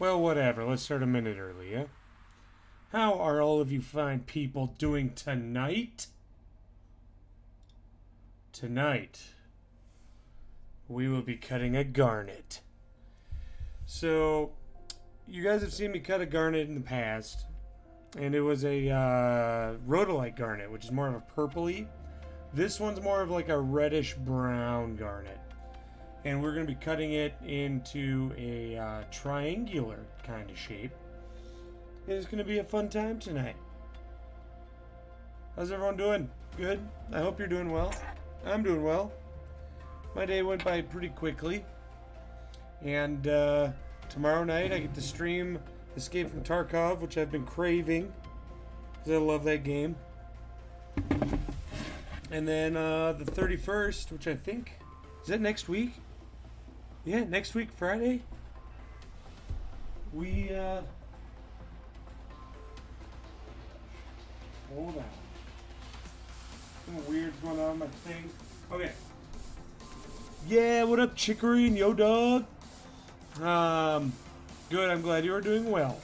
Well, whatever. Let's start a minute early, yeah? How are all of you fine people doing tonight? Tonight, we will be cutting a garnet. So, you guys have seen me cut a garnet in the past, and it was a rhodolite garnet, which is more of a purpley. This one's more of like a reddish brown garnet. And we're going to be cutting it into a triangular kind of shape. And it's going to be a fun time tonight. How's everyone doing? Good? I hope you're doing well. I'm doing well. My day went by pretty quickly. And tomorrow night I get to stream Escape from Tarkov, which I've been craving, because I love that game. And then the 31st, which I think, is that next week? Yeah, next week, Friday. We, hold on. Something weird's going on with my things. Okay. Yeah, what up, Chicory and Yo Dog? Good, I'm glad you are doing well.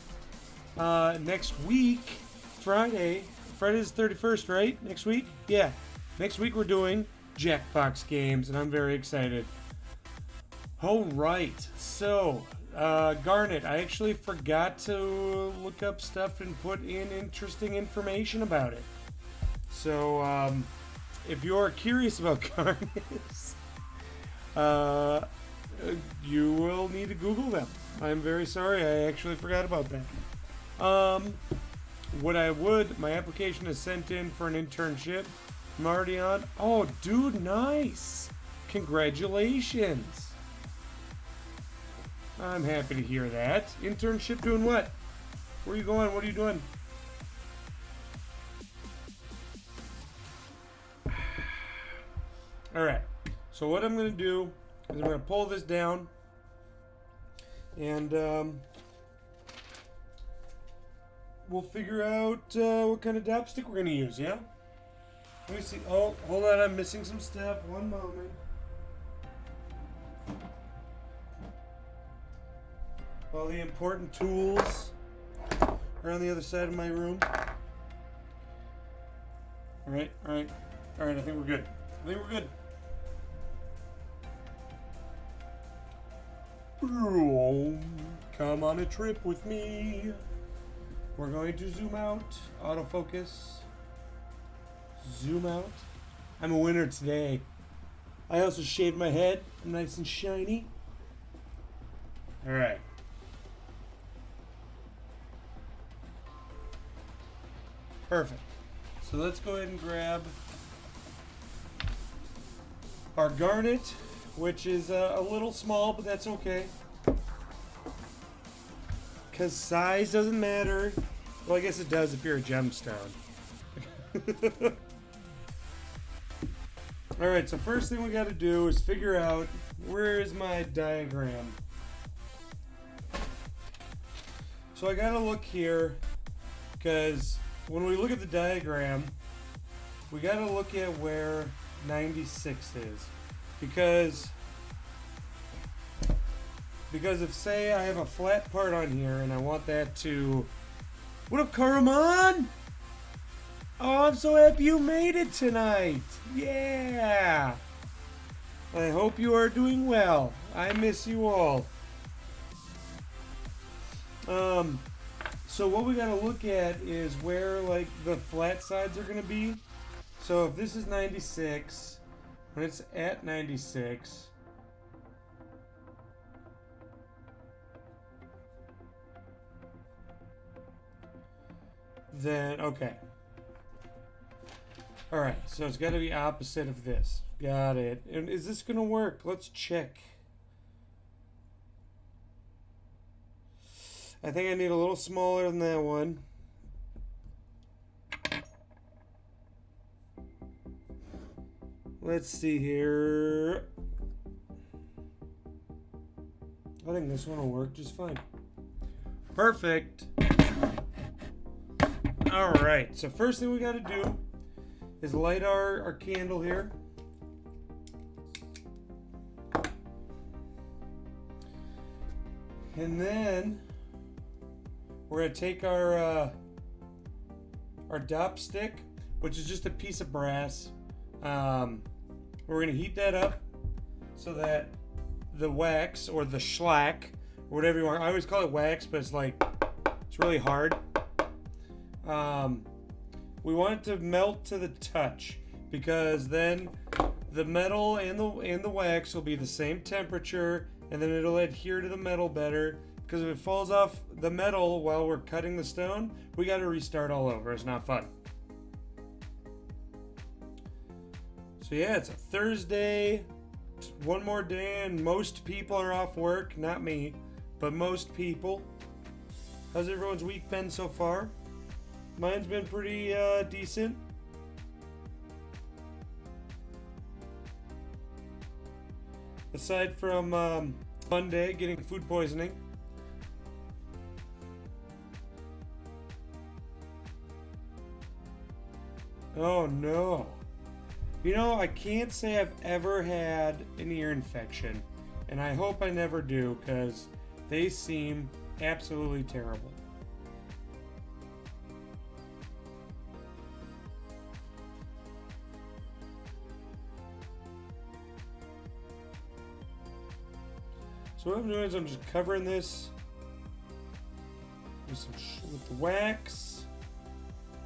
Next week, Friday's the 31st, right? Next week? Yeah. Next week we're doing Jackbox games, and I'm very excited. All right, so Garnet, I actually forgot to look up stuff and put in interesting information about it. So if you're curious about garnets, you will need to Google them. I'm very sorry, I actually forgot about that. My application is sent in for an internship. I'm already on. Oh, dude, nice. Congratulations. I'm happy to hear that. Internship doing what? Where are you going? What are you doing? Alright. So what I'm going to do is I'm going to pull this down. And we'll figure out what kind of dopstick we're going to use, yeah? Let me see. Oh, hold on. I'm missing some stuff. One moment. All the important tools are on the other side of my room. Alright. I think we're good. Come on a trip with me. We're going to zoom out. Autofocus. Zoom out. I'm a winner today. I also shaved my head. I'm nice and shiny. Alright. Perfect. So let's go ahead and grab our garnet, which is a little small, but that's okay. Because size doesn't matter. Well, I guess it does if you're a gemstone. Alright, so first thing we got to do is figure out where is my diagram. So I got to look here, because when we look at the diagram, we got to look at where 96 is. Because if, say, I have a flat part on here and I want that to... What up, Karaman? Oh, I'm so happy you made it tonight. Yeah. I hope you are doing well. I miss you all. So what we gotta look at is where, like, the flat sides are gonna be. So if this is 96, when it's at 96, then, okay. Alright, so it's gotta be opposite of this. Got it. And is this gonna work? Let's check. I think I need a little smaller than that one. Let's see here. I think this one will work just fine. Perfect. Alright, so first thing we gotta do is light our candle here. And then we're gonna take our dop stick, which is just a piece of brass. We're gonna heat that up so that the wax or the shellac, or whatever you want. I always call it wax, but it's like it's really hard. We want it to melt to the touch, because then the metal and the wax will be the same temperature, and then it'll adhere to the metal better. Because if it falls off the metal while we're cutting the stone, we got to restart all over. It's not fun. So yeah, it's a Thursday. One more day, and most people are off work. Not me, but most people. How's everyone's week been so far? Mine's been pretty decent. Aside from Monday getting food poisoning. Oh no. You know, I can't say I've ever had an ear infection, and I hope I never do, because they seem absolutely terrible. So what I'm doing is I'm just covering this with the wax,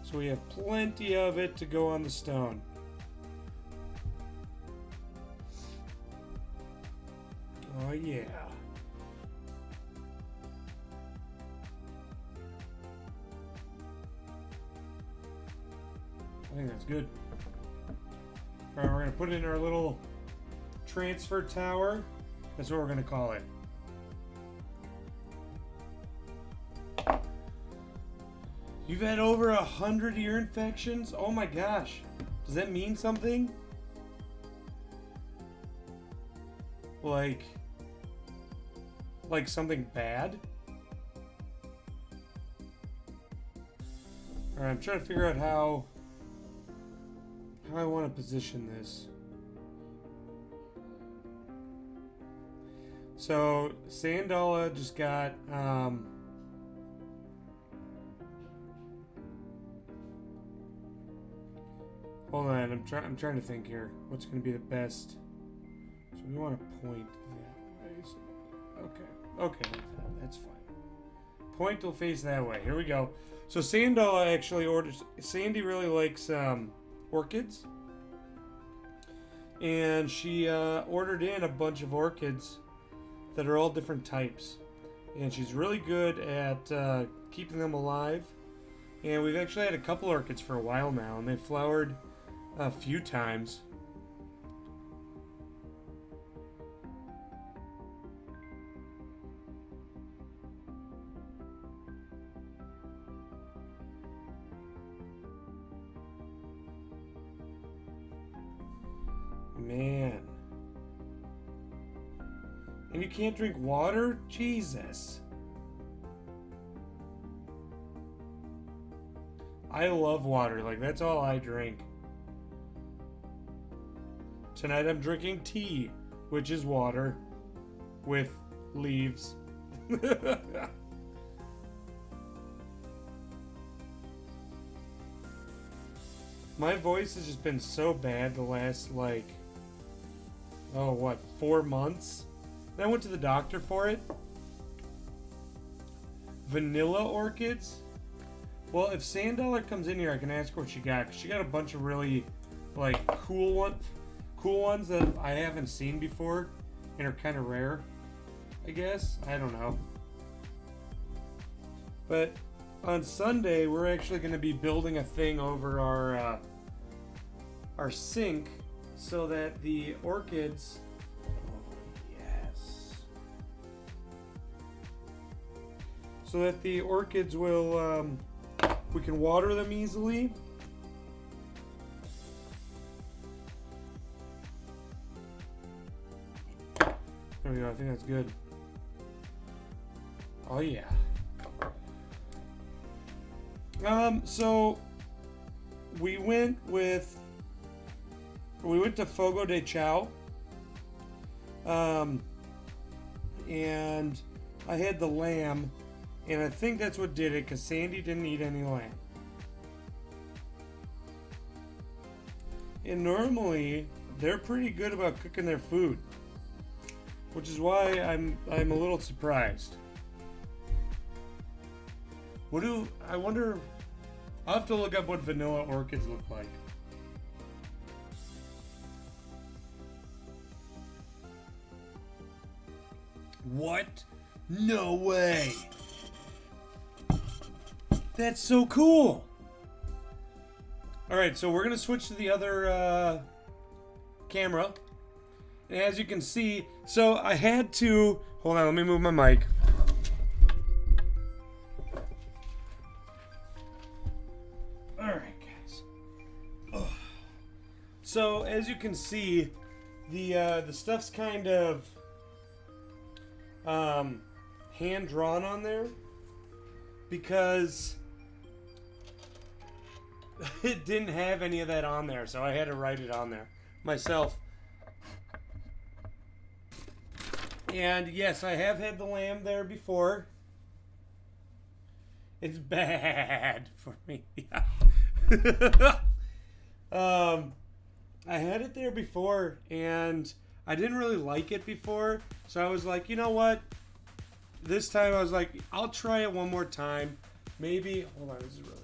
so we have plenty of it to go on the stone. Oh yeah. I think that's good. Alright, we're going to put it in our little transfer tower. That's what we're going to call it. You've had over 100 ear infections? Oh my gosh. Does that mean something? Like something bad? Alright, I'm trying to figure out how I want to position this. So Sandala just got hold on, I'm trying to think here. What's going to be the best? So we want to point that way. So, okay, that's fine. Point will face that way. Here we go. So Sandala actually orders. Sandy really likes orchids, and she ordered in a bunch of orchids that are all different types, and she's really good at keeping them alive. And we've actually had a couple orchids for a while now, and they've flowered a few times. Man. And you can't drink water? Jesus. I love water. Like, that's all I drink. Tonight I'm drinking tea, which is water with leaves. My voice has just been so bad the last, 4 months? And I went to the doctor for it. Vanilla orchids? Well, if Sandollar comes in here, I can ask her what she got. 'Cause she got a bunch of really, cool ones that I haven't seen before and are kind of rare, I guess. I don't know. But on Sunday, we're actually going to be building a thing over our sink so that the orchids... So that the orchids will, we can water them easily. There we go, I think that's good. Oh yeah. So we went to Fogo de Chao. And I had the lamb, And I think that's what did it, because Sandy didn't eat any lamb. And normally, they're pretty good about cooking their food, which is why I'm a little surprised. I wonder, I'll have to look up what vanilla orchids look like. What? No way! That's so cool! Alright, so we're going to switch to the other camera. And as you can see, so I had to... Hold on, let me move my mic. Alright, guys. Ugh. So, as you can see, the stuff's kind of hand-drawn on there. Because it didn't have any of that on there, so I had to write it on there myself. And yes, I have had the lamb there before. It's bad for me. I had it there before, and I didn't really like it before, so I was like, you know what? This time I was like, I'll try it one more time. Maybe, hold on, this is really,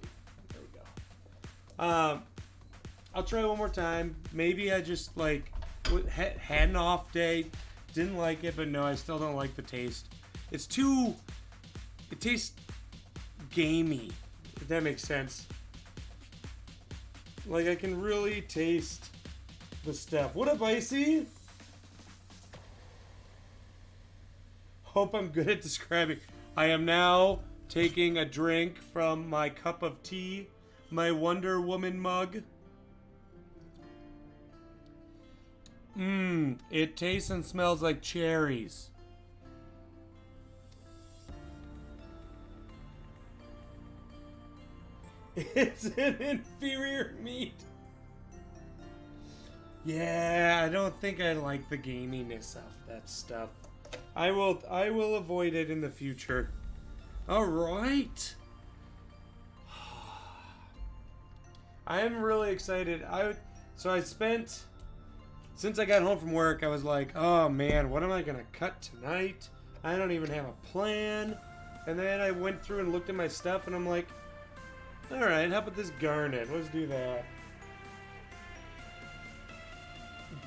there we go. I'll try it one more time. Maybe I just like had an off day, didn't like it, but no, I still don't like the taste. It tastes gamey, if that makes sense. Like I can really taste the stuff. What up, Icy? Hope I'm good at describing. I am now taking a drink from my cup of tea, my Wonder Woman mug. It tastes and smells like cherries. It's an inferior meat. Yeah, I don't think I like the gaminess of that stuff. I will avoid it in the future. All right. I am really excited. Since I got home from work, I was like, oh man, what am I gonna cut tonight? I don't even have a plan. And then I went through and looked at my stuff, and I'm like, all right, how about this garnet? Let's do that.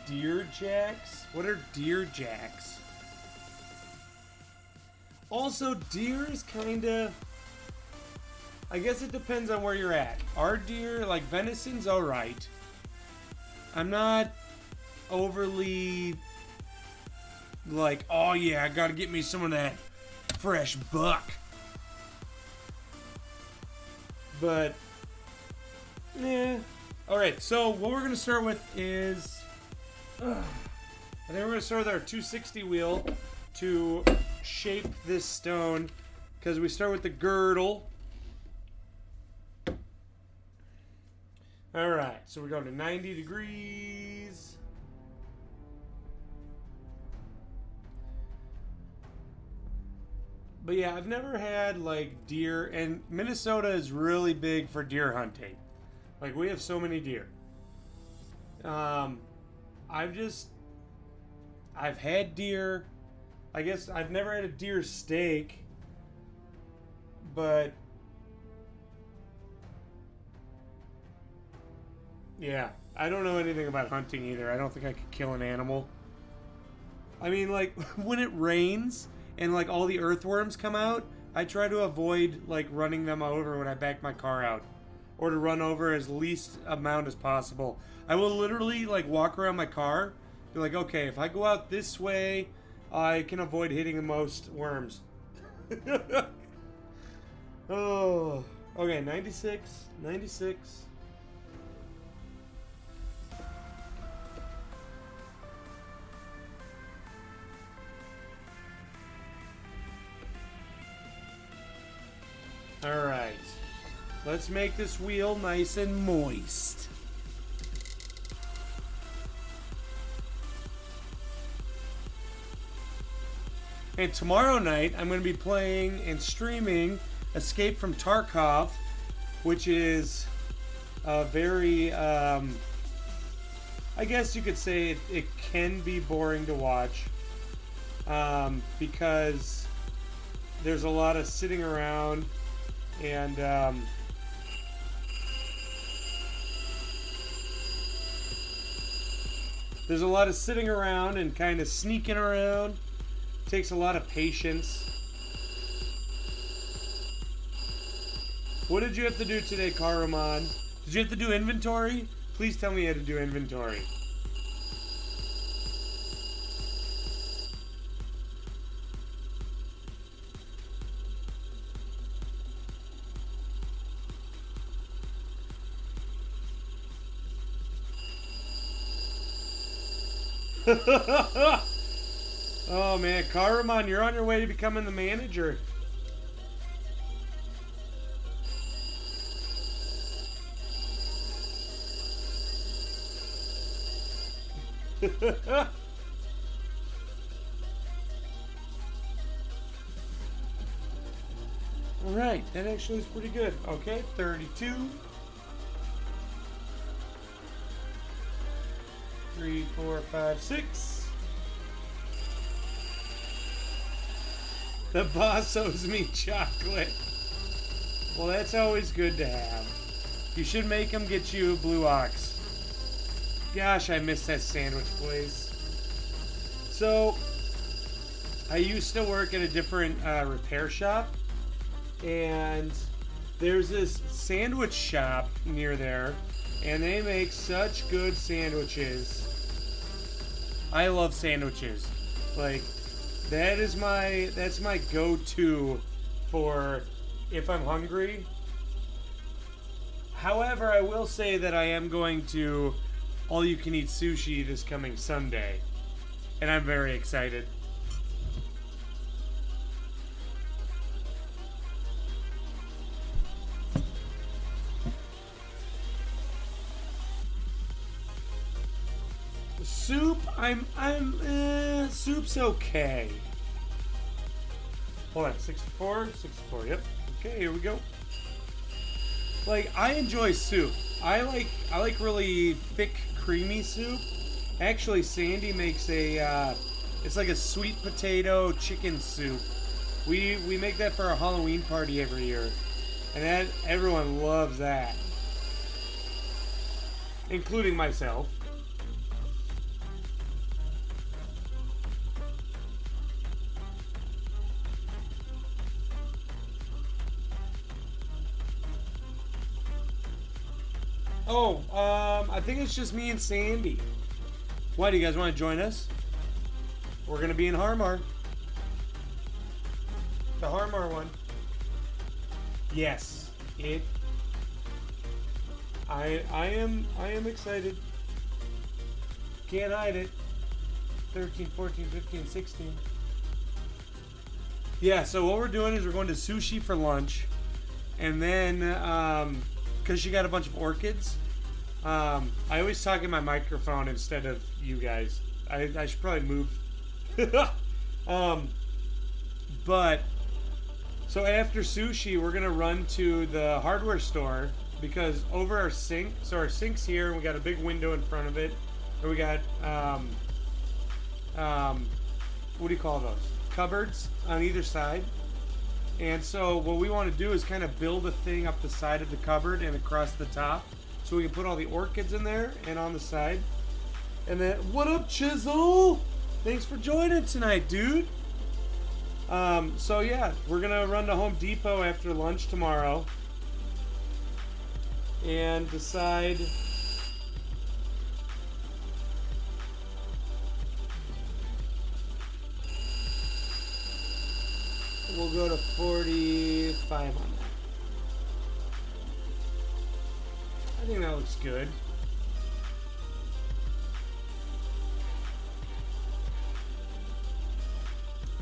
Deer jacks? What are deer jacks? Also, deer is kind of... I guess it depends on where you're at. Our deer, like venison's alright. I'm not overly... like, oh yeah, I gotta get me some of that fresh buck. But, yeah. Alright, so what we're gonna start with is... I think we're gonna start with our 260 wheel to shape this stone, because we start with the girdle. Alright, so we're going to 90 degrees. But yeah, I've never had like deer, and Minnesota is really big for deer hunting. Like we have so many deer. I've had deer. I guess I've never had a deer steak, but yeah, I don't know anything about hunting either. I don't think I could kill an animal. I mean, like when it rains and like all the earthworms come out, I try to avoid like running them over when I back my car out, or to run over as least amount as possible. I will literally like walk around my car, be like, okay, if I go out this way, I can avoid hitting the most worms. Oh, okay, 96. All right, let's make this wheel nice and moist. And tomorrow night, I'm going to be playing and streaming Escape from Tarkov, which is a very, I guess you could say it can be boring to watch, because there's a lot of sitting around and there's a lot of sitting around and kind of sneaking around. Takes a lot of patience. What did you have to do today, Karuman? Did you have to do inventory? Please tell me you had to do inventory. Oh man, Karuman, you're on your way to becoming the manager. Alright, that actually is pretty good. Okay, 32. 3, 4, 5, 6. The boss owes me chocolate. Well, that's always good to have. You should make him get you a Blue Ox. Gosh, I miss that sandwich place. So, I used to work at a different repair shop, and there's this sandwich shop near there, and they make such good sandwiches. I love sandwiches. Like, that's my go-to for if I'm hungry. However, I will say that I am going to all-you-can-eat sushi this coming Sunday, and I'm very excited. Soup, soup's okay. Hold on, 64, yep. Okay, here we go. Like, I enjoy soup. I like really thick, creamy soup. Actually, Sandy makes it's like a sweet potato chicken soup. We make that for our Halloween party every year. And everyone loves that. Including myself. Oh, I think it's just me and Sandy. Why, do you guys want to join us? We're going to be in Harmar. The Harmar one. Yes, I am excited. Can't hide it. 13, 14, 15, 16. Yeah, so what we're doing is we're going to sushi for lunch. And then, because she got a bunch of orchids, I always talk in my microphone instead of you guys. I should probably move. But, so after sushi, we're going to run to the hardware store, because over our sink, so our sink's here, and we got a big window in front of it, and we got, what do you call those? Cupboards on either side. And so what we want to do is kind of build a thing up the side of the cupboard and across the top, so we can put all the orchids in there and on the side. And then, what up, Chisel? Thanks for joining tonight, dude. So yeah, we're gonna run to Home Depot after lunch tomorrow and decide we'll go to 45 on that. I think that looks good.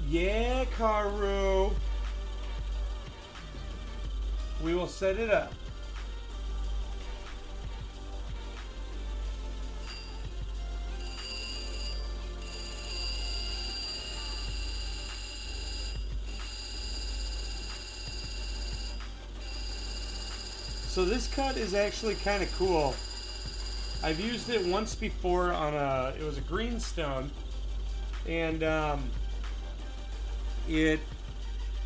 Yeah, Karu. We will set it up. So this cut is actually kind of cool. I've used it once before on it was a green stone, and it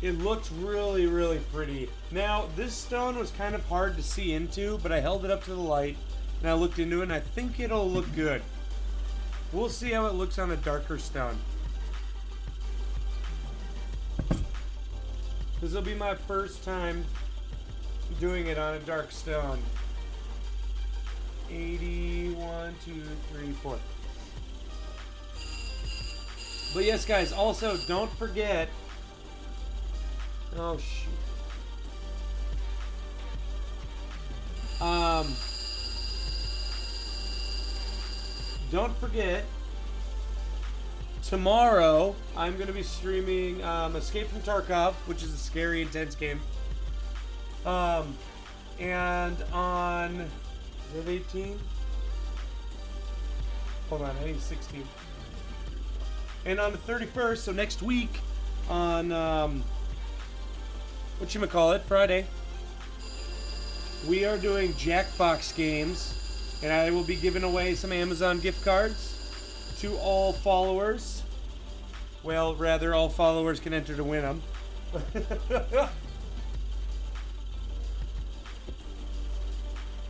looks really, really pretty. Now, this stone was kind of hard to see into, but I held it up to the light, and I looked into it, and I think it'll look good. We'll see how it looks on a darker stone. This will be my first time doing it on a dark stone. 81, 2, 3, 4. But yes, guys, also don't forget. Oh shoot. Don't forget. Tomorrow, I'm going to be streaming Escape from Tarkov, which is a scary, intense game. And on... Is it 18? Hold on, I think it's 16. And on the 31st, so next week, on... whatchamacallit, Friday, we are doing Jackbox games. And I will be giving away some Amazon gift cards to all followers. Well, rather, all followers can enter to win them.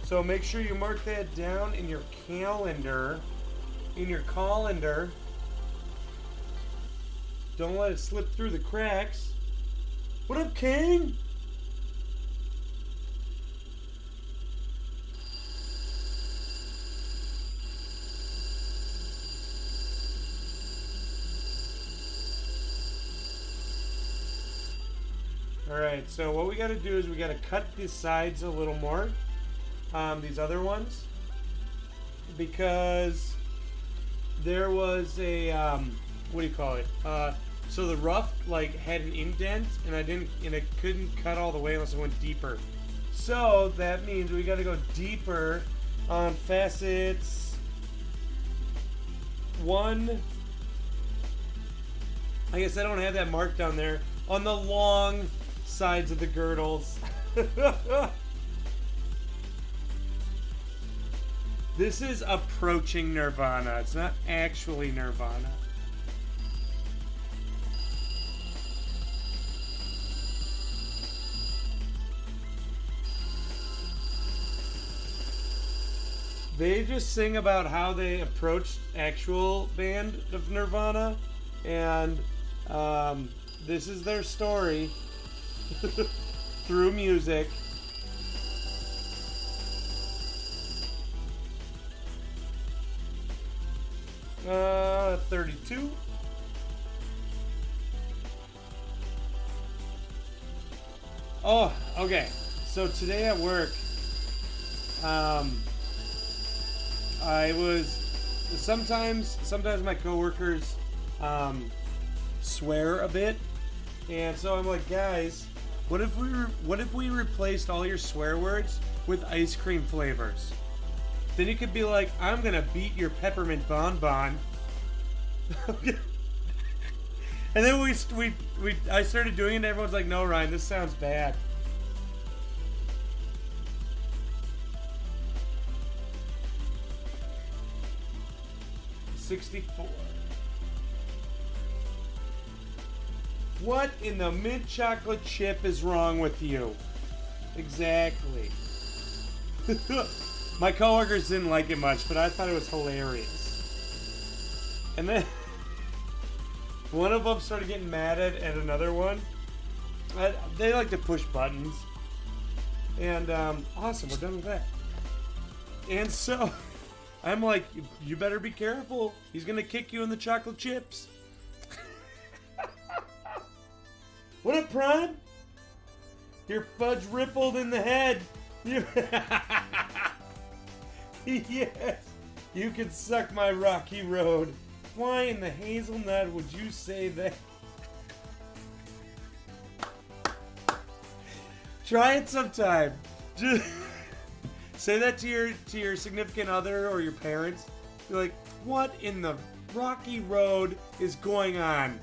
So make sure you mark that down in your calendar. Don't let it slip through the cracks. What up, King? Alright, so what we gotta do is we gotta cut the sides a little more. These other ones. Because there was a, what do you call it? So the rough, like, had an indent, and I couldn't cut all the way unless I went deeper. So that means we gotta go deeper on facets 1. I guess I don't have that marked down there. On the long sides of the girdles. This is approaching Nirvana. It's not actually Nirvana. They just sing about how they approached actual band of Nirvana, and this is their story through music. Uh, 32. Oh, okay. So today at work, I was sometimes my coworkers swear a bit, and so I'm like, guys, what if we replaced all your swear words with ice cream flavors? Then you could be like, I'm gonna beat your peppermint bonbon. And then I started doing it, and everyone's like, no, Ryan, this sounds bad. $64. What in the mint chocolate chip is wrong with you? Exactly. My coworkers didn't like it much, but I thought it was hilarious. And then one of them started getting mad at another one. They like to push buttons. And awesome, we're done with that. And so I'm like, you better be careful. He's gonna kick you in the chocolate chips. What up, Prime? Your fudge rippled in the head. Yes, you can suck my rocky road. Why in the hazelnut would you say that? Try it sometime. Just say that to your significant other or your parents. Be like, what in the rocky road is going on?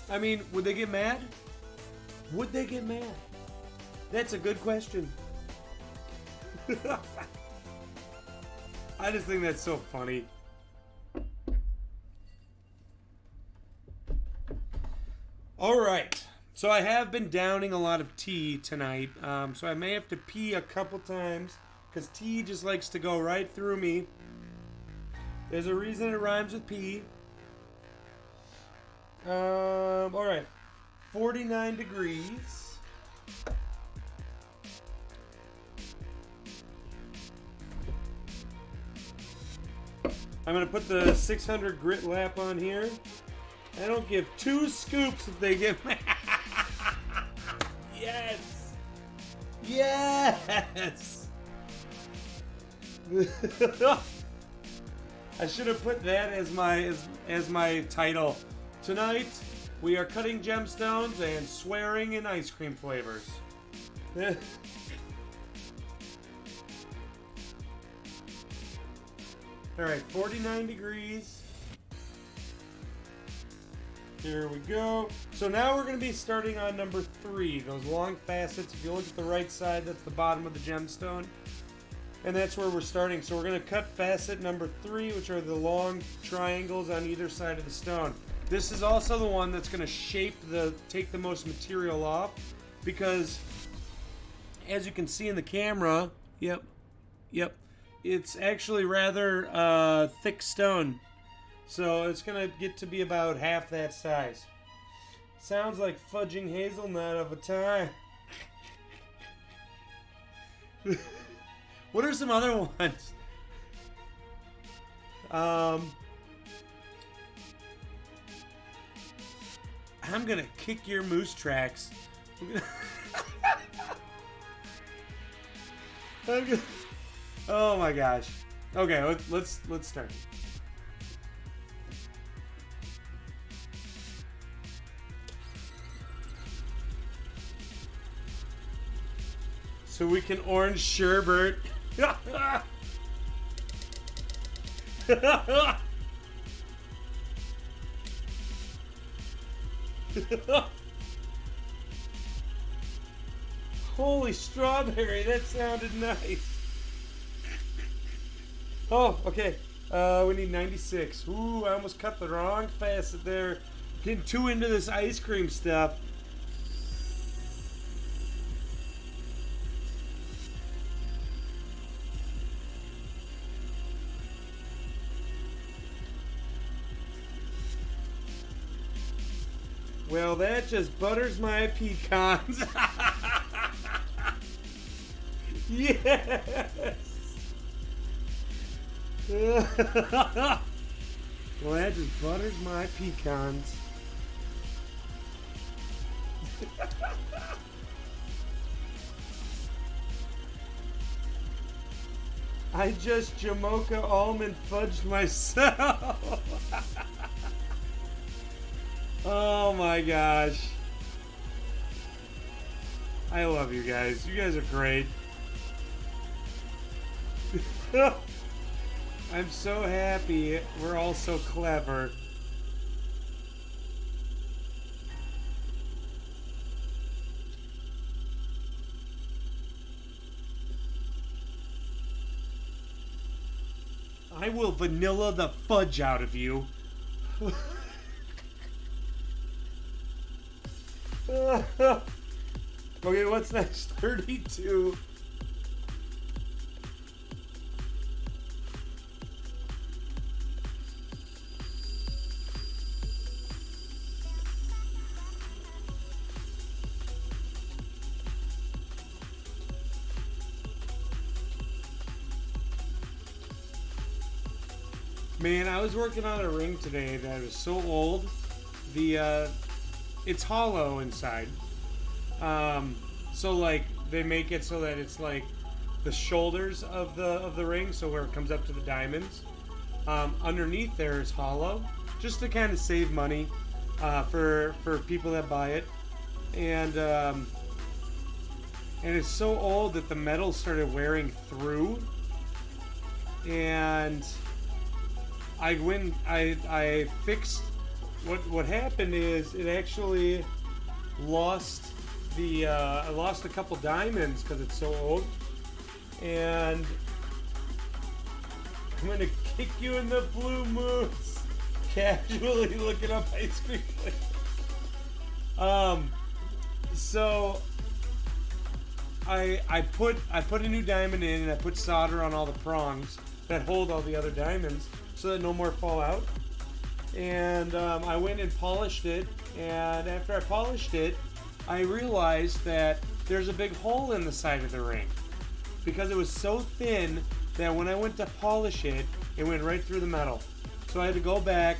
I mean, would they get mad? Would they get mad? That's a good question. I just think that's so funny. All right. So I have been downing a lot of tea tonight. So I may have to pee a couple times because tea just likes to go right through me. There's a reason it rhymes with pee. All right. 49 degrees. I'm going to put the 600 grit lap on here. I don't give 2 scoops if they get mad. Yes! Yes! I should have put that as my title. Tonight, we are cutting gemstones and swearing in ice cream flavors. Alright, 49 degrees. Here we go. So now we're going to be starting on number 3. Those long facets. If you look at the right side, that's the bottom of the gemstone. And that's where we're starting. So we're going to cut facet number 3, which are the long triangles on either side of the stone. This is also the one that's going to take the most material off. Because, as you can see in the camera, yep. It's actually rather thick stone. So it's going to get to be about half that size. Sounds like fudging hazelnut of a time. What are some other ones? I'm going to kick your moose tracks. Oh my gosh. Okay, let's start. So we can orange sherbet. Holy strawberry, that sounded nice. Oh, okay. We need 96. Ooh, I almost cut the wrong facet there. Getting too into this ice cream stuff. Well, that just butters my pecans. Yes! Well, that just butters my pecans. I just Jamocha almond fudged myself. Oh my gosh. I love you guys. You guys are great. I'm so happy we're all so clever. I will vanilla the fudge out of you. Okay, what's next? 32. Man, I was working on a ring today that was so old. It's hollow inside. So like they make it so that it's like the shoulders of the ring, so where it comes up to the diamonds. Underneath there is hollow, just to kind of save money for people that buy it. And it's so old that the metal started wearing through. And I fixed what happened is it actually lost I lost a couple diamonds because it's so old, and I'm gonna kick you in the blue moons. Casually looking up ice cream. So I put a new diamond in, and I put solder on all the prongs that hold all the other diamonds so that no more fall out. And I went and polished it, and after I polished it, I realized that there's a big hole in the side of the ring because it was so thin that when I went to polish it, it went right through the metal. So I had to go back,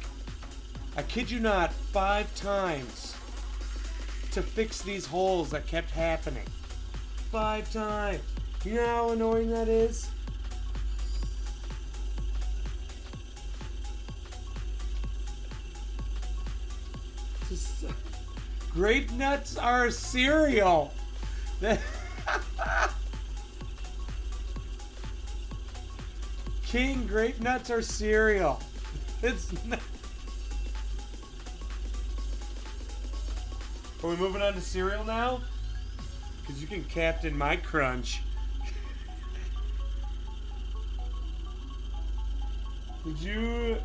I kid you not, 5 times to fix these holes that kept happening. 5 times. You know how annoying that is? Grape nuts are a cereal. King, grape nuts are cereal. It's not. Are we moving on to cereal now? Because you can captain my crunch. Did you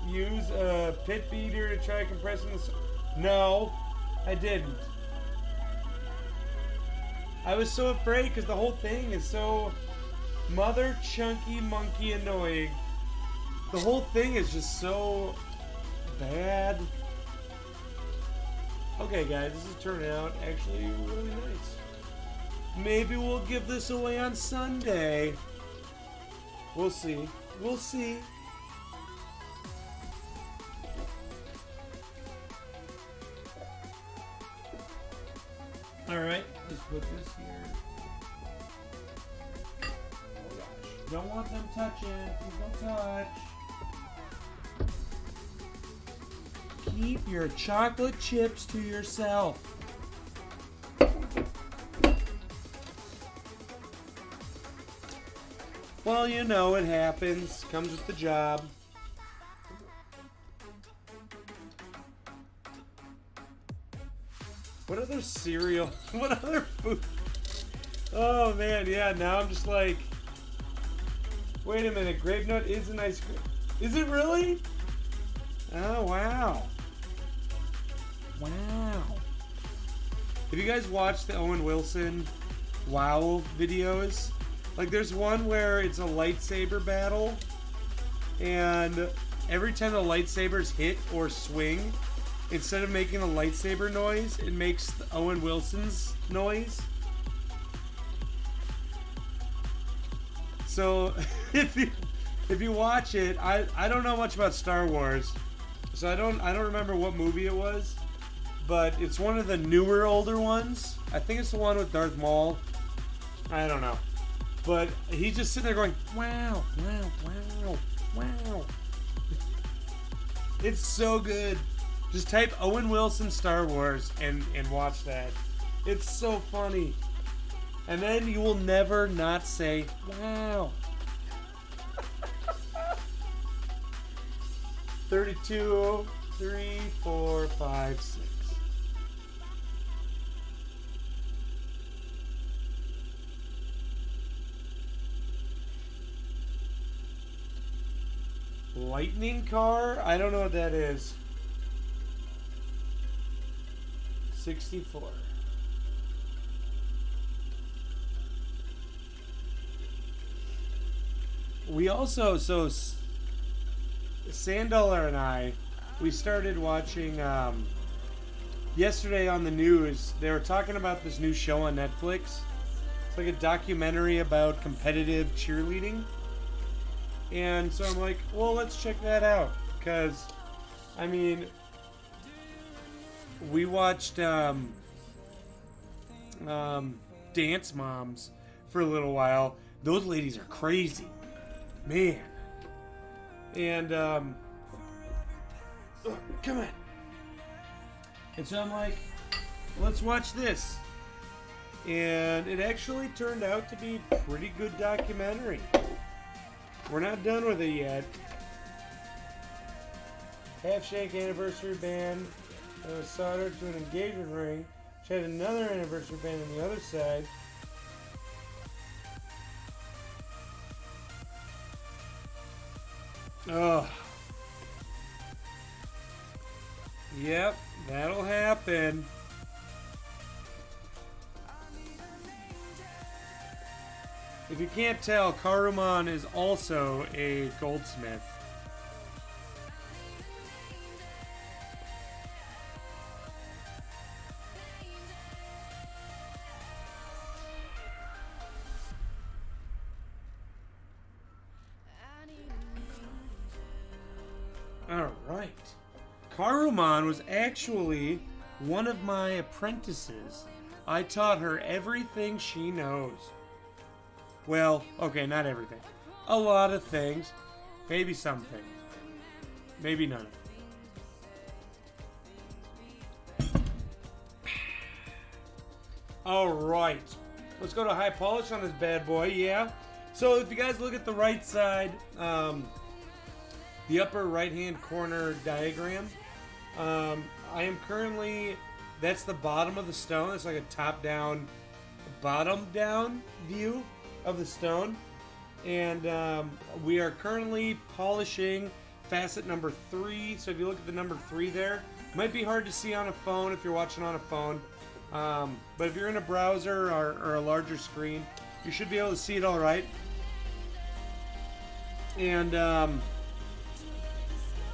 use a pit beater to try compressing this? No, I didn't. I was so afraid because the whole thing is so mother chunky monkey annoying. The whole thing is just so bad. Okay guys, this is turning out actually really nice. Maybe we'll give this away on Sunday. We'll see. We'll see. Alright, let's put this here. Oh gosh. Don't want them touching. Please don't touch. Keep your chocolate chips to yourself. Well, you know, it happens. Comes with the job. What other cereal? What other food? Oh man, yeah, now I'm just like, wait a minute, grape nut is an ice cream. Is it really? Oh, wow. Wow. Have you guys watched the Owen Wilson WoW videos? Like there's one where it's a lightsaber battle, and every time the lightsabers hit or swing, instead of making a lightsaber noise, it makes Owen Wilson's noise. So if you watch it, I don't know much about Star Wars, so I don't remember what movie it was, but it's one of the newer older ones. I think it's the one with Darth Maul. I don't know. But he's just sitting there going, wow, wow, wow, wow. It's so good. Just type Owen Wilson Star Wars and watch that. It's so funny. And then you will never not say, wow. 32, 3, 4, 5, 6. Lightning car? I don't know what that is. 64. We also, so Sandollar and I, we started watching, yesterday on the news, they were talking about this new show on Netflix. It's like a documentary about competitive cheerleading. And so I'm like, well, let's check that out. Because, I mean, we watched Dance Moms for a little while. Those ladies are crazy. Man. And, oh, come on. And so I'm like, let's watch this. And it actually turned out to be a pretty good documentary. We're not done with it yet. Half Shank anniversary band that was soldered to an engagement ring She had another anniversary band on the other side. Oh. Yep, that'll happen. If you can't tell, Karuman is also a goldsmith. Alright. Karuman was actually one of my apprentices. I taught her everything she knows. Well, okay, not everything. A lot of things. Maybe some things. Maybe none of them. Alright. Let's go to high polish on this bad boy, yeah. So if you guys look at the right side, the upper right hand corner diagram, I am currently, that's the bottom of the stone. It's like a top down, bottom down view of the stone. And we are currently polishing facet number 3. So if you look at the number 3 there, it might be hard to see on a phone if you're watching on a phone. But if you're in a browser or a larger screen, you should be able to see it all right. And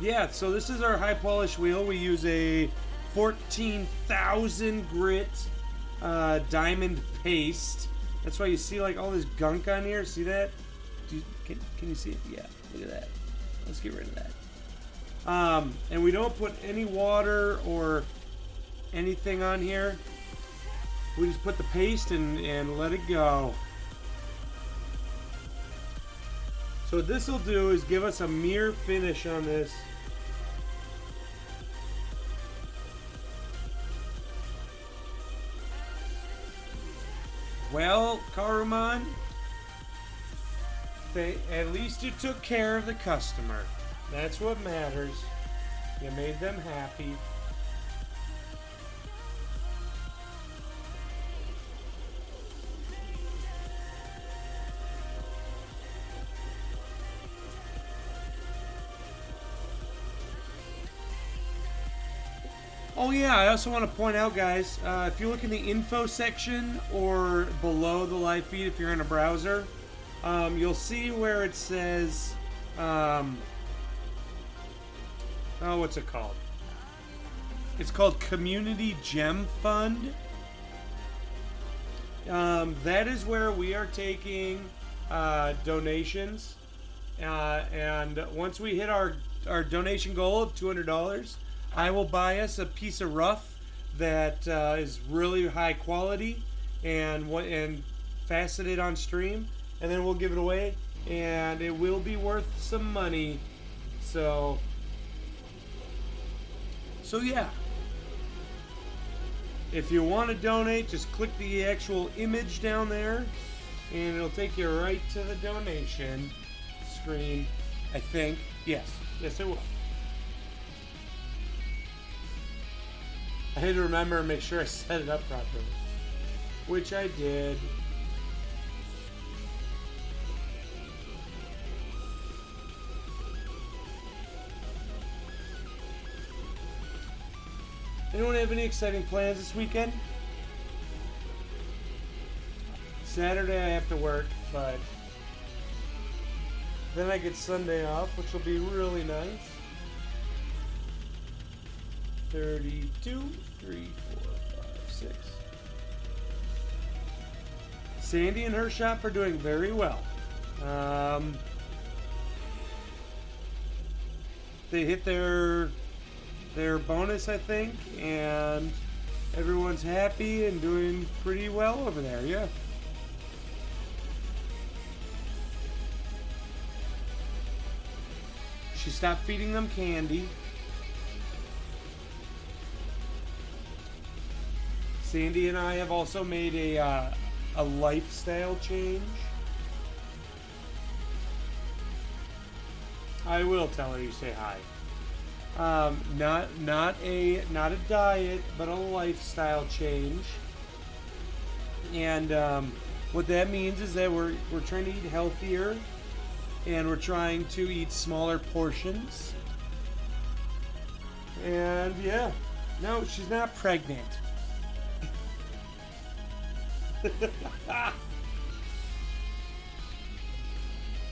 yeah, so this is our high polish wheel. We use a 14,000 grit diamond paste. That's why you see like all this gunk on here. See that? Can you see it? Yeah, look at that. Let's get rid of that. And we don't put any water or anything on here. We just put the paste and let it go. So what this will do is give us a mirror finish on this. Well, Karuman, at least you took care of the customer. That's what matters. You made them happy. Oh yeah, I also want to point out, guys, if you look in the info section or below the live feed if you're in a browser, you'll see where it says, what's it called? It's called Community Gem Fund. That is where we are taking donations, and once we hit our donation goal of $200, I will buy us a piece of rough that is really high quality and faceted on stream, and then we'll give it away, and it will be worth some money. So yeah. If you want to donate, just click the actual image down there, and it'll take you right to the donation screen. I think. Yes, it will. I had to remember and make sure I set it up properly, which I did. Anyone have any exciting plans this weekend? Saturday I have to work, but then I get Sunday off, which will be really nice. 32, 3, 4, 5, 6. Sandy and her shop are doing very well. They hit their bonus, I think, and everyone's happy and doing pretty well over there. Yeah. She stopped feeding them candy. Sandy and I have also made a lifestyle change. I will tell her you say hi. Not a diet, but a lifestyle change. And what that means is that we're trying to eat healthier, and we're trying to eat smaller portions. And yeah, no, she's not pregnant.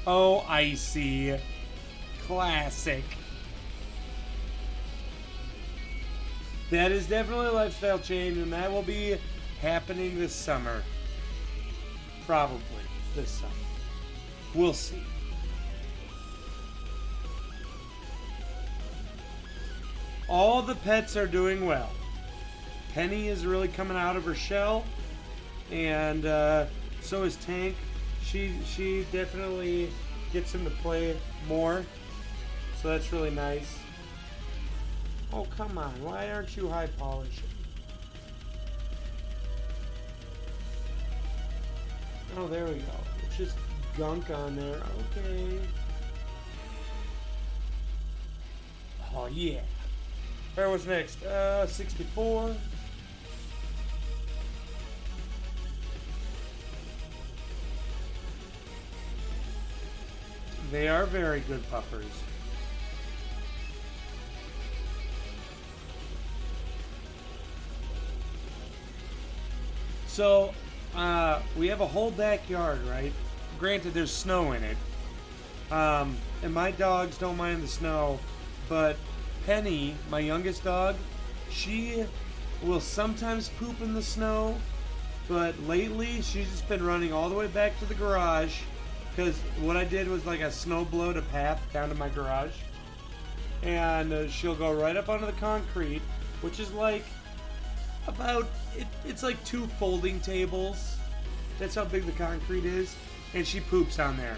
Oh, icy. Classic. That is definitely a lifestyle change, and that will be happening this summer. Probably this summer. We'll see. All the pets are doing well. Penny is really coming out of her shell, and so is Tank. She definitely gets him to play more, so that's really nice. Oh, come on. Why aren't you high polishing? Oh, there we go. It's just gunk on there. Okay. Oh, yeah. Alright, what's next? 64. They are very good puppers. So, we have a whole backyard, right? Granted, there's snow in it. And my dogs don't mind the snow, but Penny, my youngest dog, she will sometimes poop in the snow, but lately she's just been running all the way back to the garage, because what I did was like a snow blowed a path down to my garage, and she'll go right up onto the concrete, which is like it's like 2 folding tables. That's how big the concrete is, and she poops on there.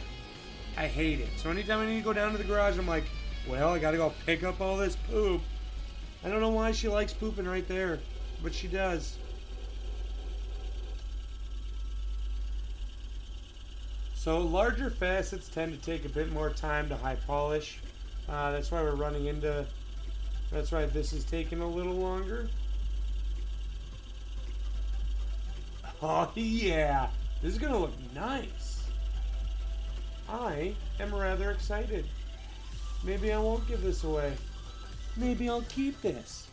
I hate it. So anytime I need to go down to the garage, I'm like, well, I gotta go pick up all this poop. I don't know why she likes pooping right there, but she does. So larger facets tend to take a bit more time to high polish. That's why that's why this is taking a little longer. Oh yeah, this is gonna look nice. I am rather excited. Maybe I won't give this away. Maybe I'll keep this.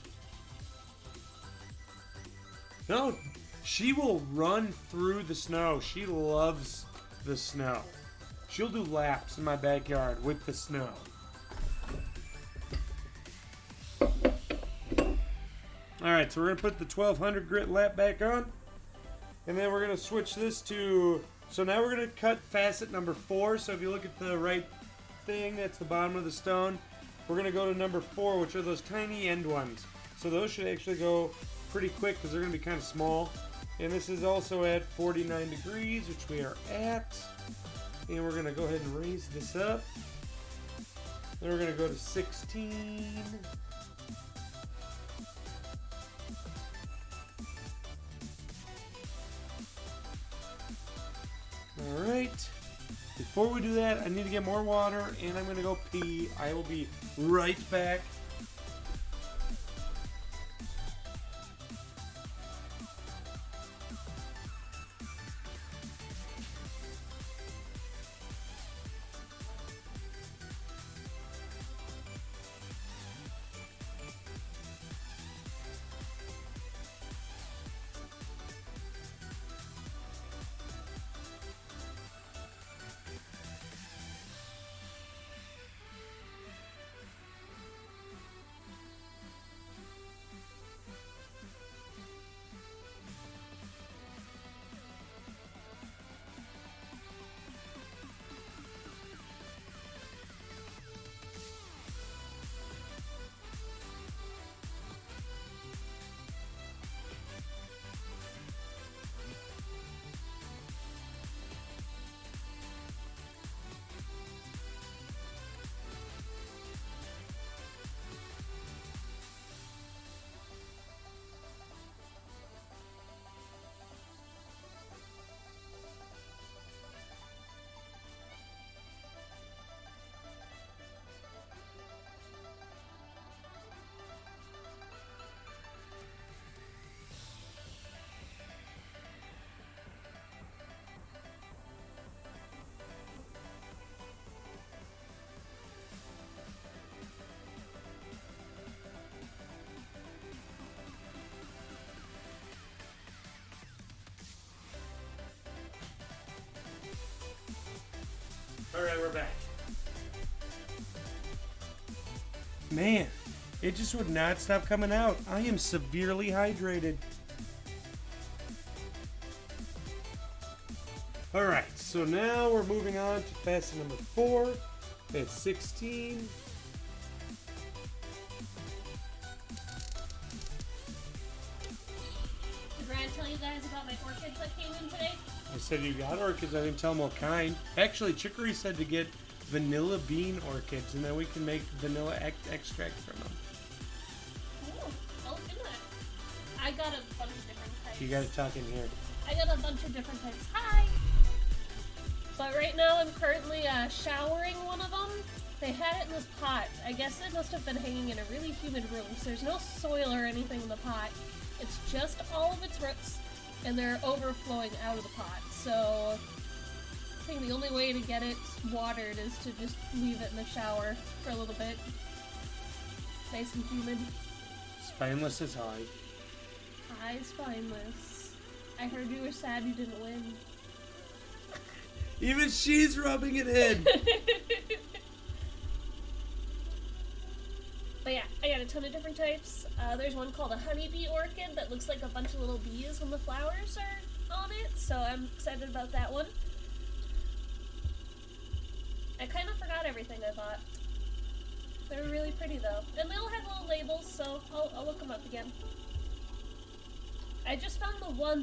No, she will run through the snow. She loves the snow. She'll do laps in my backyard with the snow. Alright, so we're going to put the 1200 grit lap back on. And then we're going to switch this to... So now we're going to cut facet number 4. So if you look at the right thing, that's the bottom of the stone. We're going to go to number 4, which are those tiny end ones. So those should actually go pretty quick because they're going to be kind of small. And this is also at 49 degrees, which we are at. And we're going to go ahead and raise this up. Then we're going to go to 16. Alright. Before we do that, I need to get more water, and I'm going to go pee. I will be right back. Alright, we're back. Man, it just would not stop coming out. I am severely hydrated. Alright, so now we're moving on to facet number 4. That's 16. Did Ryan tell you guys about my orchids that came in today? I said you got orchids. I didn't tell them what kind. Actually, Chicory said to get vanilla bean orchids, and then we can make vanilla extract from them. Oh, I'll look into that. I got a bunch of different types. You gotta talk in here. I got a bunch of different types. Hi! But right now I'm currently showering one of them. They had it in this pot. I guess it must have been hanging in a really humid room, so there's no soil or anything in the pot. It's just all of its roots, and they're overflowing out of the pot. So I think the only way to get it watered is to just leave it in the shower for a little bit. Nice and humid. Spineless is high. Hi, Spineless. I heard you were sad you didn't win. Even she's rubbing it in. But yeah, I got a ton of different types. There's one called a honeybee orchid that looks like a bunch of little bees when the flowers are on it, so I'm excited about that one. I kind of forgot everything I bought. They were really pretty though. And they all have little labels, so I'll look them up again. I just found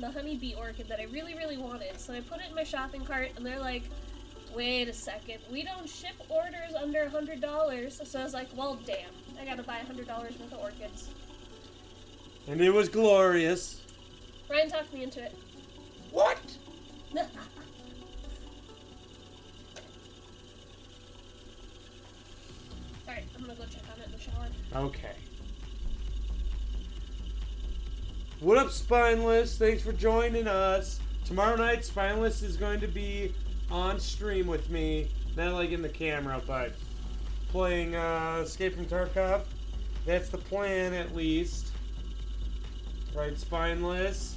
the honeybee orchid that I really, really wanted, so I put it in my shopping cart, and they're like, wait a second, we don't ship orders under $100, so I was like, well, damn, I gotta buy $100 worth of orchids. And it was glorious. Ryan talked me into it. What? Alright, I'm gonna go check on it in the shower. Okay. What up, Spineless? Thanks for joining us. Tomorrow night, Spineless is going to be on stream with me. Not like in the camera, but playing Escape from Tarkov. That's the plan, at least. Right, Spineless?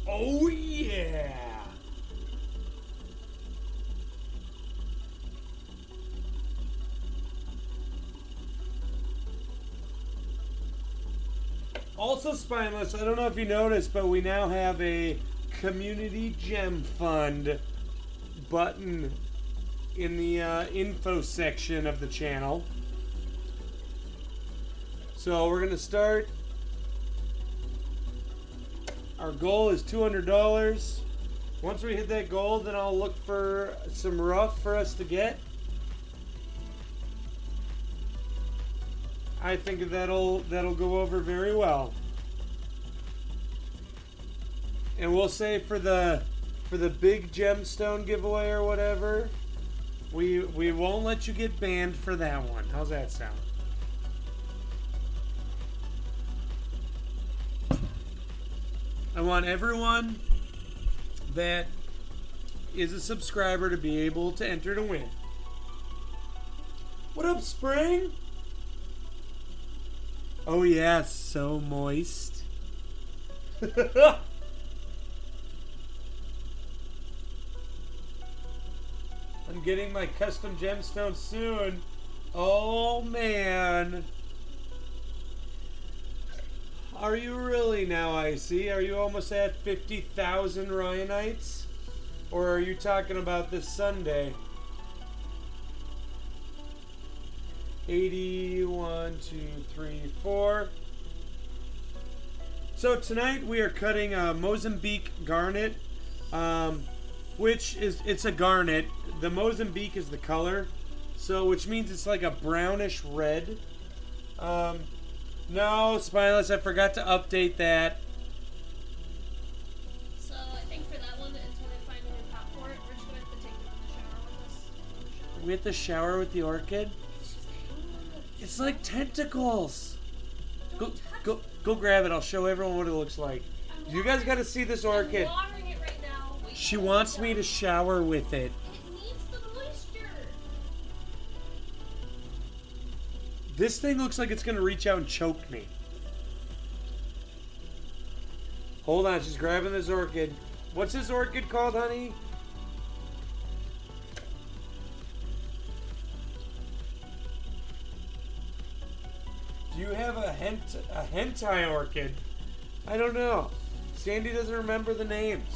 Oh, yeah! Also, Spineless, I don't know if you noticed, but we now have a Community Gem Fund button in the info section of the channel. So we're going to start. Our goal is $200. Once we hit that goal, then I'll look for some rough for us to get. I think that'll go over very well. And we'll say for the big gemstone giveaway or whatever, we won't let you get banned for that one. How's that sound? I want everyone that is a subscriber to be able to enter to win. What up, Spring? Oh yeah, so moist. I'm getting my custom gemstone soon. Oh man. Are you really now, I see? Are you almost at 50,000 Ryanites? Or are you talking about this Sunday? 81, 2, 3, 4. So tonight we are cutting a Mozambique garnet, which is, it's a garnet. The Mozambique is the color, so which means it's like a brownish red. No, Spineless, I forgot to update that. So I think for that one, until I find a new pot for it, we're just going to have to take it in the shower with us. We have to shower with the orchid? It's like tentacles. Go grab it. I'll show everyone what it looks like. You guys got to see this orchid. I'm watering it right now. She wants me to shower with it. It needs the moisture. This thing looks like it's gonna reach out and choke me. Hold on, she's grabbing this orchid. What's this orchid called, honey? Do you have a hentai orchid? I don't know. Sandy doesn't remember the names.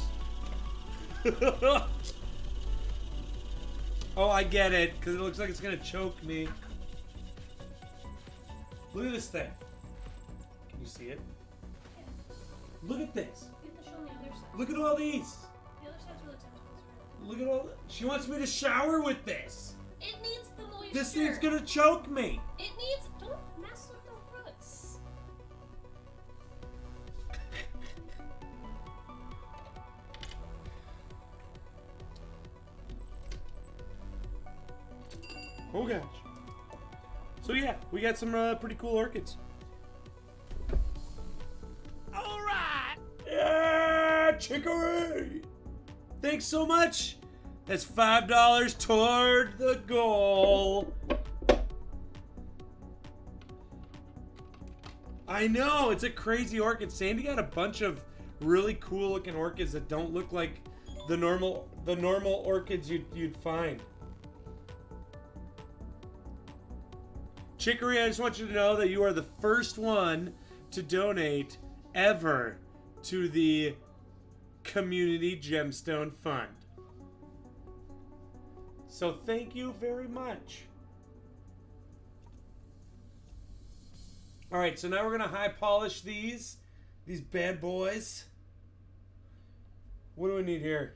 Oh, I get it, because it looks like it's gonna choke me. Look at this thing. Can you see it? Yeah. Look at this. You have to show me the other side. Look at all these. The other side's where the tentacles are. Look at all. She wants me to shower with this. It needs the moisture. This thing's gonna choke me. It needs. Don't mess with the roots. Oh gosh. So yeah, we got some pretty cool orchids. All right. Yeah, chicory. Thanks so much. That's $5 toward the goal. I know, it's a crazy orchid. Sandy got a bunch of really cool looking orchids that don't look like the normal orchids you'd find. Chicory, I just want you to know that you are the first one to donate ever to the Community Gemstone Fund. So thank you very much. All right, so now we're gonna high polish these bad boys. What do we need here?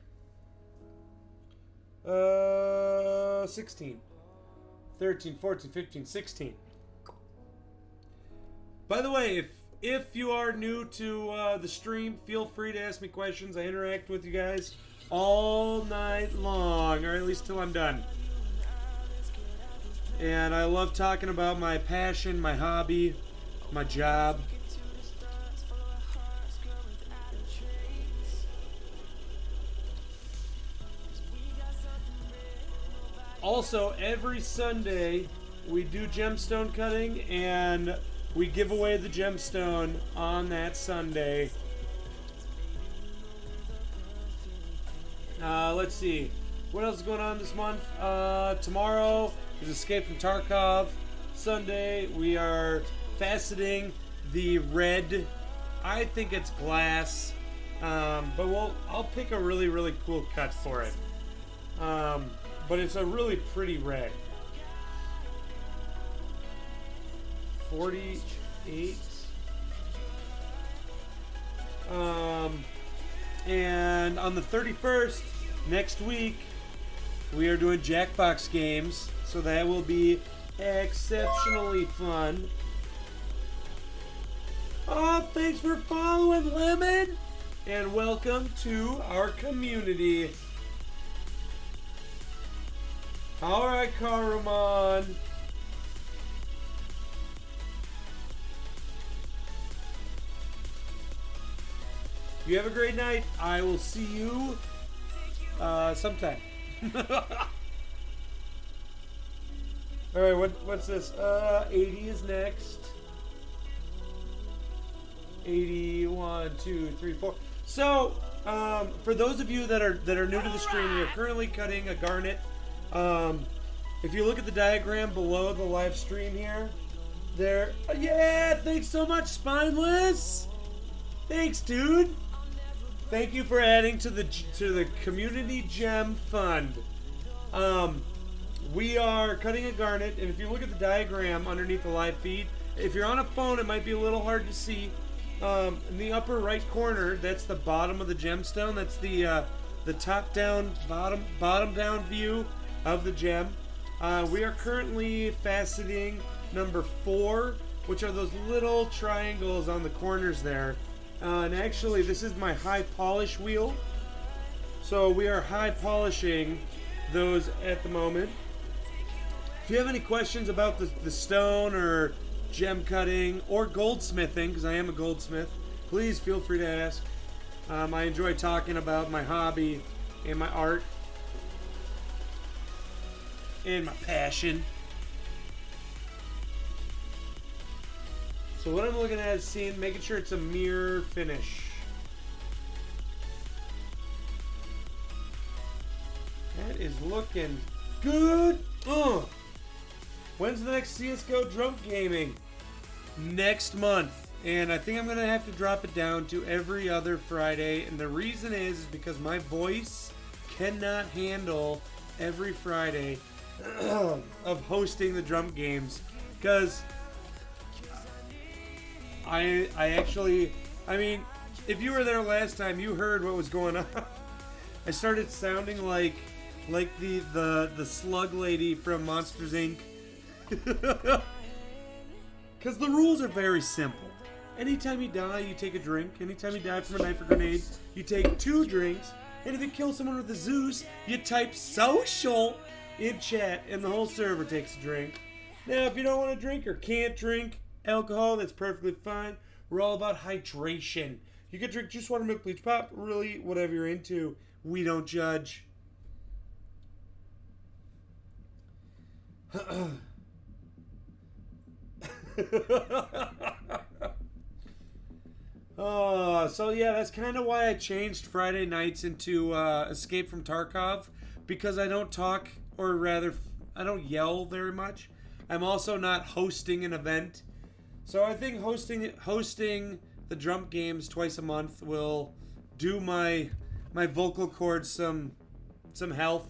16. 13, 14, 15, 16. By the way, if you are new to the stream, feel free to ask me questions. I interact with you guys all night long, or at least till I'm done. And I love talking about my passion, my hobby, my job. Also, every Sunday we do gemstone cutting and we give away the gemstone on that Sunday. Let's see. What else is going on this month? Tomorrow is Escape from Tarkov. Sunday we are faceting the red. I think it's glass. But I'll pick a really, really cool cut for it. But it's a really pretty red. 48. And on the 31st, next week, we are doing Jackbox games. So that will be exceptionally fun. Oh, thanks for following, Lemon! And welcome to our community. Alright, Karuman. You have a great night. I will see you sometime. Alright, what's this? 80 is next. 81, 2, 3, 4. So, for those of you that are new to the stream, we are currently cutting a garnet. If you look at the diagram below the live stream here, there. Yeah, thanks so much, Spineless. Thanks, dude. Thank you for adding to the Community Gem Fund. We are cutting a garnet, and if you look at the diagram underneath the live feed, if you're on a phone, it might be a little hard to see. In the upper right corner, that's the bottom of the gemstone. That's the top down, bottom down view of the gem. We are currently faceting number 4, which are those little triangles on the corners there. And actually, this is my high polish wheel. So we are high polishing those at the moment. If you have any questions about the stone or gem cutting or goldsmithing, because I am a goldsmith, please feel free to ask. I enjoy talking about my hobby and my art and my passion. So what I'm looking at is making sure it's a mirror finish. That is looking good. When's the next CSGO Drum Gaming? Next month. And I think I'm going to have to drop it down to every other Friday. And the reason is because my voice cannot handle every Friday of hosting the drum games. Because I mean, if you were there last time, you heard what was going on. I started sounding like the slug lady from Monsters Inc. Because the rules are very simple. Anytime you die, you take a drink. Anytime you die from a knife or grenade, you take 2 drinks. And if you kill someone with a Zeus, you type social in chat, and the whole server takes a drink. Now, if you don't want to drink or can't drink alcohol, that's perfectly fine. We're all about hydration. You can drink juice, water, milk, bleach, pop, really, whatever you're into. We don't judge. So yeah, that's kind of why I changed Friday nights into Escape from Tarkov, because I don't talk, or rather, I don't yell very much. I'm also not hosting an event, so I think hosting the drum games twice a month will do my vocal cords some health.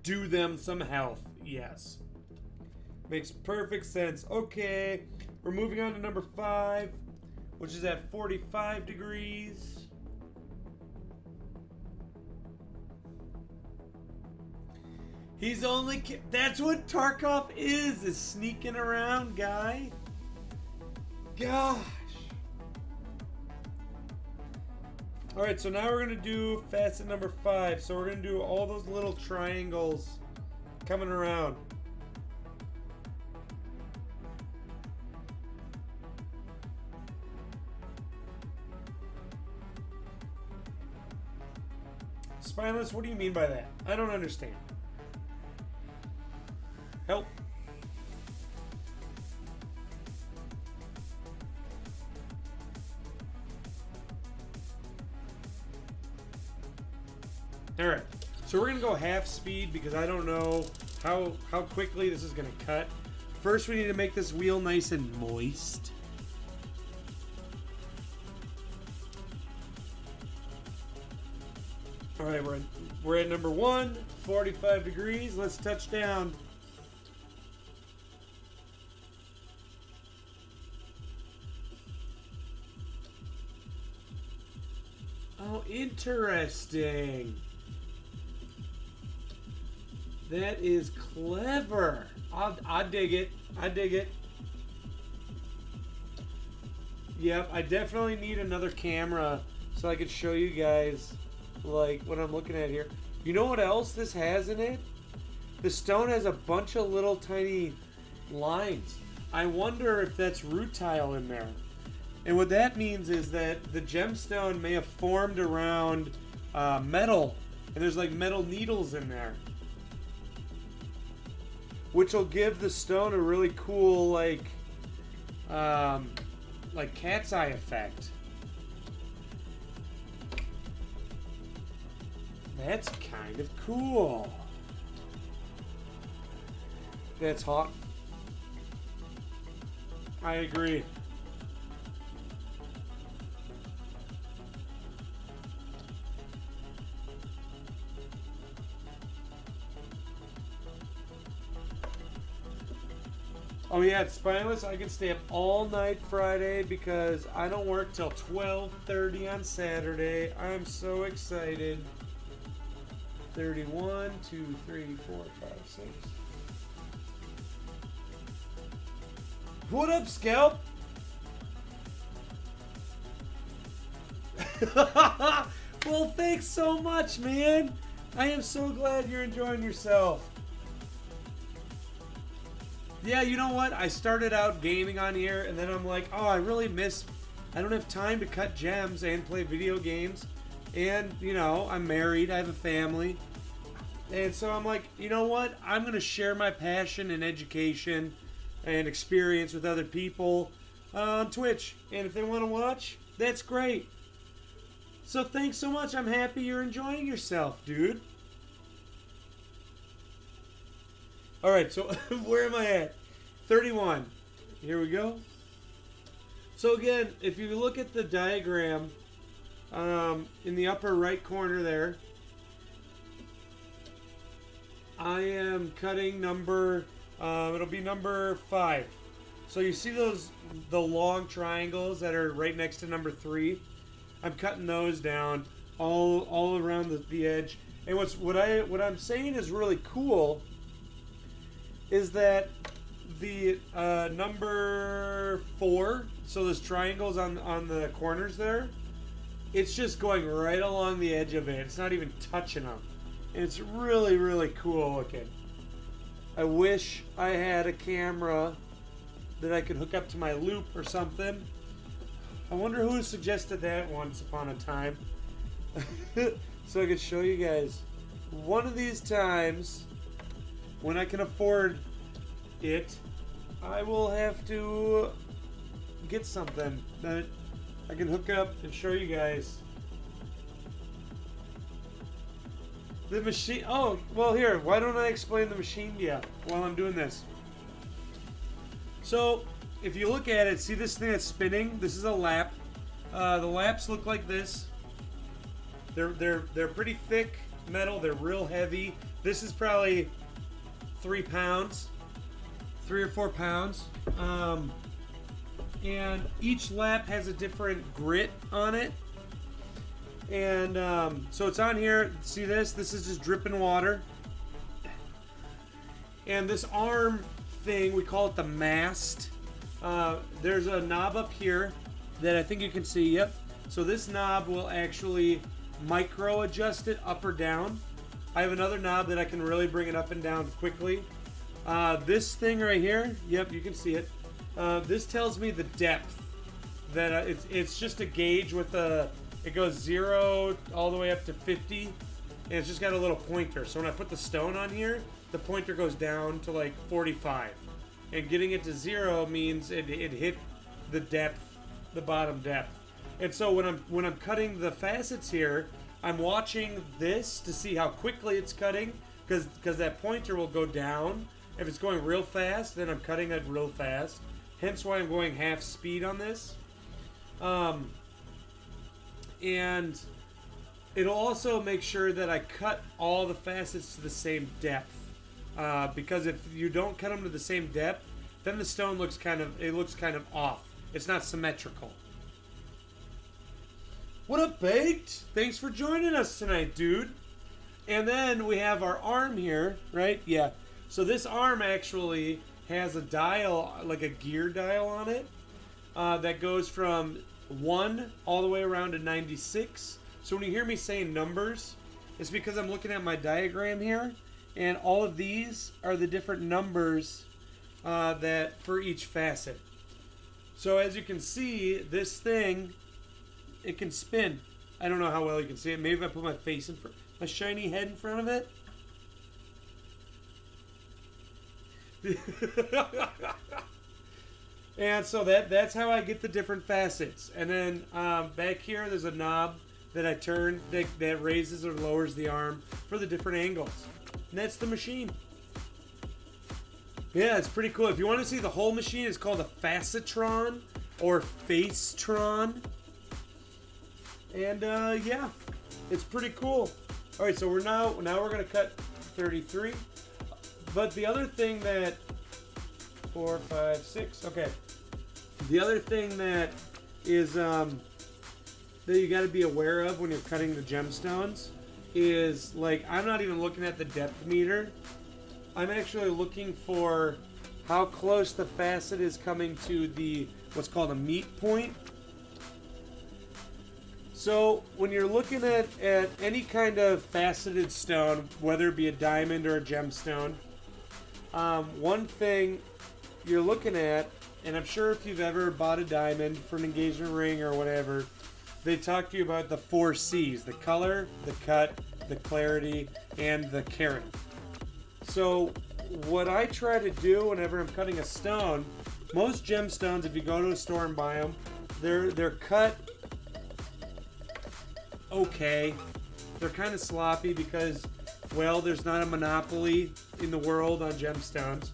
Do them some health, yes. Makes perfect sense. Okay, we're moving on to number 5, which is at 45 degrees. He's only... That's what Tarkov is sneaking around, guy. Gosh. Alright, so now we're going to do facet number 5. So we're going to do all those little triangles coming around. Spineless, what do you mean by that? I don't understand. Help. Alright, so we're going to go half speed because I don't know how quickly this is going to cut. First, we need to make this wheel nice and moist. Alright, we're at number 1, 45 degrees. Let's touch down. Oh, interesting. That is clever. I dig it. I dig it. Yep, I definitely need another camera so I could show you guys like what I'm looking at here. You know what else this has in it? The stone has a bunch of little tiny lines. I wonder if that's root tile in there. And what that means is that the gemstone may have formed around metal, and there's like metal needles in there, which will give the stone a really cool like cat's eye effect. That's kind of cool. That's hot. I agree. Oh yeah, it's spineless. I can stay up all night Friday because I don't work till 12:30 on Saturday. I'm so excited. 31, 2, 3, 4, 5, 6. What up, Scalp? Well, thanks so much, man. I am so glad you're enjoying yourself. Yeah, you know what? I started out gaming on here, and then I'm like, oh, I don't have time to cut gems and play video games. And, you know, I'm married, I have a family. And so I'm like, you know what? I'm going to share my passion and education and experience with other people on Twitch. And if they want to watch, that's great. So thanks so much. I'm happy you're enjoying yourself, dude. Alright, so where am I at? 31. Here we go. So again, if you look at the diagram in the upper right corner there, I am cutting number, it'll be number 5. So you see the long triangles that are right next to number 3? I'm cutting those down all around the edge. And what I'm saying is really cool is that the number 4, so those triangles on the corners there, it's just going right along the edge of it. It's not even touching them. And it's really, really cool looking. I wish I had a camera that I could hook up to my loop or something. I wonder who suggested that once upon a time. So I could show you guys. One of these times, when I can afford it, I will have to get something that I can hook up and show you guys. The machine. Oh, well, here. Why don't I explain the machine to you while I'm doing this? So, if you look at it, see this thing that's spinning? This is a lap. The laps look like this. They're pretty thick metal. They're real heavy. This is probably 3 pounds, 3 or 4 pounds. And each lap has a different grit on it. And so it's on here. See this? This is just dripping water. And this arm thing, we call it the mast. There's a knob up here that I think you can see. Yep. So this knob will actually micro adjust it up or down. I have another knob that I can really bring it up and down quickly. This thing right here, yep, you can see it. This tells me the depth. That it's just a gauge with a. It goes 0 all the way up to 50, and it's just got a little pointer. So when I put the stone on here, the pointer goes down to like 45. And getting it to 0 means it hit the depth, the bottom depth. And so when I'm cutting the facets here, I'm watching this to see how quickly it's cutting, because that pointer will go down. If it's going real fast, then I'm cutting it real fast. Hence why I'm going half speed on this. And it'll also make sure that I cut all the facets to the same depth. Because if you don't cut them to the same depth, then the stone looks kind of off. It's not symmetrical. What up, Baked? Thanks for joining us tonight, dude. And then we have our arm here, right? Yeah. So this arm actually has a dial, like a gear dial on it, that goes from 1 all the way around to 96. So when you hear me saying numbers, it's because I'm looking at my diagram here, and all of these are the different numbers that for each facet. So as you can see, this thing, it can spin. I don't know how well you can see it. Maybe if I put my face in front, my shiny head in front of it. And so that's how I get the different facets. And then back here, there's a knob that I turn that raises or lowers the arm for the different angles. And that's the machine. Yeah, it's pretty cool. If you want to see the whole machine, it's called a facetron or facetron. And yeah, it's pretty cool. All right, so we're now we're gonna cut 33. But the other thing that 4, 5, 6. Okay. The other thing that is that you got to be aware of when you're cutting the gemstones is, like, I'm not even looking at the depth meter. I'm actually looking for how close the facet is coming to the what's called a meet point. So when you're looking at any kind of faceted stone, whether it be a diamond or a gemstone, one thing you're looking at, and I'm sure if you've ever bought a diamond for an engagement ring or whatever, they talk to you about the 4 C's: the color, the cut, the clarity, and the carat. So what I try to do whenever I'm cutting a stone, most gemstones, if you go to a store and buy them, they're cut okay. They're kind of sloppy because, well, there's not a monopoly in the world on gemstones.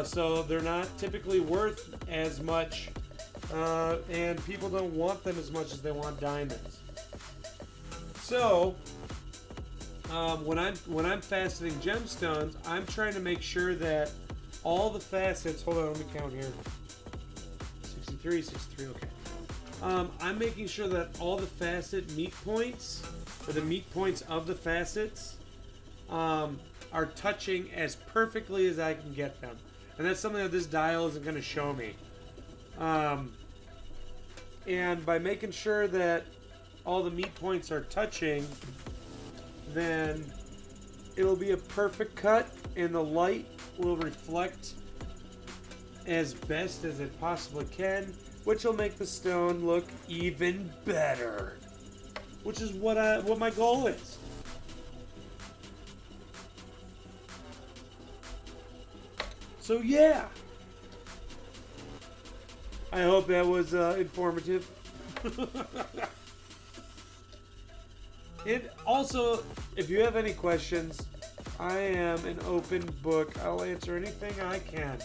So they're not typically worth as much, and people don't want them as much as they want diamonds. So when I'm faceting gemstones, I'm trying to make sure that all the facets. Hold on, let me count here. 63, okay. I'm making sure that all the facet meet points, or the meet points of the facets, are touching as perfectly as I can get them. And that's something that this dial isn't going to show me. And by making sure that all the meet points are touching, then it'll be a perfect cut and the light will reflect as best as it possibly can, which will make the stone look even better, which is what my goal is. So yeah, I hope that was informative. It also, if you have any questions, I am an open book. I'll answer anything I can.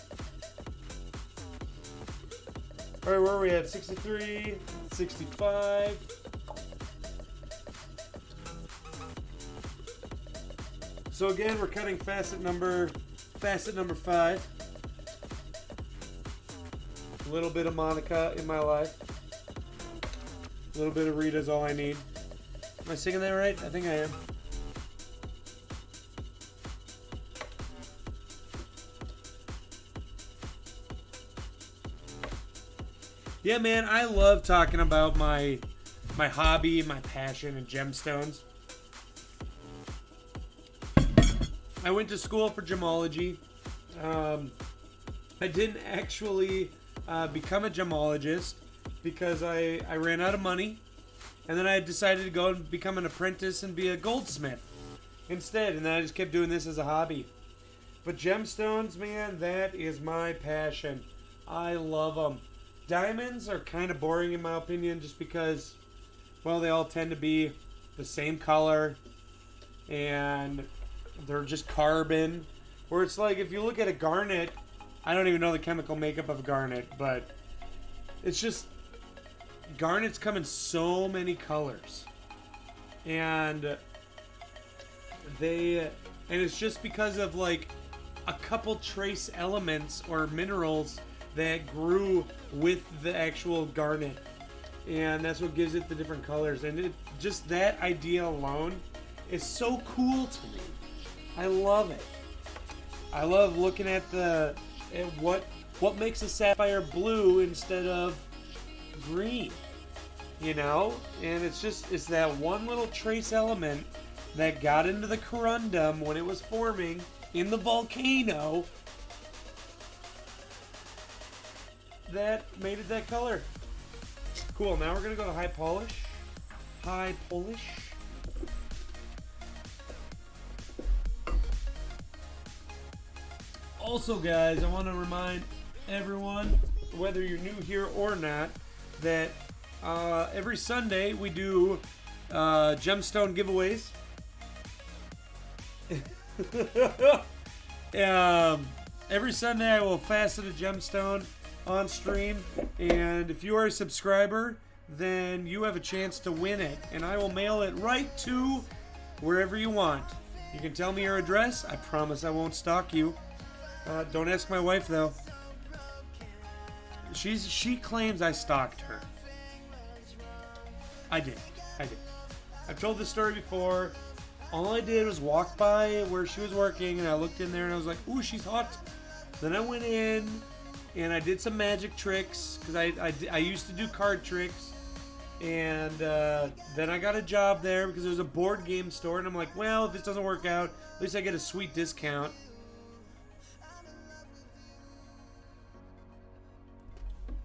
Alright, where are we at? 63, 65. So again, we're cutting facet number 5. A little bit of Monica in my life. A little bit of Rita's all I need. Am I singing that right? I think I am. Yeah, man, I love talking about my hobby, my passion in gemstones. I went to school for gemology. I didn't actually become a gemologist because I ran out of money. And then I decided to go and become an apprentice and be a goldsmith instead. And then I just kept doing this as a hobby. But gemstones, man, that is my passion. I love them. Diamonds are kind of boring in my opinion just because, well, they all tend to be the same color. And they're just carbon. Where it's like, if you look at a garnet, I don't even know the chemical makeup of garnet, but it's just... Garnets come in so many colors, and it's just because of like a couple trace elements or minerals that grew with the actual garnet, and that's what gives it the different colors. And just that idea alone is so cool to me. I love it. I love looking at what makes a sapphire blue instead of green, you know? And it's that one little trace element that got into the corundum when it was forming in the volcano that made it that color. Cool, now we're gonna go to high polish. Also, guys, I want to remind everyone, whether you're new here or not, that every Sunday we do gemstone giveaways. Every Sunday I will facet a gemstone on stream, and if you are a subscriber, then you have a chance to win it, and I will mail it right to wherever you want. You can tell me your address. I promise I won't stalk you. Don't ask my wife though. She claims I stalked her. I did. I've told this story before. All I did was walk by where she was working, and I looked in there, and I was like, "Ooh, she's hot." Then I went in, and I did some magic tricks because I used to do card tricks, and then I got a job there because it was a board game store, and I'm like, "Well, if this doesn't work out, at least I get a sweet discount."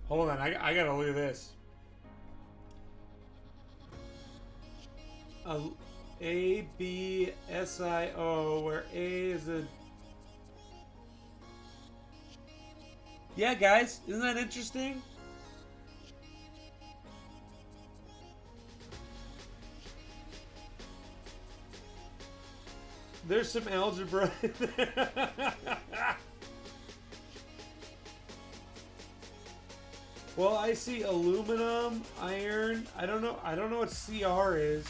Hold on, I gotta look at this. A, B, S, I, O, where A is a... Yeah, guys, isn't that interesting? There's some algebra in there. Well, I see aluminum, iron. I don't know what Cr is.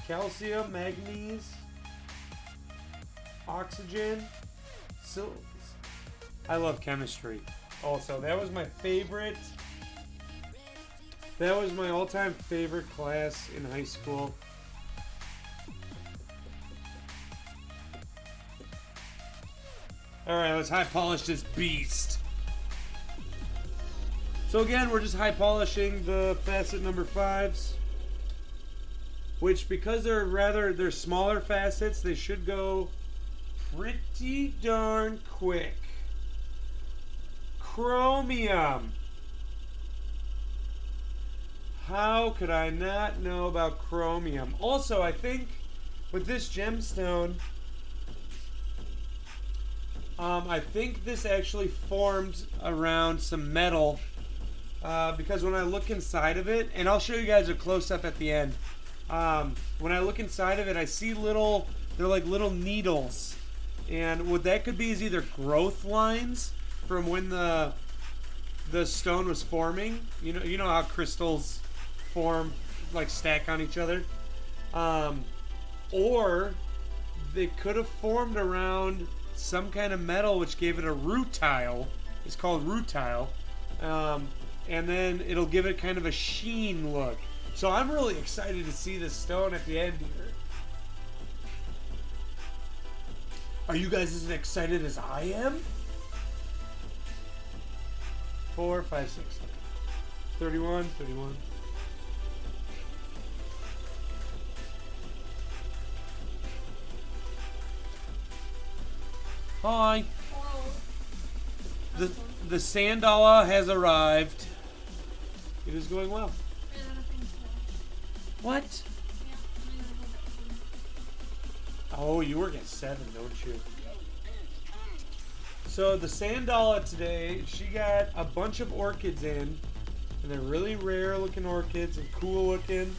Calcium, manganese, oxygen. So I love chemistry. Also, that was my favorite. That was my all-time favorite class in high school. Alright, let's high polish this beast. So again, we're just high polishing the facet number 5s. Which, because they're smaller facets, they should go pretty darn quick. Chromium. How could I not know about chromium? Also, I think with this gemstone, I think this actually formed around some metal, because when I look inside of it, and I'll show you guys a close-up at the end, when I look inside of it, I see they're like little needles, and what that could be is either growth lines from when the stone was forming. You know how crystals form, like stack on each other, or they could have formed around some kind of metal which gave it a rutile. It's called rutile, and then it'll give it kind of a sheen look. So I'm really excited to see this stone at the end here. Are you guys as excited as I am? 4, 5, 6, 31, 31. Hi. Hello. The Sandala has arrived. It is going well. What? Oh, you work at 7, don't you? So the Sandala today, she got a bunch of orchids in, and they're really rare looking orchids and cool looking.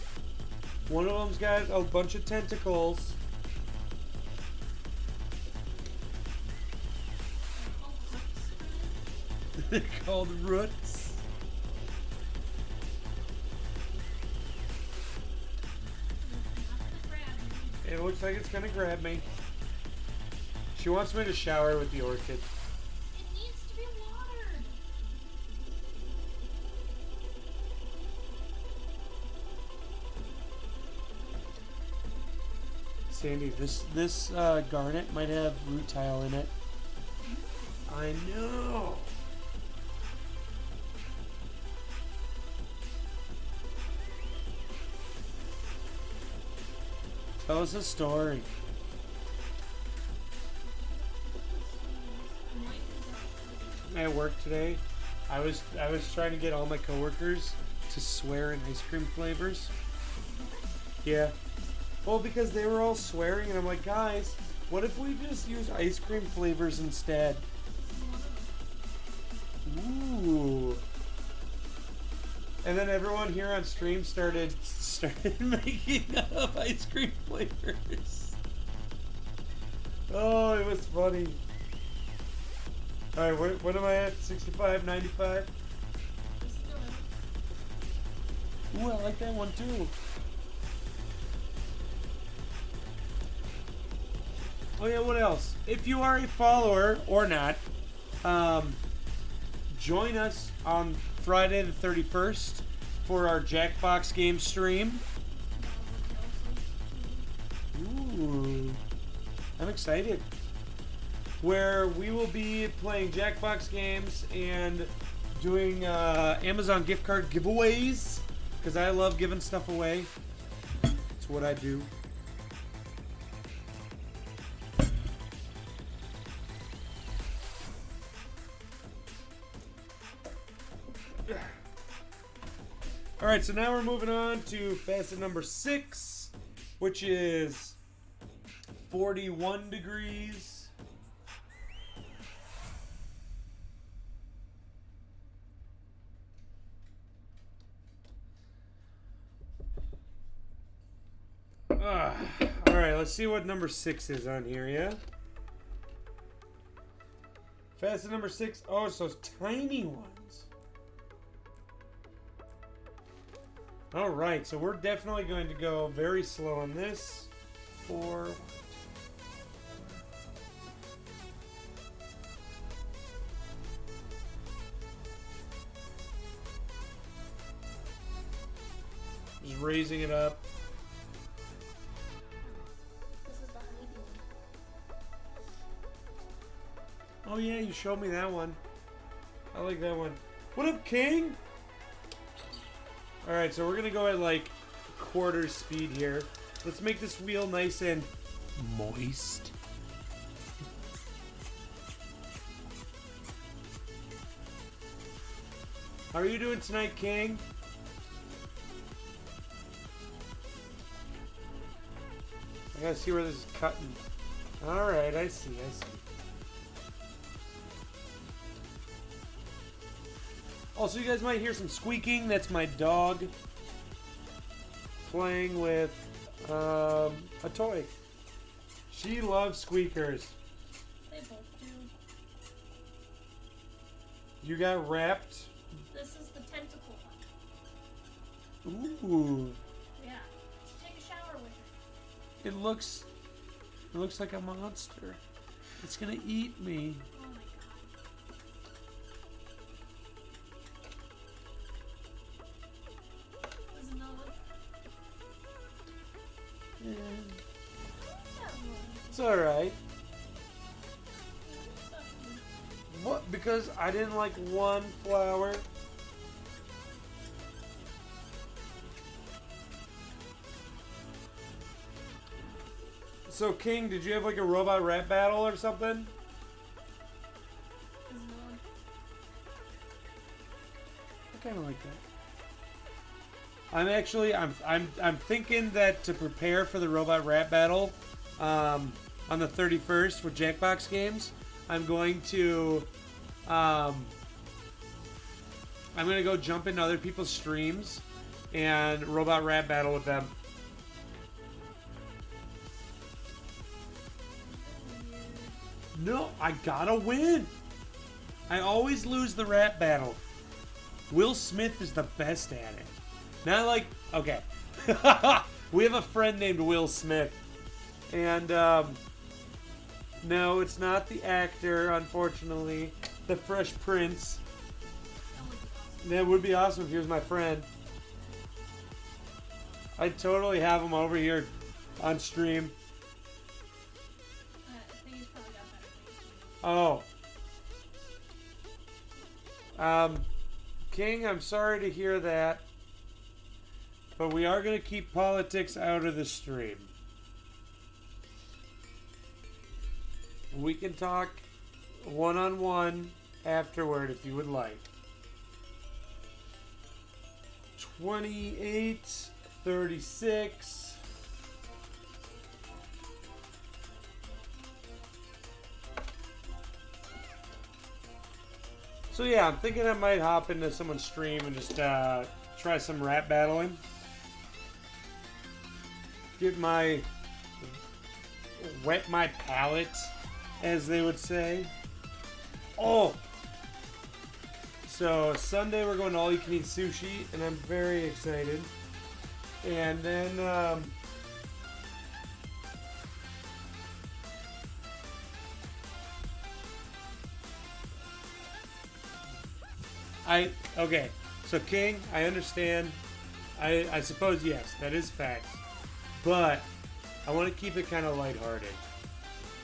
One of them's got a bunch of tentacles. They're called roots. It looks like it's gonna grab me. She wants me to shower with the orchid. It needs to be watered. Sandy, this garnet might have rutile in it. I know. Tell us a story. At work today, I was trying to get all my coworkers to swear in ice cream flavors. Yeah. Well, because they were all swearing, and I'm like, guys, what if we just use ice cream flavors instead? Ooh. And then everyone here on stream started making up ice cream flavors. Oh, it was funny. Alright, what am I at? 65, 95? Ooh, I like that one too. Oh yeah, what else? If you are a follower or not, join us on Friday the 31st for our Jackbox game stream. Ooh, I'm excited. Where we will be playing Jackbox games and doing Amazon gift card giveaways, because I love giving stuff away. It's what I do. Alright, so now we're moving on to facet number 6. which is 41 degrees. All right, let's see what number 6 is on here, yeah? Facet number 6. Oh, it's those tiny ones. All right, so we're definitely going to go very slow on this. 4. Just raising it up. Oh yeah, you showed me that one. I like that one. What up, King? Alright, so we're gonna go at like quarter speed here. Let's make this wheel nice and moist. How are you doing tonight, King? I gotta see where this is cutting. Alright, I see. Also, you guys might hear some squeaking. That's my dog playing with a toy. She loves squeakers. They both do. You got wrapped? This is the tentacle one. Ooh. Yeah. Take a shower with it. It looks like a monster. It's gonna eat me. Oh my god. There's another one. Yeah. That one. It's alright. That one. What? Because I didn't like one flower? So, King, did you have like a robot rap battle or something? There's another one. I kind of like that. I'm thinking that to prepare for the robot rap battle, on the 31st with Jackbox Games, I'm going to go jump into other people's streams and robot rap battle with them. No, I gotta win. I always lose the rap battle. Will Smith is the best at it. Not like, okay. We have a friend named Will Smith. And, no, it's not the actor, unfortunately. The Fresh Prince. That would be awesome if he was my friend. I'd totally have him over here on stream. I think he's probably got better things to do. Oh. King, I'm sorry to hear that. But we are going to keep politics out of the stream. We can talk one-on-one afterward if you would like. 28, 36. So yeah, I'm thinking I might hop into someone's stream and just try some rap battling. Wet my palate, as they would say. Oh! So Sunday we're going to all you can eat sushi, and I'm very excited. And then okay. So King, I understand. I suppose yes, that is fact. But I want to keep it kind of lighthearted.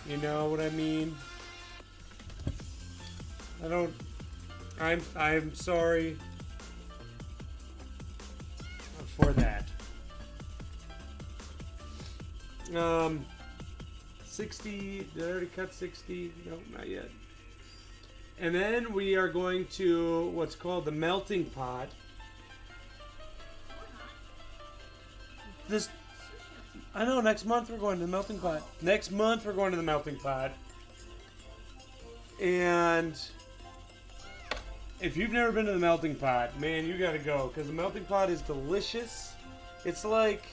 You know what I mean? I'm sorry for that. 60, did I already cut 60? No, not yet. And then we are going to what's called the melting pot. This, I know, next month we're going to the melting pot. Next month we're going to the melting pot. And if you've never been to the melting pot, man, you gotta go. Because the melting pot is delicious. It's like,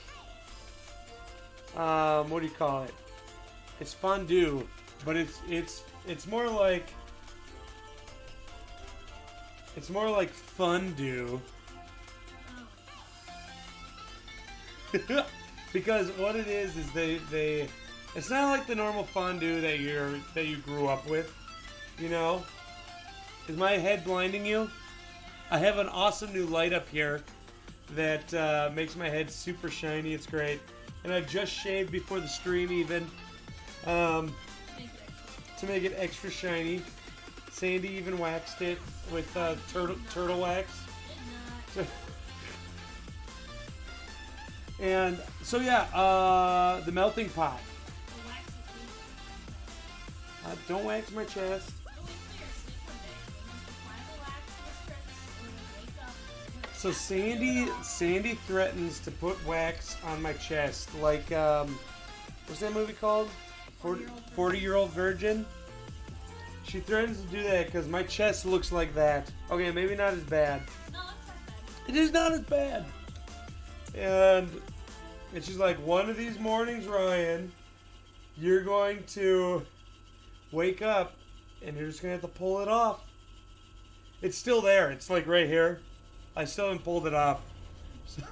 what do you call it? It's fondue, but it's more like fondue. Because what it is they it's not like the normal fondue that you grew up with, you know? Is my head blinding you? I have an awesome new light up here that makes my head super shiny. It's great. And I just shaved before the stream even to make it extra shiny. Sandy even waxed it with turtle wax. And so yeah, the melting pot. Don't wax my chest. So Sandy threatens to put wax on my chest, like what's that movie called? 40-Year-Old Virgin. She threatens to do that because my chest looks like that. Okay, maybe not as bad. No, it's not bad. It is not as bad. And she's like, one of these mornings, Ryan, you're going to wake up and you're just going to have to pull it off. It's still there. It's like right here. I still haven't pulled it off. So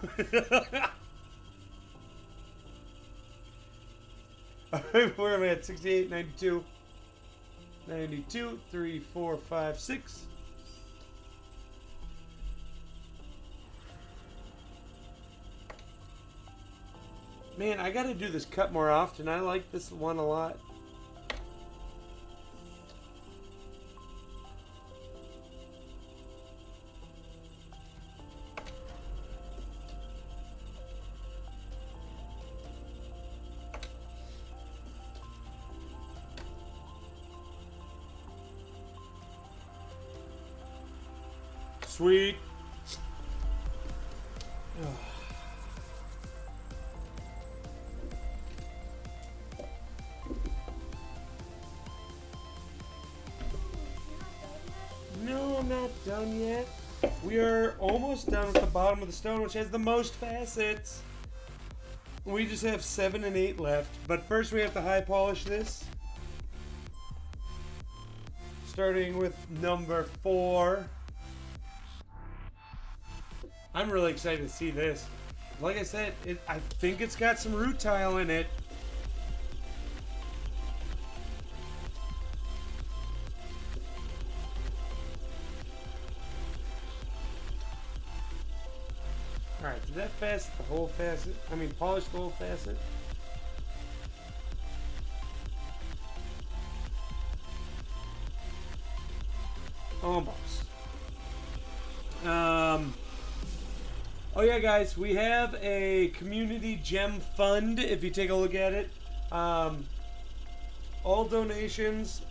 where am I at? 68, 92. 92, 3, 4, 5, 6. Man, I gotta do this cut more often. I like this one a lot. Sweet. No, I'm not done yet. We are almost done with the bottom of the stone, which has the most facets. We just have 7 and 8 left. But first we have to high polish this. Starting with number 4. I'm really excited to see this. Like I said, I think it's got some root tile in it. Alright, did that facet the whole facet? I mean, polish the whole facet? Almost. Oh yeah, guys, we have a community gem fund. If you take a look at it, all donations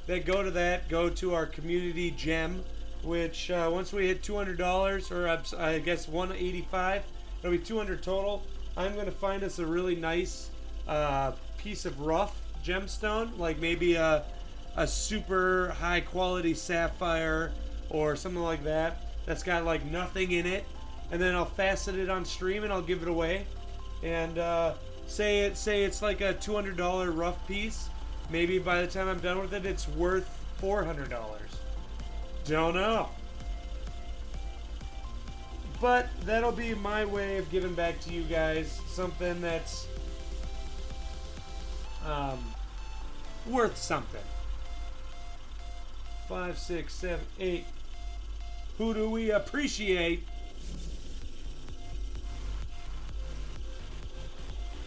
that go to that go to our community gem. Which once we hit $200, or I guess 185, it'll be 200 total. I'm going to find us a really nice piece of rough gemstone, like maybe a super high quality sapphire or something like that. That's got like nothing in it, and then I'll facet it on stream and I'll give it away. And say it's like a $200 rough piece. Maybe by the time I'm done with it, it's worth $400. Don't know. But that'll be my way of giving back to you guys something that's worth something. 5, 6, 7, 8. Who do we appreciate?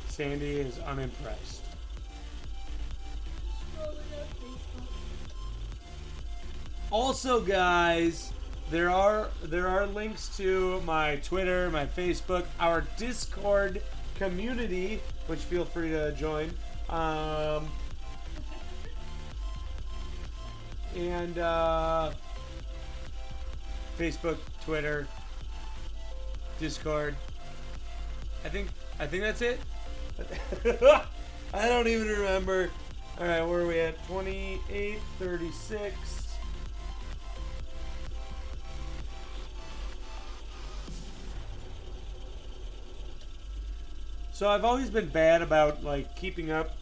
Sandy is unimpressed. Also, guys, there are links to my Twitter, my Facebook, our Discord community, which feel free to join. And Facebook, Twitter, Discord. I think that's it. I don't even remember. All right, where are we at? 28, 36. So I've always been bad about like keeping up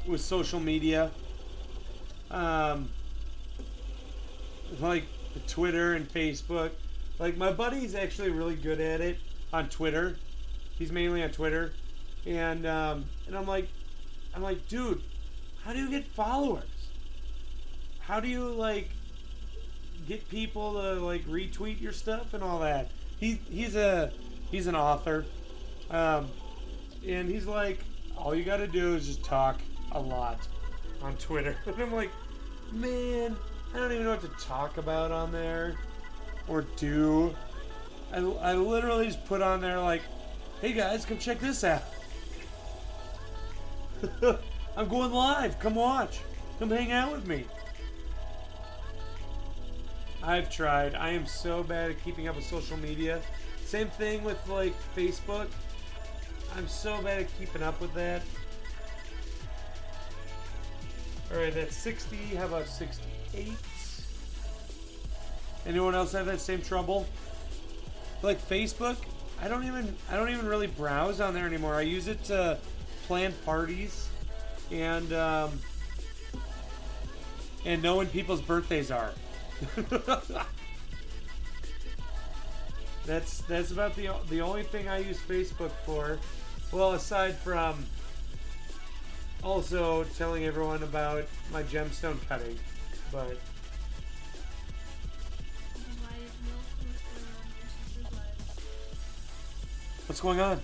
with social media, like Twitter and Facebook. Like my buddy's actually really good at it on Twitter. He's mainly on Twitter, and I'm like, dude, how do you get followers? How do you like get people to like retweet your stuff and all that? He's an author. And he's like, all you gotta do is just talk a lot on Twitter. And I'm like, man, I don't even know what to talk about on there or do. I literally just put on there like, hey guys, come check this out. I'm going live. Come watch. Come hang out with me. I've tried. I am so bad at keeping up with social media. Same thing with like Facebook. I'm so bad at keeping up with that. Alright, that's 60. How about 68? Anyone else have that same trouble? Like Facebook, I don't even really browse on there anymore. I use it to plan parties and know when people's birthdays are. That's about the only thing I use Facebook for. Well, aside from also telling everyone about my gemstone cutting, but what's going on?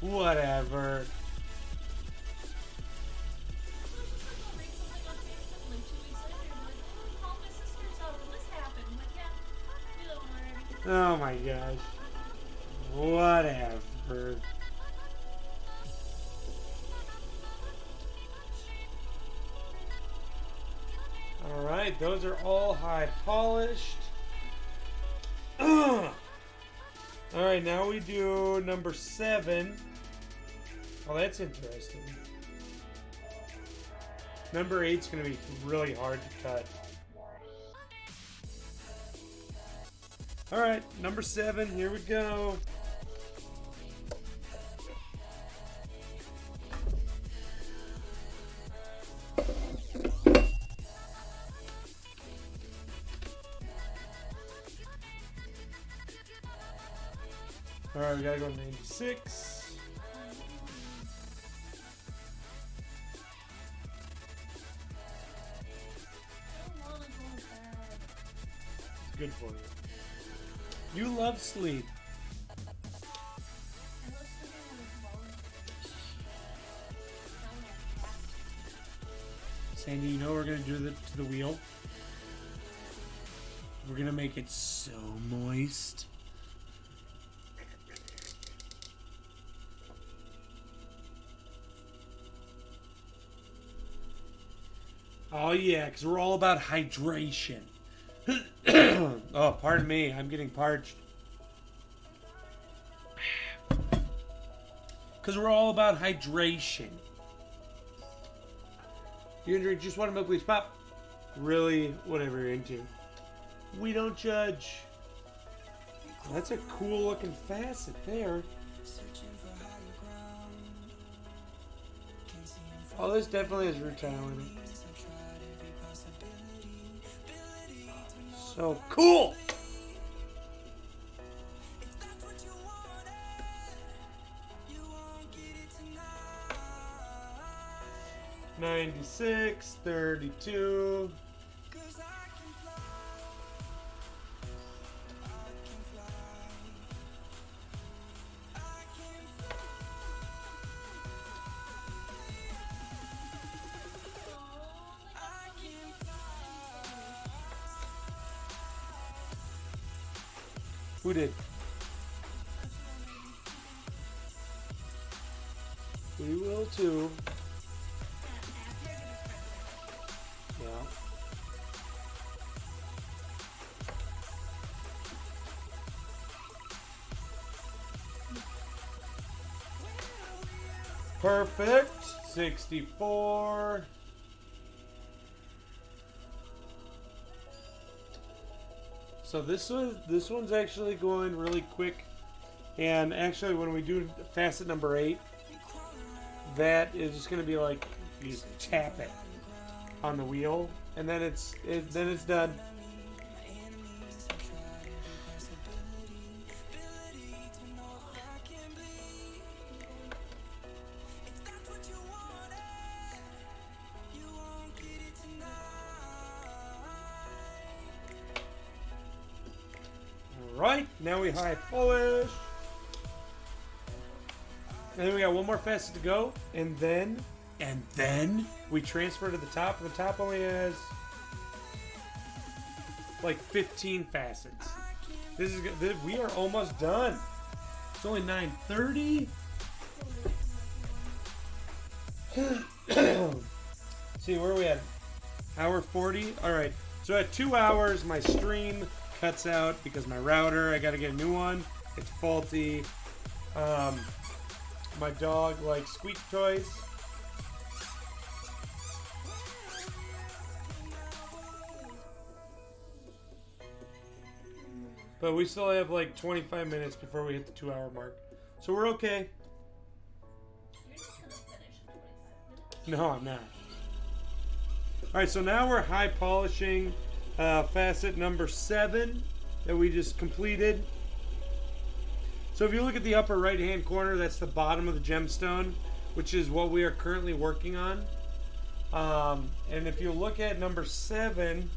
Whatever. Oh my gosh. Whatever. Alright, those are all high polished. Alright, now we do number 7. Oh, that's interesting. Number 8's going to be really hard to cut. Alright, number 7, here we go. Alright, we gotta go to 96. It's good for you. You love sleep. Sandy, you know what we're gonna do to the wheel? We're gonna make it so moist. Oh yeah, because we're all about hydration. Oh, pardon me. I'm getting parched. Because we're all about hydration. You gonna drink just one milk, please, Pop? Really, whatever you're into. We don't judge. That's a cool looking facet there. Oh, this definitely has root tile in it. So cool! $96, $32. Who did? We will too. Yeah. Perfect. 64. So this one's actually going really quick. And actually when we do facet number 8, that is just gonna be like you just tap it on the wheel and then it's done. Right, now we high polish. And then we got one more facet to go. And then we transfer to the top. The top only has like 15 facets. We are almost done. It's only 9:30. See, where are we at? Hour 40? Alright, so at 2 hours, my stream cuts out because my router, I gotta get a new one. It's faulty. My dog likes squeak toys. But we still have like 25 minutes before we hit the 2 hour mark. So we're okay. You're just gonna finish in 25 minutes. No, I'm not. Alright, so now we're high polishing facet number 7 that we just completed. So if you look at the upper right hand corner, that's the bottom of the gemstone, which is what we are currently working on. And if you look at number 7,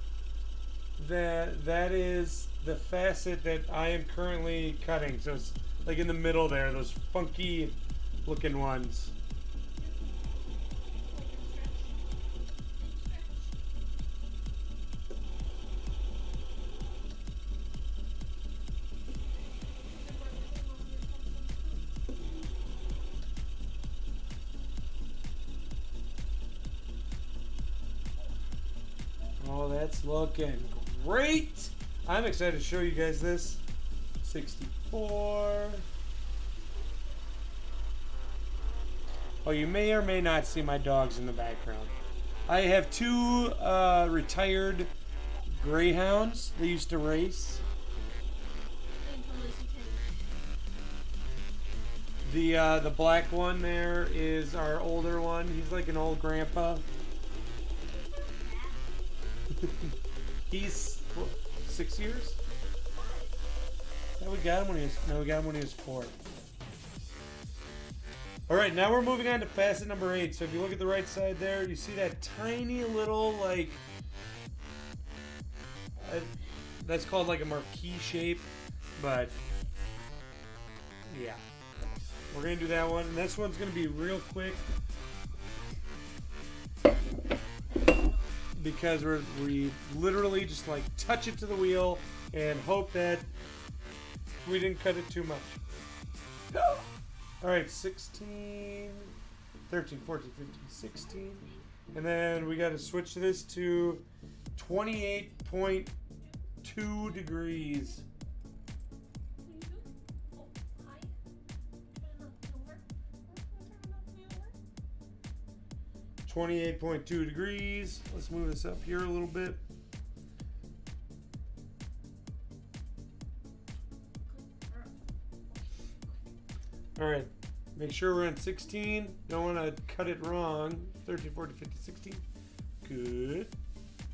that is the facet that I am currently cutting. So it's like in the middle there, those funky looking ones. Oh, that's looking great. I'm excited to show you guys this. 64. Oh, you may or may not see my dogs in the background. I have 2 retired greyhounds. They used to race. The black one there is our older one. He's like an old grandpa. He's 6 years. Yeah, we got him when he was 4. All right, now we're moving on to facet number 8. So if you look at the right side there, you see that tiny little like that's called like a marquee shape, but yeah, we're gonna do that one. And this one's gonna be real quick because we literally just like touch it to the wheel and hope that we didn't cut it too much. All right, 16, 13, 14, 15, 16. And then we got to switch this to 28.2 degrees. 28.2 degrees. Let's move this up here a little bit. All right, make sure we're on 16. Don't want to cut it wrong. 13, 14, 15, 16. Good.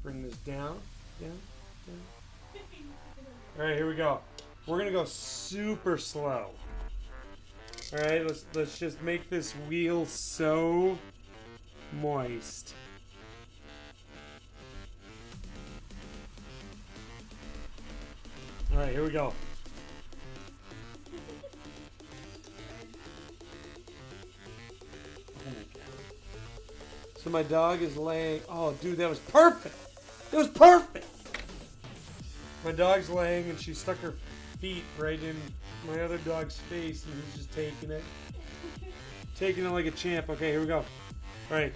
Bring this down, down, down. All right, here we go. We're gonna go super slow. All right, let's just make this wheel so moist. All right, here we go. So my dog is laying. Oh, dude, that was perfect. It was perfect. My dog's laying and she stuck her feet right in my other dog's face and he's just taking it. Taking it like a champ. Okay, here we go. All right.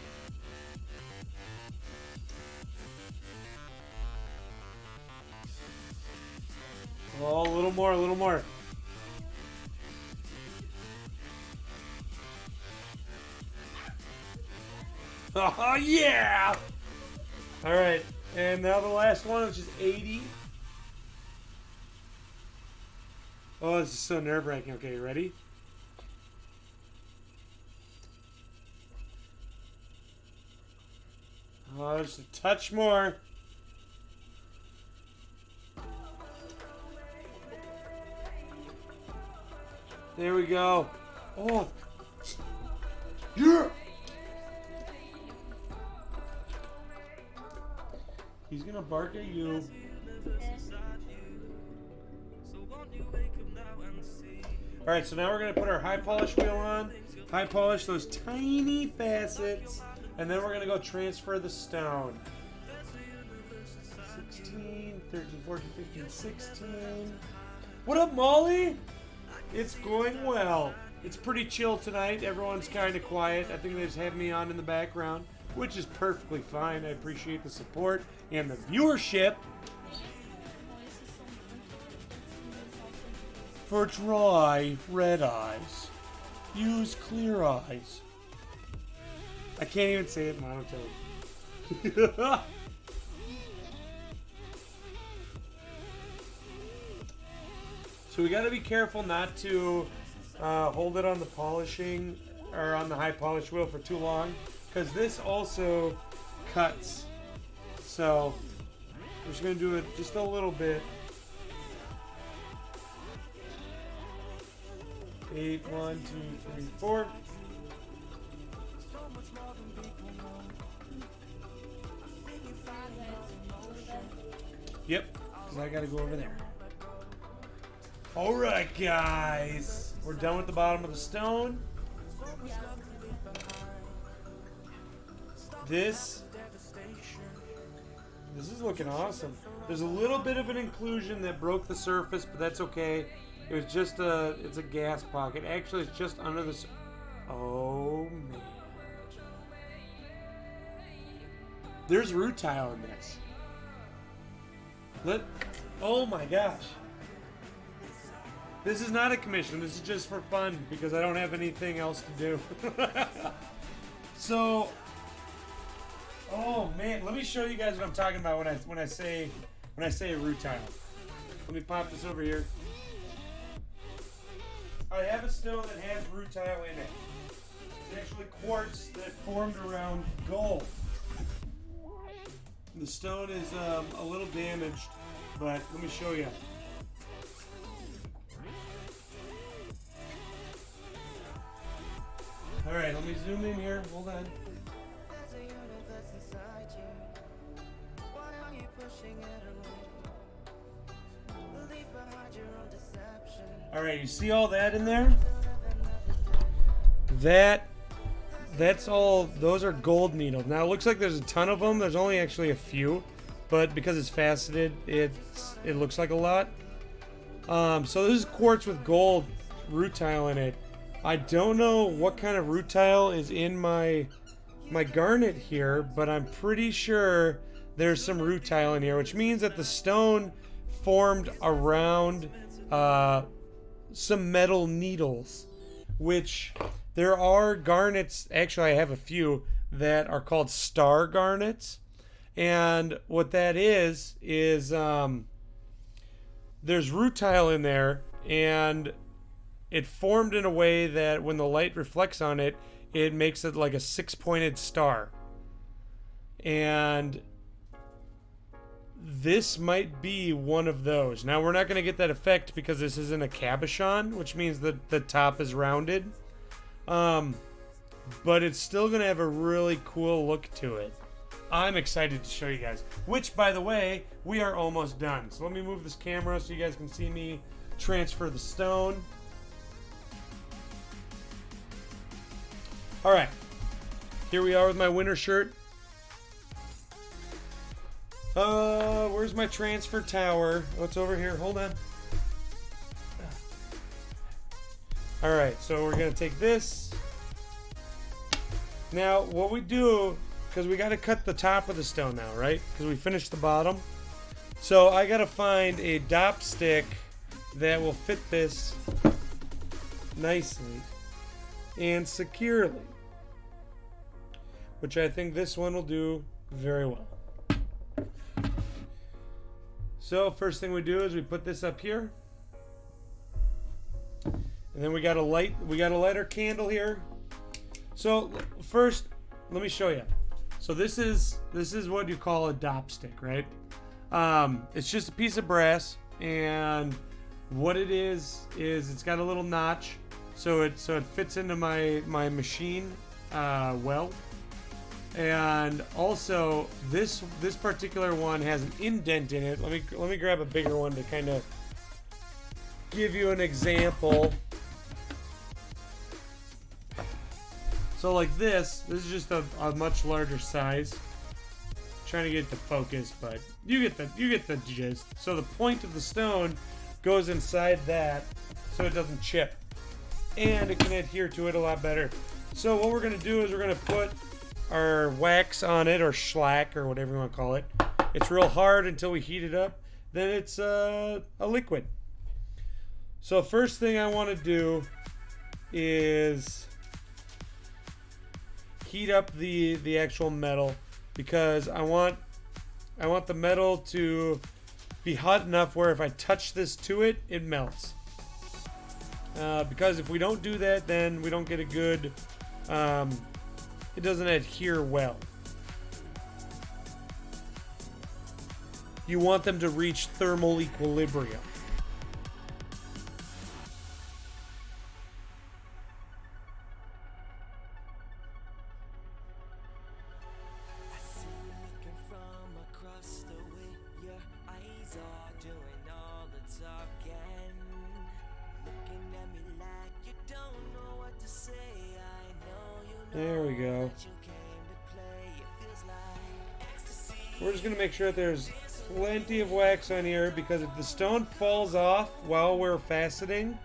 Oh, a little more, a little more. Oh, yeah! Alright, and now the last one, which is 80. Oh, this is so nerve-wracking. Okay, you ready? Oh, just a touch more. There we go. Oh. Yeah! He's gonna bark at you. Alright, so now we're gonna put our high polish wheel on. High polish those tiny facets. And then we're gonna go transfer the stone. 16, 13, 14, 15, 16. What up, Molly? It's going well. It's pretty chill tonight. Everyone's kind of quiet. I think they just have me on in the background, which is perfectly fine. I appreciate the support and the viewership. For dry, red eyes, use clear eyes. I can't even say it monotone. So we got to be careful not to hold it on the polishing or on the high polish wheel for too long, because this also cuts. So we're just going to do it just a little bit. 8, 1, 2, 3, 4. Yep, because I got to go over there. Alright, guys. We're done with the bottom of the stone. This is looking awesome. There's a little bit of an inclusion that broke the surface, but that's okay. It was just it's a gas pocket. Actually, it's just under the... Oh, man. There's root tile in this. Oh, my gosh. This is not a commission. This is just for fun because I don't have anything else to do. So, oh man, let me show you guys what I'm talking about when I say a root tile. Let me pop this over here. I have a stone that has root tile in it. It's actually quartz that formed around gold. The stone is a little damaged, but let me show you. Alright, let me zoom in here. Hold on. Alright, you see all that in there? That's all, those are gold needles. Now it looks like there's a ton of them. There's only actually a few, but because it's faceted, it looks like a lot. So this is quartz with gold root tile in it. I don't know what kind of root tile is in my garnet here, but I'm pretty sure there's some root tile in here, which means that the stone formed around some metal needles, which there are garnets. Actually, I have a few that are called star garnets, and what that is there's root tile in there, and it formed in a way that when the light reflects on it, it makes it like a 6-pointed star. And this might be one of those. Now, we're not going to get that effect because this isn't a cabochon, which means that the top is rounded. But it's still going to have a really cool look to it. I'm excited to show you guys. Which, by the way, we are almost done. So let me move this camera so you guys can see me transfer the stone. Alright, here we are with my winter shirt. Where's my transfer tower? Oh, it's over here. Hold on. Alright, so we're going to take this. Now, what we do, because we got to cut the top of the stone now, right? Because we finished the bottom. So I got to find a dop stick that will fit this nicely and securely. which I think this one will do very well. So first thing we do is we put this up here. And then we gotta light our candle here. So first, let me show you. So this is what you call a dop stick, right? It's just a piece of brass, and what it is it's got a little notch, so it fits into my machine well. And also this particular one has an indent in it. Let me grab a bigger one to kind of give you an example. So like this is just a much larger size. Trying to get it to focus, but you get the gist. So the point of the stone goes inside that, so it doesn't chip, and it can adhere to it a lot better. So what we're gonna do is we're gonna put our wax on it, or shellac, or whatever you want to call it. It's real hard until we heat it up. Then it's a liquid. So first thing I want to do is heat up the actual metal, because I want the metal to be hot enough where if I touch this to it, it melts. Because if we don't do that, then we don't get a good, it doesn't adhere well. You want them to reach thermal equilibrium. There we go. We're just going to make sure that there's plenty of wax on here, because if the stone falls off while we're faceting,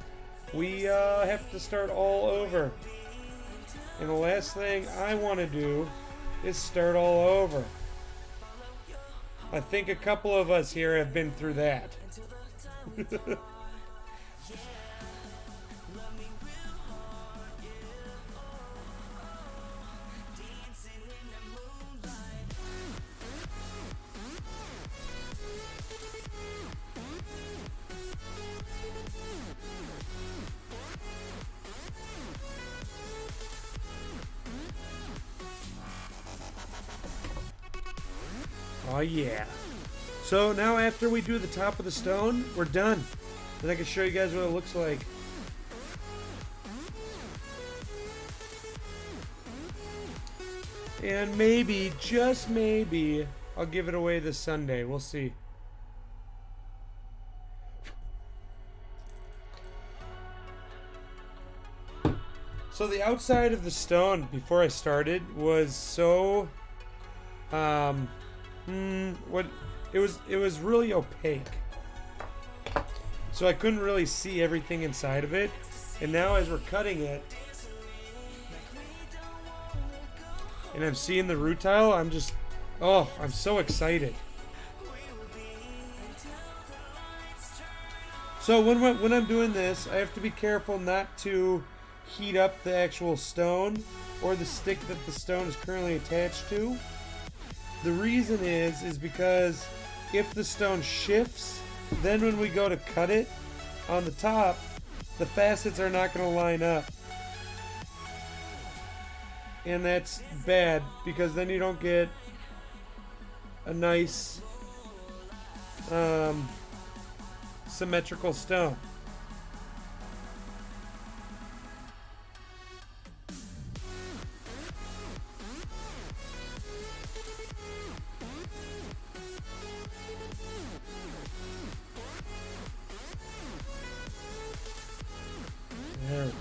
we have to start all over. And the last thing I want to do is start all over. I think a couple of us here have been through that. Oh yeah. So now after we do the top of the stone, we're done. Then I can show you guys what it looks like. And maybe, just maybe, I'll give it away this Sunday. We'll see. So the outside of the stone before I started was so it was really opaque, so I couldn't really see everything inside of it. And now as we're cutting it and I'm seeing the root tile, I'm so excited. So when I'm doing this, I have to be careful not to heat up the actual stone or the stick that the stone is currently attached to. The reason is because if the stone shifts, then when we go to cut it on the top, the facets are not going to line up. And that's bad, because then you don't get a nice symmetrical stone. There we go.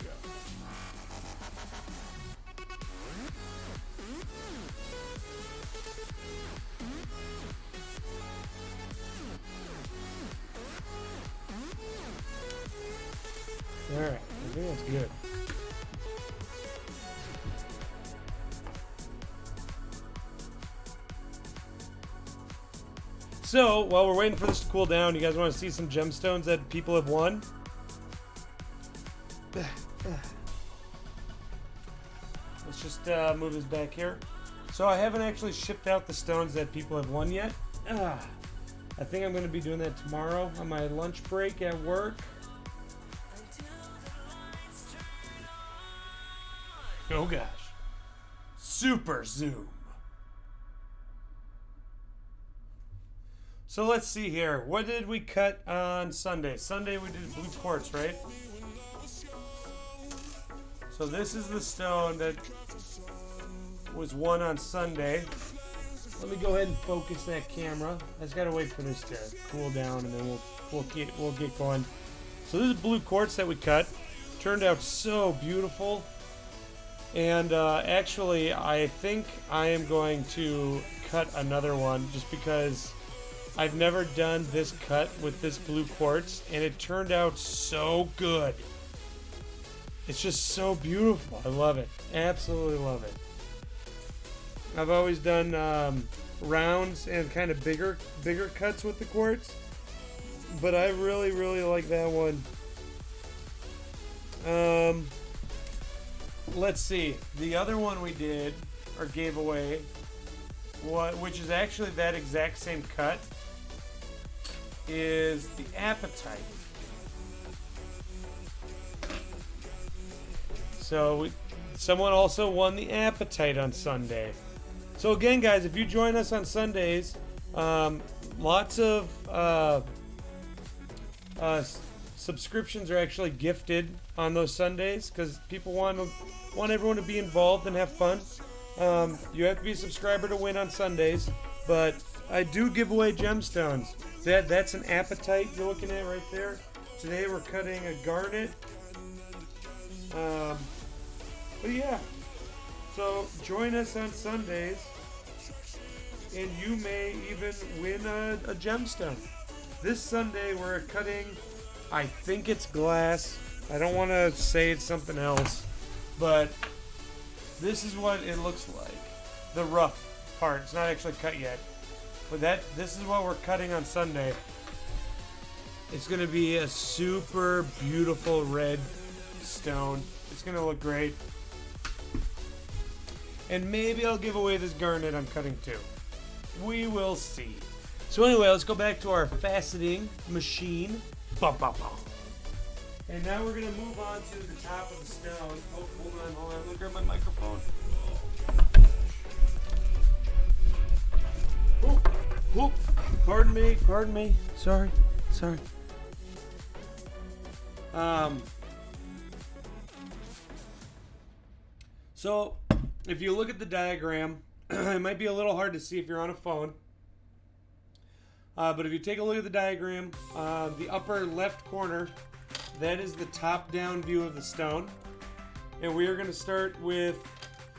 Alright, I think that's good. So, while we're waiting for this to cool down, you guys want to see some gemstones that people have won? Let's just move this back here. So I haven't actually shipped out the stones that people have won yet. I think I'm going to be doing that tomorrow on my lunch break at work. Oh gosh. Super zoom. So let's see here. What did we cut on Sunday? Sunday we did blue quartz, right? So this is the stone that was won on Sunday. Let me go ahead and focus that camera. I just gotta wait for this to cool down, and then we'll get going. So this is blue quartz that we cut. Turned out so beautiful. And actually, I think I am going to cut another one just because I've never done this cut with this blue quartz, and it turned out so good. It's just so beautiful. I love it. Absolutely love it. I've always done rounds and kind of bigger cuts with the quartz, but I really like that one. Let's see. The other one we did or gave away, which is actually that exact same cut, is the apatite. So someone also won the apatite on Sunday. So again, guys, if you join us on Sundays, lots of subscriptions are actually gifted on those Sundays because people want everyone to be involved and have fun. You have to be a subscriber to win on Sundays, but I do give away gemstones. That's an apatite you're looking at right there. Today we're cutting a garnet. But yeah, so join us on Sundays, and you may even win a gemstone. This Sunday we're cutting, I think it's glass. I don't want to say it's something else, but this is what it looks like. The rough part. It's not actually cut yet, but this is what we're cutting on Sunday. It's going to be a super beautiful red stone. It's going to look great. And maybe I'll give away this garnet I'm cutting too. We will see. So anyway, let's go back to our faceting machine. Bum, bum, bum. And now we're going to move on to the top of the stone. Oh, hold on. Let me grab my microphone. Oh, pardon me. Sorry. So, if you look at the diagram, it might be a little hard to see if you're on a phone. But if you take a look at the diagram, the upper left corner, that is the top-down view of the stone. And we are going to start with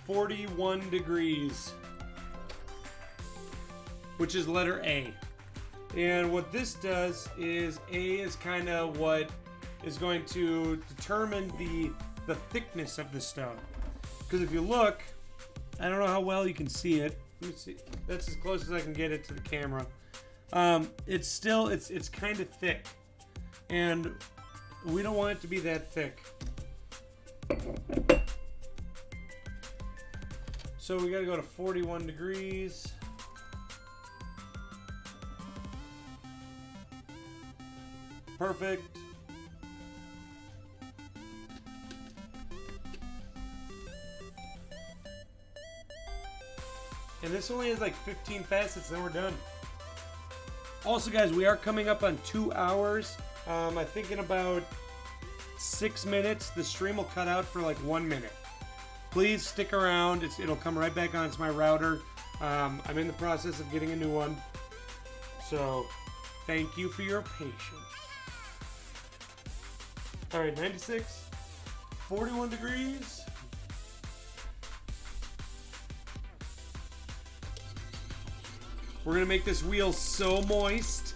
41 degrees, which is letter A. And what this does is A is kind of what is going to determine the thickness of the stone. Because if you look, I don't know how well you can see it. Let me see. That's as close as I can get it to the camera. It's kind of thick, and we don't want it to be that thick. So we got to go to 41 degrees. Perfect. And this only has like 15 facets, then we're done. Also, guys, we are coming up on 2 hours. I think in about 6 minutes, the stream will cut out for like 1 minute. Please stick around. It'll come right back on. It's my router. I'm in the process of getting a new one. So, thank you for your patience. All right, 96, 41 degrees. We're going to make this wheel so moist.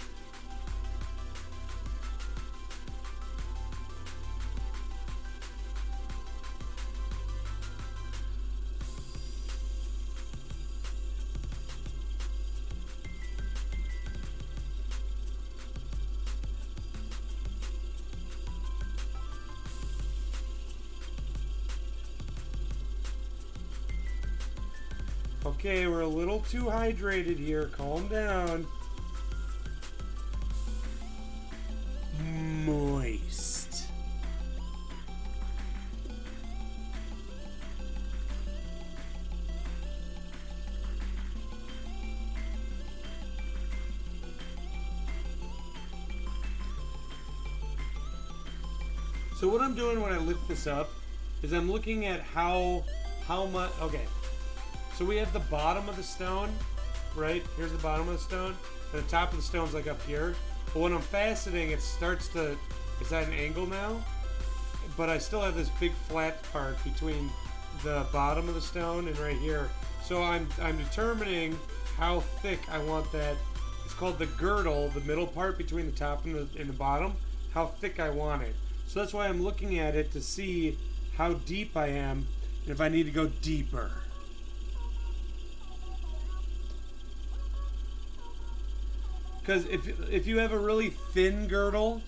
Okay, we're a little too hydrated here. Calm down. Moist. So what I'm doing when I lift this up is I'm looking at how much. Okay, so we have the bottom of the stone, right? Here's the bottom of the stone, and the top of the stone's like up here. But when I'm faceting, it's at an angle now, but I still have this big flat part between the bottom of the stone and right here. So I'm determining how thick I want that. It's called the girdle, the middle part between the top and the bottom. How thick I want it. So that's why I'm looking at it to see how deep I am and if I need to go deeper. Because if you have a really thin girdle,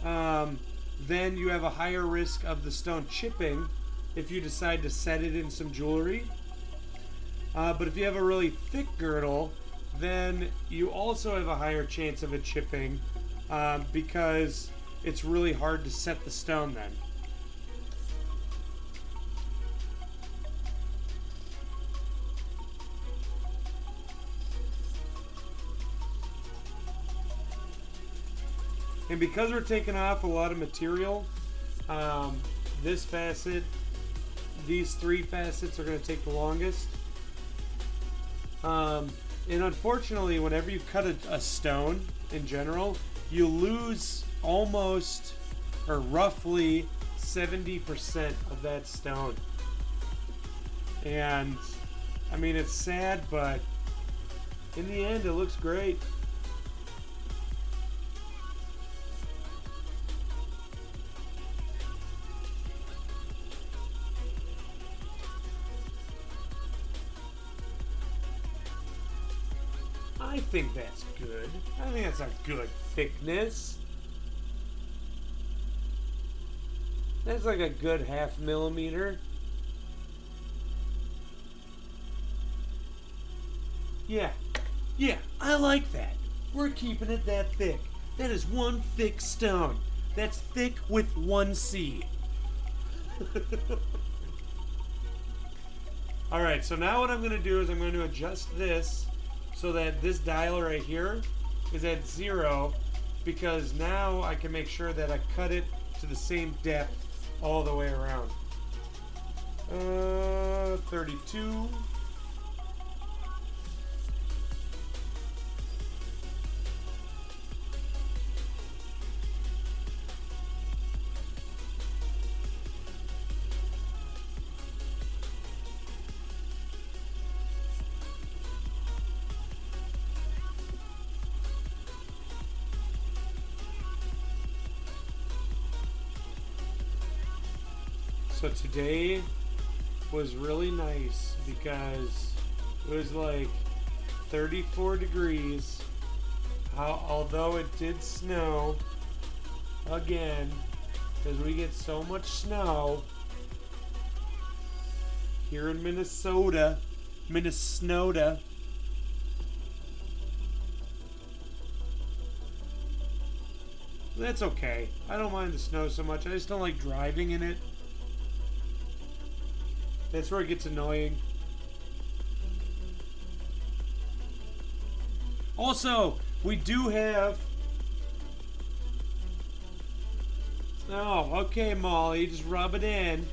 then you have a higher risk of the stone chipping if you decide to set it in some jewelry. But if you have a really thick girdle, then you also have a higher chance of it chipping because it's really hard to set the stone then. And because we're taking off a lot of material, this facet, these 3 facets are going to take the longest. And unfortunately, whenever you cut a stone in general, you lose almost or roughly 70% of that stone. And I mean, it's sad, but in the end, it looks great. I think that's good. I think that's a good thickness. That's like a good 0.5 millimeter. Yeah, I like that. We're keeping it that thick. That is one thick stone. That's thick with 1 C. Alright, so now what I'm going to do is I'm going to adjust this so that this dial right here is at 0, because now I can make sure that I cut it to the same depth all the way around. 32. So today was really nice because it was like 34 degrees. Although it did snow again, because we get so much snow here in Minnesota. That's okay. I don't mind the snow so much. I just don't like driving in it. That's where it gets annoying. Also, we do have... Oh, okay, Molly, just rub it in.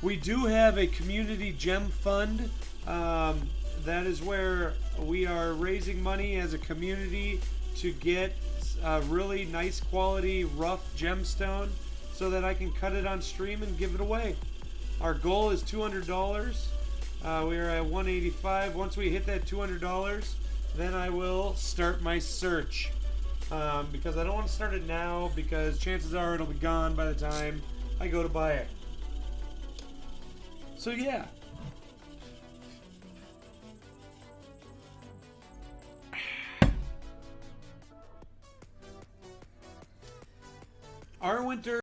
We do have a community gem fund. That is where we are raising money as a community to get a really nice quality rough gemstone so that I can cut it on stream and give it away. Our goal is $200. We are at $185. Once we hit that $200, then I will start my search. Because I don't want to start it now, because chances are it'll be gone by the time I go to buy it. So yeah. Our winter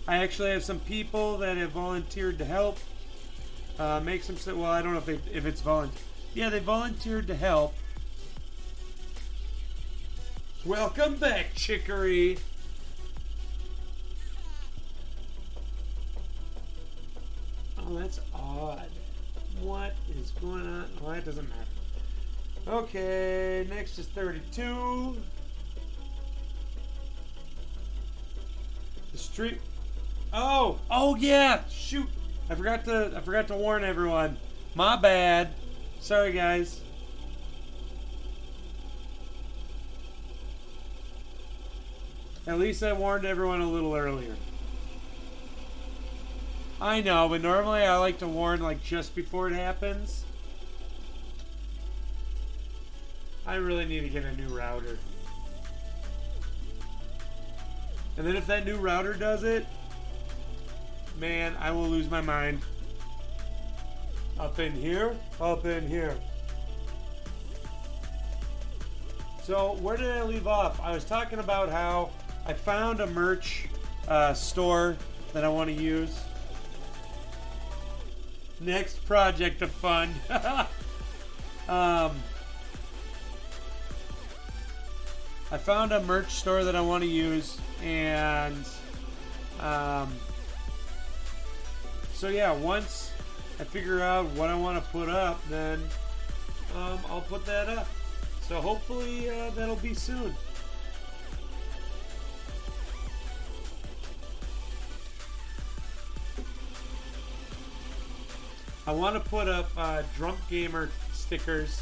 I actually have some people that have volunteered to help make some. Well, I don't know if it's volunteer. Yeah, they volunteered to help. Welcome back, Chicory. Oh, that's odd. What is going on? Oh, that doesn't matter. Okay, next is 32. The street. Oh yeah. Shoot. I forgot to warn everyone. My bad. Sorry, guys. At least I warned everyone a little earlier. I know, but normally I like to warn like just before it happens. I really need to get a new router. And then if that new router does it, man, I will lose my mind. Up in here, up in here. So where did I leave off? I was talking about how I found a merch store that I want to use. Next project to fund. I found a merch store that I want to use, and so yeah, once I figure out what I want to put up, then I'll put that up. So hopefully that'll be soon. I want to put up Drunk Gamer stickers,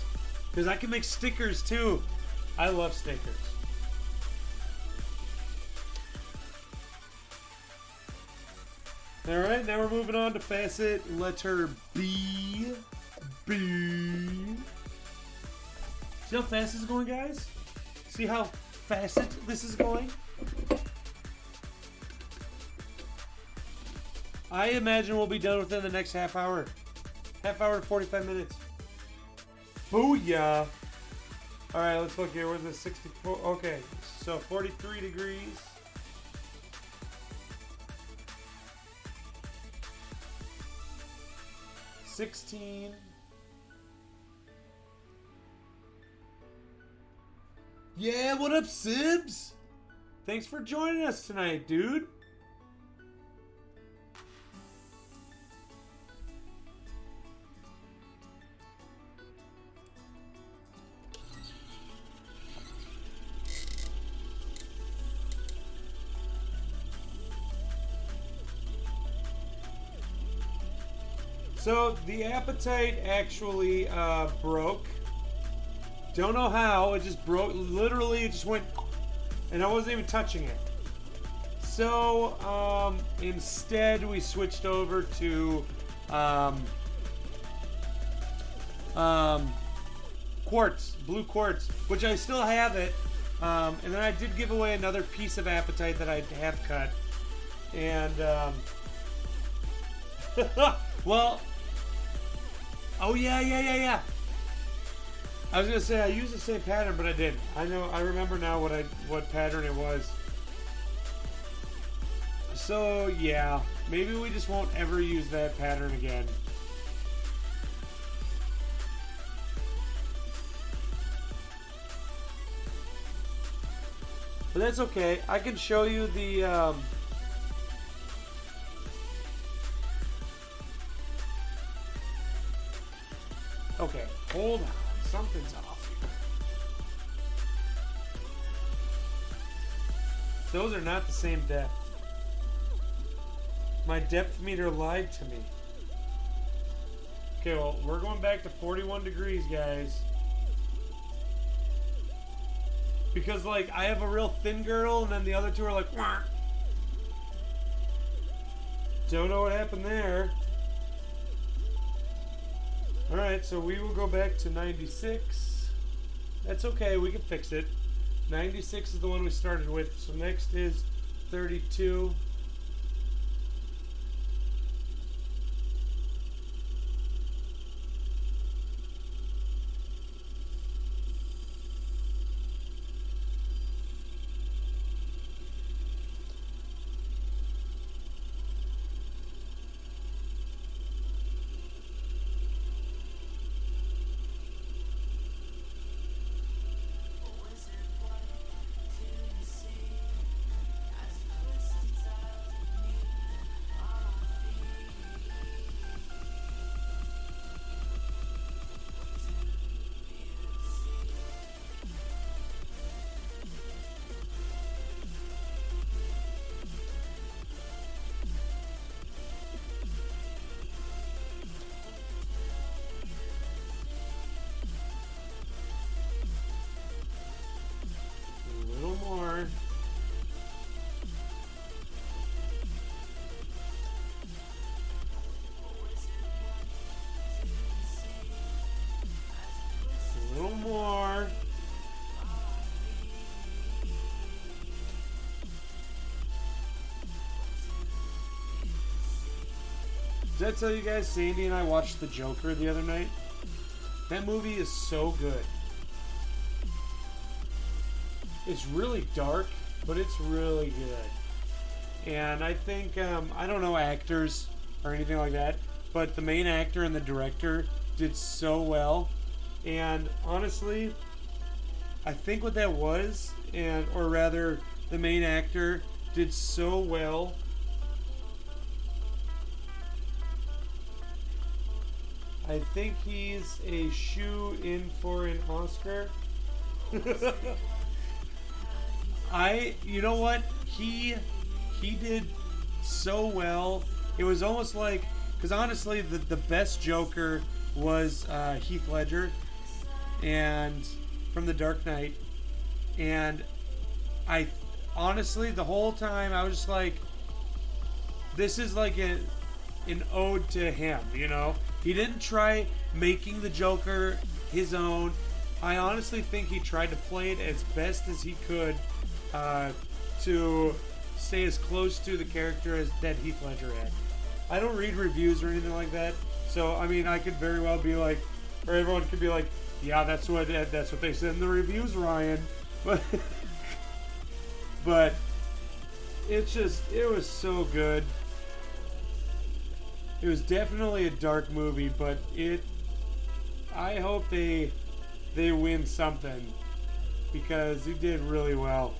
because I can make stickers too. I love stickers. Alright, now we're moving on to facet letter B. B. See how fast this is going, guys? See how facet this is going? I imagine we'll be done within the next half hour. Half hour to 45 minutes. Booyah! Alright, let's look here. Where's the 64? Okay, so 43 degrees. $16. Yeah, what up, Sibs? Thanks for joining us tonight, dude. So the appetite actually broke. Don't know how, it just broke. Literally, it just went, and I wasn't even touching it. So instead, we switched over to quartz, blue quartz, which I still have it. And then I did give away another piece of appetite that I have cut. And well. Oh yeah. I was gonna say I used the same pattern, but I didn't. I remember now what pattern it was. So yeah, maybe we just won't ever use that pattern again. But that's okay. I can show you the okay, hold on. Something's off here. Those are not the same depth. My depth meter lied to me. Okay, well, we're going back to 41 degrees, guys. Because, like, I have a real thin girdle, and then the other two are like, wah. Don't know what happened there. Alright, so we will go back to 96. That's okay, we can fix it. 96 is the one we started with, so next is 32. Did I tell you guys, Sandy and I watched The Joker the other night? That movie is so good. It's really dark, but it's really good. And I think, I don't know actors or anything like that, but the main actor and the director did so well. And honestly, I think what that was, or rather, the main actor did so well. I think he's a shoe-in for an Oscar. You know what? He did so well. It was almost like, because honestly, the best Joker was Heath Ledger, and from The Dark Knight. And I honestly, the whole time, I was just like, this is like an ode to him, you know? He didn't try making the Joker his own. I honestly think he tried to play it as best as he could to stay as close to the character as that Heath Ledger had. I don't read reviews or anything like that, so I mean, I could very well be like, or everyone could be like, yeah, that's what they said in the reviews, Ryan. But it was so good. It was definitely a dark movie, but I hope they win something, because he did really well.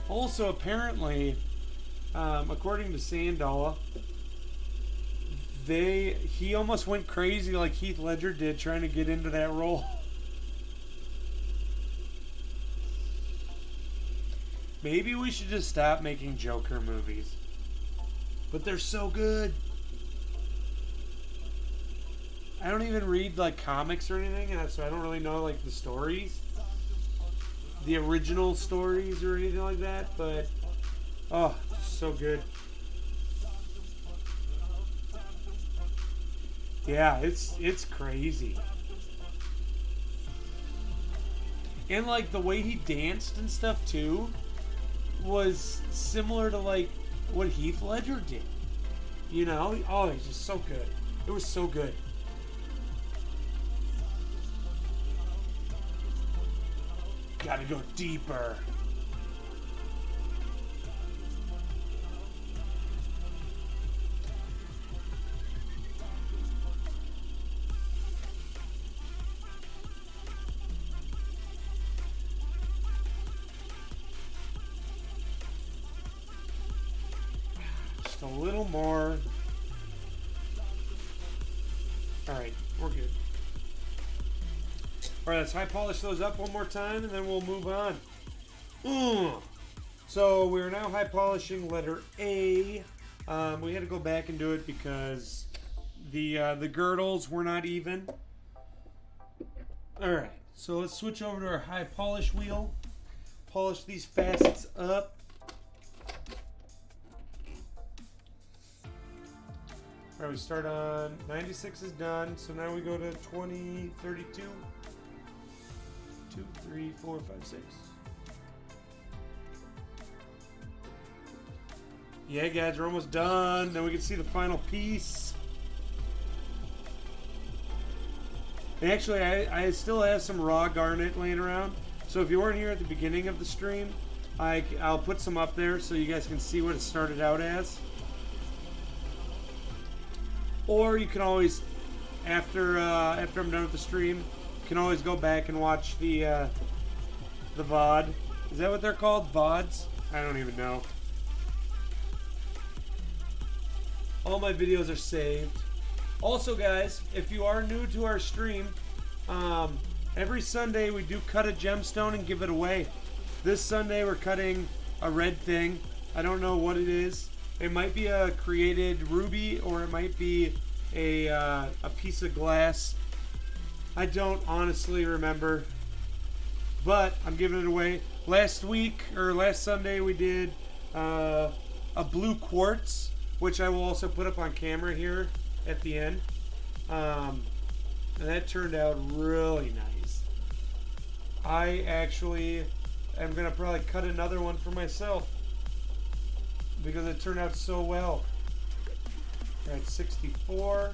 Also, apparently, according to Sandola, he almost went crazy like Heath Ledger did trying to get into that role. Maybe we should just stop making Joker movies. But they're so good. I don't even read like comics or anything, so I don't really know like the stories, the original stories or anything like that. But oh, just so good. Yeah, it's crazy. And like the way he danced and stuff too was similar to like what Heath Ledger did. You know? Oh, he's just so good. It was so good. Gotta go deeper. Just a little more. Alright, we're good. Alright, let's high polish those up one more time and then we'll move on. So we're now high polishing letter A. We had to go back and do it because the girdles were not even. Alright, so let's switch over to our high polish wheel. Polish these facets up. Alright, we start on 96 is done, so now we go to 20, 32. 2, 3, 4, 5, 6. Yeah, guys, we're almost done. Then we can see the final piece. And actually, I still have some raw garnet laying around. So if you weren't here at the beginning of the stream, I'll put some up there so you guys can see what it started out as. Or you can always, after I'm done with the stream, you can always go back and watch the VOD. Is that what they're called? VODs? I don't even know. All my videos are saved. Also, guys, if you are new to our stream, every Sunday we do cut a gemstone and give it away. This Sunday we're cutting a red thing. I don't know what it is. It might be a created ruby, or it might be a piece of glass. I don't honestly remember, but I'm giving it away. Last Sunday we did a blue quartz, which I will also put up on camera here at the end. And that turned out really nice. I actually am going to probably cut another one for myself because it turned out so well. We're at 64.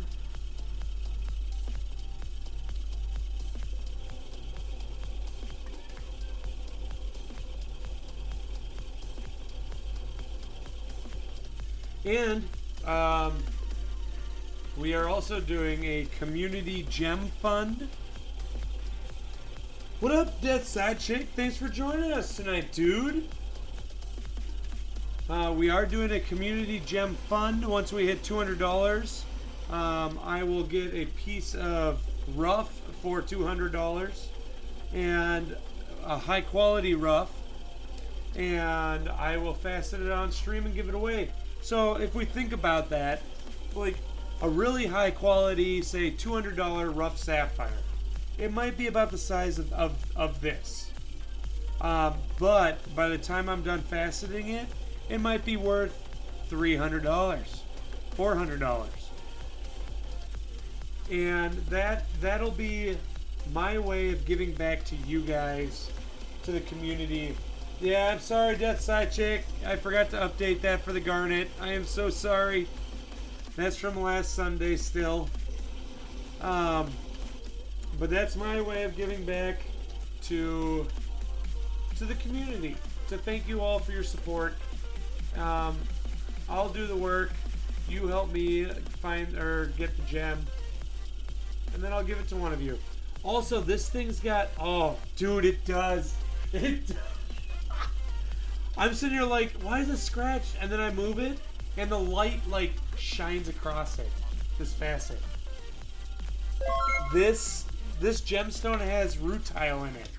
And we are also doing a community gem fund. What up, Death Side Chick? Thanks for joining us tonight, dude. We are doing a community gem fund. Once we hit $200, I will get a piece of rough for $200 and a high quality rough, and I will facet it on stream and give it away. So if we think about that, like a really high quality, say $200 rough sapphire, it might be about the size of this. But by the time I'm done faceting it, it might be worth $300, $400. And that'll be my way of giving back to you guys, to the community. Yeah, I'm sorry, Death Side Chick. I forgot to update that for the garnet. I am so sorry. That's from last Sunday still. But that's my way of giving back to the community. To thank you all for your support. I'll do the work. You help me find or get the gem. And then I'll give it to one of you. Also, this thing's got... Oh, dude, it does. It does. I'm sitting here like, why is it scratched? And then I move it, and the light like shines across it. This facet. This gemstone has rutile in it.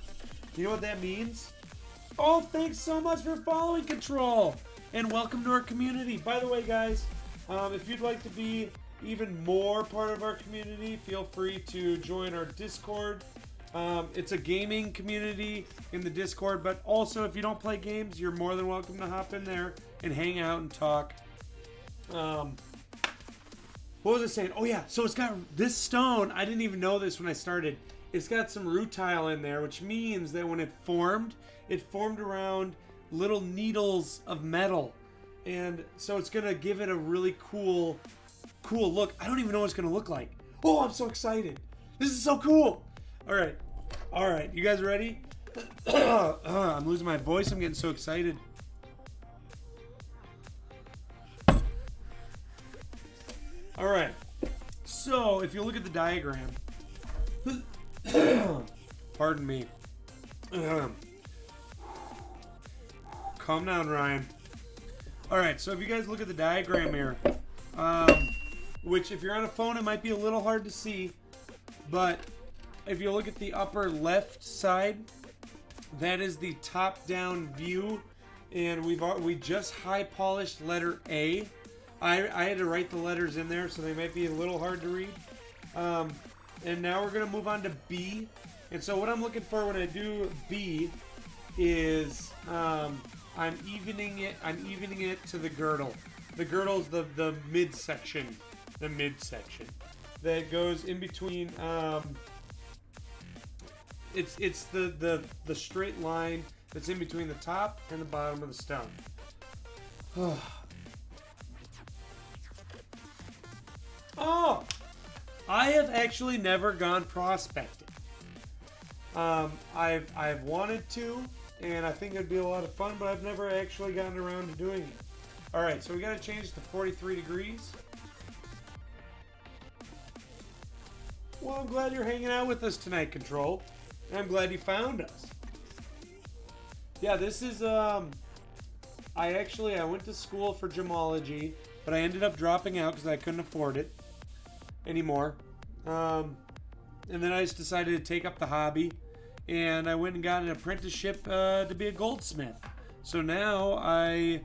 You know what that means? Oh, thanks so much for following, Control, and welcome to our community. By the way, guys, if you'd like to be even more part of our community, feel free to join our Discord. It's a gaming community in the Discord, but also if you don't play games, you're more than welcome to hop in there and hang out and talk. What was I saying? Oh yeah, so it's got this stone. I didn't even know this when I started. It's got some rutile in there, which means that when it formed around little needles of metal. And so it's gonna give it a really cool look. I don't even know what it's gonna look like. Oh, I'm so excited. This is so cool. All right, you guys ready? I'm losing my voice. I'm getting so excited. All right. So, if you look at the diagram, pardon me. Calm down, Ryan. All right. So, if you guys look at the diagram here, which if you're on a phone, it might be a little hard to see, but if you look at the upper left side, that is the top-down view, and we just high polished letter A. I had to write the letters in there, so they might be a little hard to read. And now we're gonna move on to B. And so what I'm looking for when I do B is I'm evening it to the girdle. The girdle's the midsection, that goes in between. It's the straight line that's in between the top and the bottom of the stone. Oh, I have actually never gone prospecting. I've wanted to, and I think it'd be a lot of fun, but I've never actually gotten around to doing it. All right, so we got to change to 43 degrees. Well, I'm glad you're hanging out with us tonight, Control. And I'm glad you found us. Yeah, this is, I went to school for gemology, but I ended up dropping out because I couldn't afford it anymore. And then I just decided to take up the hobby, and I went and got an apprenticeship to be a goldsmith. So now I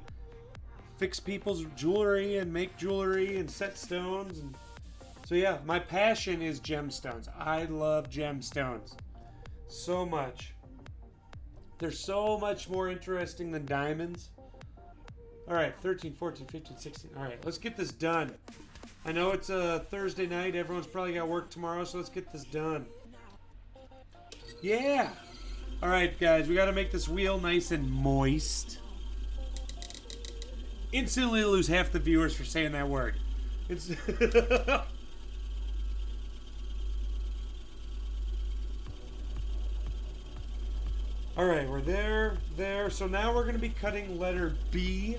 fix people's jewelry and make jewelry and set stones. And so yeah, my passion is gemstones. I love gemstones so much. They're so much more interesting than diamonds. All right, 13, 14, 15, 16. All right, let's get this done. I know it's a Thursday night. Everyone's probably got work tomorrow, so let's get this done. Yeah. All right, guys, we got to make this wheel nice and moist. Instantly lose half the viewers for saying that word. It's all right, we're there. So now we're going to be cutting letter B,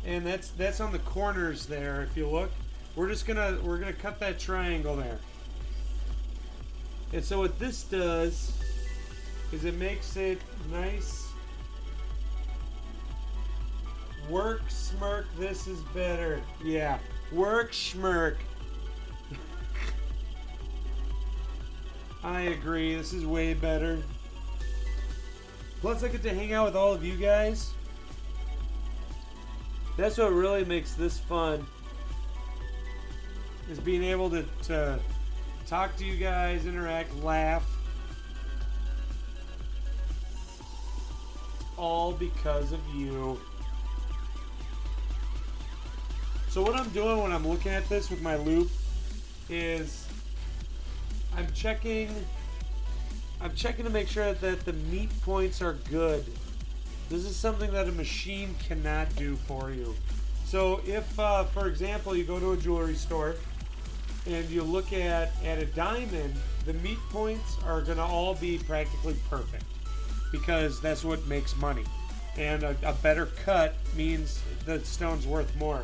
and that's on the corners there. If you look, we're gonna cut that triangle there. And so what this does is it makes it nice. Work, smirk, this is better. Yeah, work, smirk. I agree, this is way better. Plus I get to hang out with all of you guys. That's what really makes this fun. Is being able to talk to you guys, interact, laugh. All because of you. So what I'm doing when I'm looking at this with my loop is I'm checking to make sure that the meet points are good. This is something that a machine cannot do for you. So if, for example, you go to a jewelry store and you look at a diamond, the meet points are going to all be practically perfect because that's what makes money. And a better cut means the stone's worth more.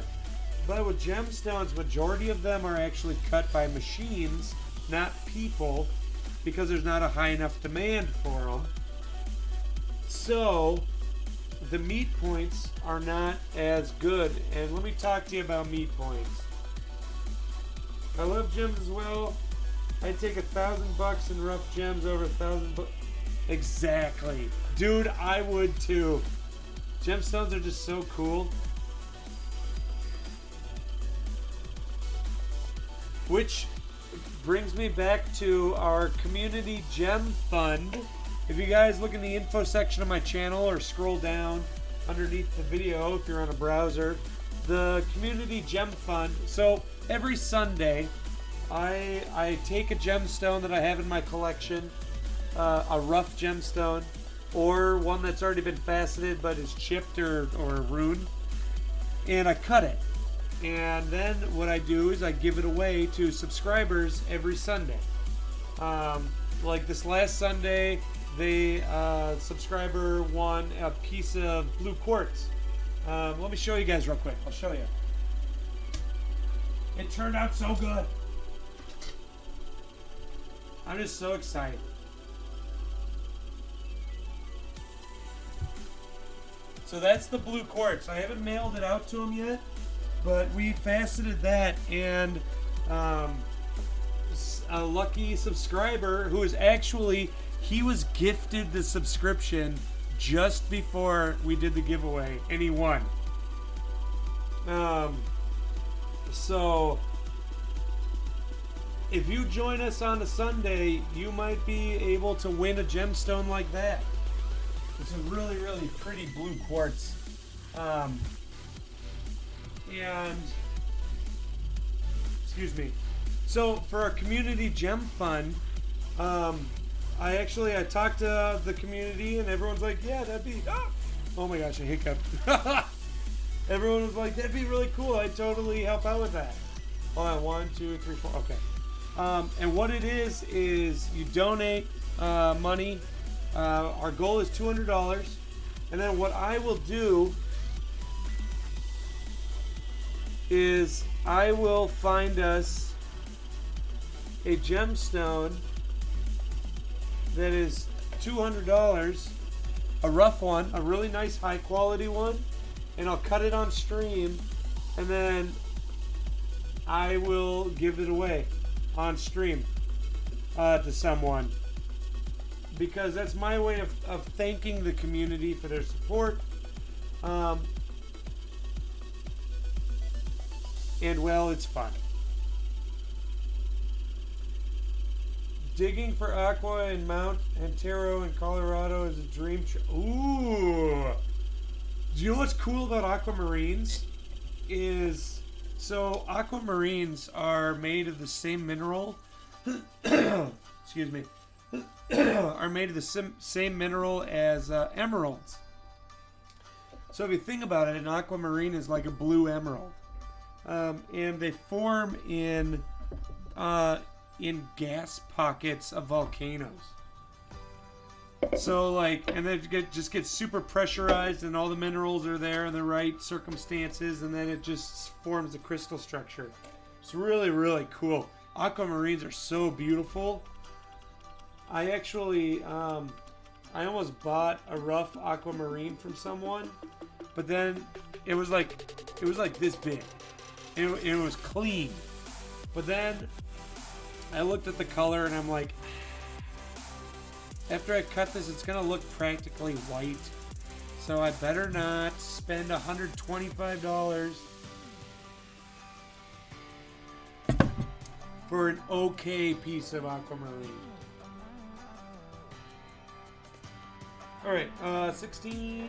But with gemstones, majority of them are actually cut by machines, not people, because there's not a high enough demand for them. So the meet points are not as good. And let me talk to you about meet points. I love gems as well. I'd take $1,000 in rough gems over $1,000. Exactly, dude. I would too. Gemstones are just so cool. Which brings me back to our community gem fund. If you guys look in the info section of my channel or scroll down underneath the video if you're on a browser, the community gem fund. So every Sunday I take a gemstone that I have in my collection, a rough gemstone or one that's already been faceted but is chipped or ruined, and I cut it. And then what I do is I give it away to subscribers every Sunday. Like this last Sunday, the subscriber won a piece of blue quartz. Let me show you guys real quick. I'll show you. It turned out so good. I'm just so excited. So that's the blue quartz. I haven't mailed it out to him yet. But we faceted that, and a lucky subscriber who is actually, he was gifted the subscription just before we did the giveaway, and he won. So if you join us on a Sunday, you might be able to win a gemstone like that. It's a really, really pretty blue quartz. And excuse me. So for our community gem fund, I talked to the community and everyone's like, yeah, that'd be oh my gosh, I hiccuped. Everyone was like, that'd be really cool. I'd totally help out with that. Hold on, 1, 2, 3, 4. Okay. And what it is you donate money. Our goal is $200, and then what I will do is I will find us a gemstone that is $200, a rough one, a really nice high quality one, and I'll cut it on stream, and then I will give it away on stream to someone, because that's my way of thanking the community for their support. And well, it's fun. Digging for aqua in Mount Antero in Colorado is a dream. Ooh! Do you know what's cool about aquamarines? So aquamarines are made of the same mineral. Excuse me. Are made of the same mineral as emeralds. So if you think about it, an aquamarine is like a blue emerald. and they form in gas pockets of volcanoes. So like, and then it just gets super pressurized, and all the minerals are there in the right circumstances, and then it just forms the crystal structure. It's really, really cool. Aquamarines are so beautiful. I actually, I almost bought a rough aquamarine from someone, but then it was like this big. It was clean, but then I looked at the color and I'm like, after I cut this, it's gonna look practically white, so I better not spend $125 for an okay piece of aquamarine. All right, 16.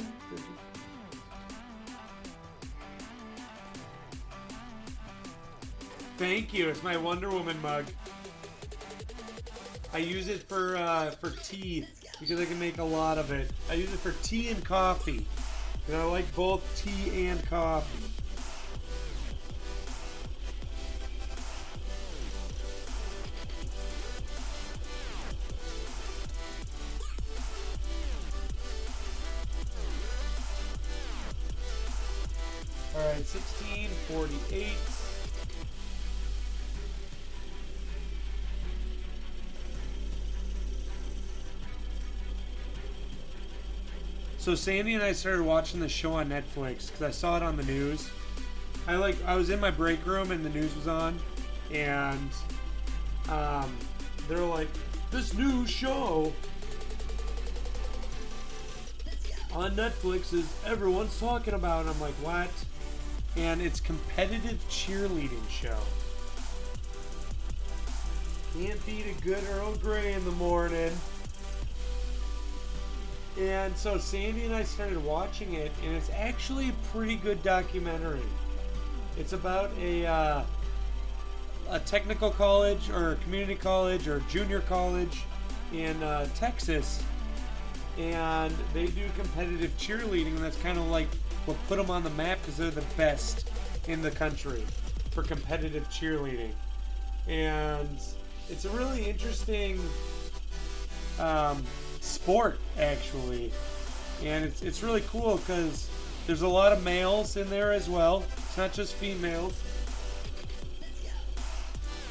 Thank you. It's my Wonder Woman mug. I use it for tea because I can make a lot of it. I use it for tea and coffee, and I like both tea and coffee. All right, 1648. So Sandy and I started watching the show on Netflix because I saw it on the news. I was in my break room and the news was on, and they're like, this new show on Netflix is everyone's talking about. And I'm like, what? And it's competitive cheerleading show. Can't beat a good Earl Grey in the morning. And so Sandy and I started watching it, and it's actually a pretty good documentary. It's about a technical college or community college or junior college in Texas, and they do competitive cheerleading, and that's kind of like what put them on the map because they're the best in the country for competitive cheerleading. And it's a really interesting sport, actually, and it's really cool because there's a lot of males in there as well. It's not just females.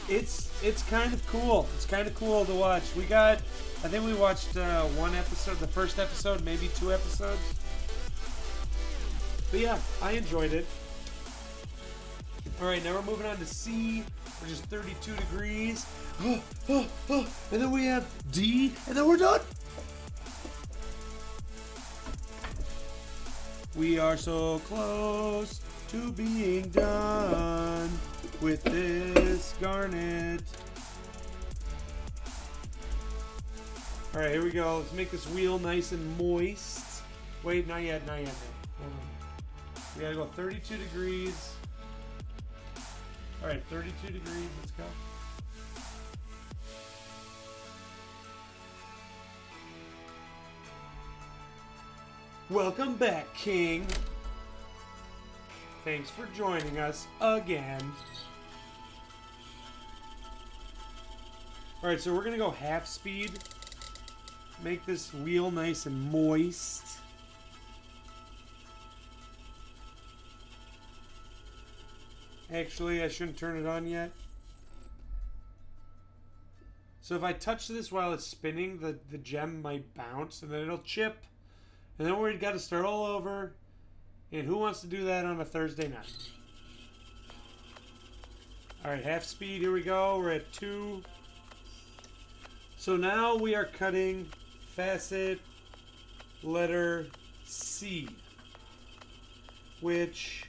It's kind of cool. It's kind of cool to watch. I think we watched one episode, the first episode, maybe 2 episodes. But yeah, I enjoyed it. All right, now we're moving on to C, which is 32 degrees. And then we have D, and then we're done. We are so close to being done with this garnet. All right, here we go. Let's make this wheel nice and moist. Wait, not yet. Hold on. We gotta go 32 degrees. All right, 32 degrees. Let's go. Welcome back, King. Thanks for joining us again. Alright, so we're going to go half speed. Make this wheel nice and moist. Actually, I shouldn't turn it on yet. So if I touch this while it's spinning, the gem might bounce and then it'll chip. And then we've got to start all over. And who wants to do that on a Thursday night? Alright, half speed. Here we go. We're at 2. So now we are cutting facet letter C, which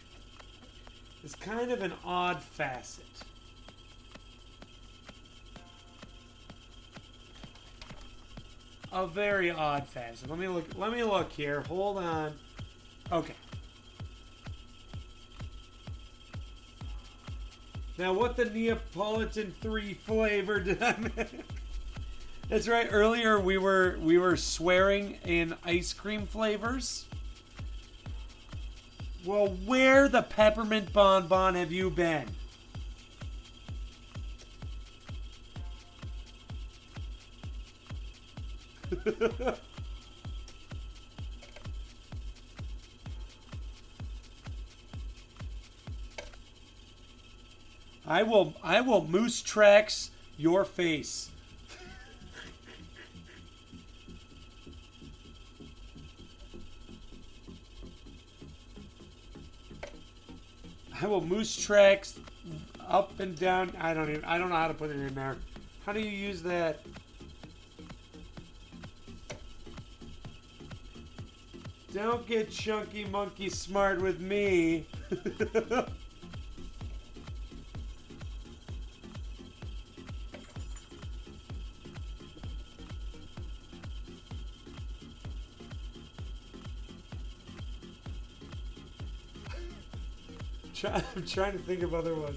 is kind of an odd facet. A very odd facet. Let me look here. Hold on. Okay. Now, what the Neapolitan 3 flavor did I make? That's right. Earlier we were swearing in ice cream flavors. Well, where the peppermint bonbon have you been? I will moose tracks your face. I will moose tracks up and down. I don't know how to put it in there. How do you use that? Don't get chunky monkey smart with me. I'm trying to think of other ones.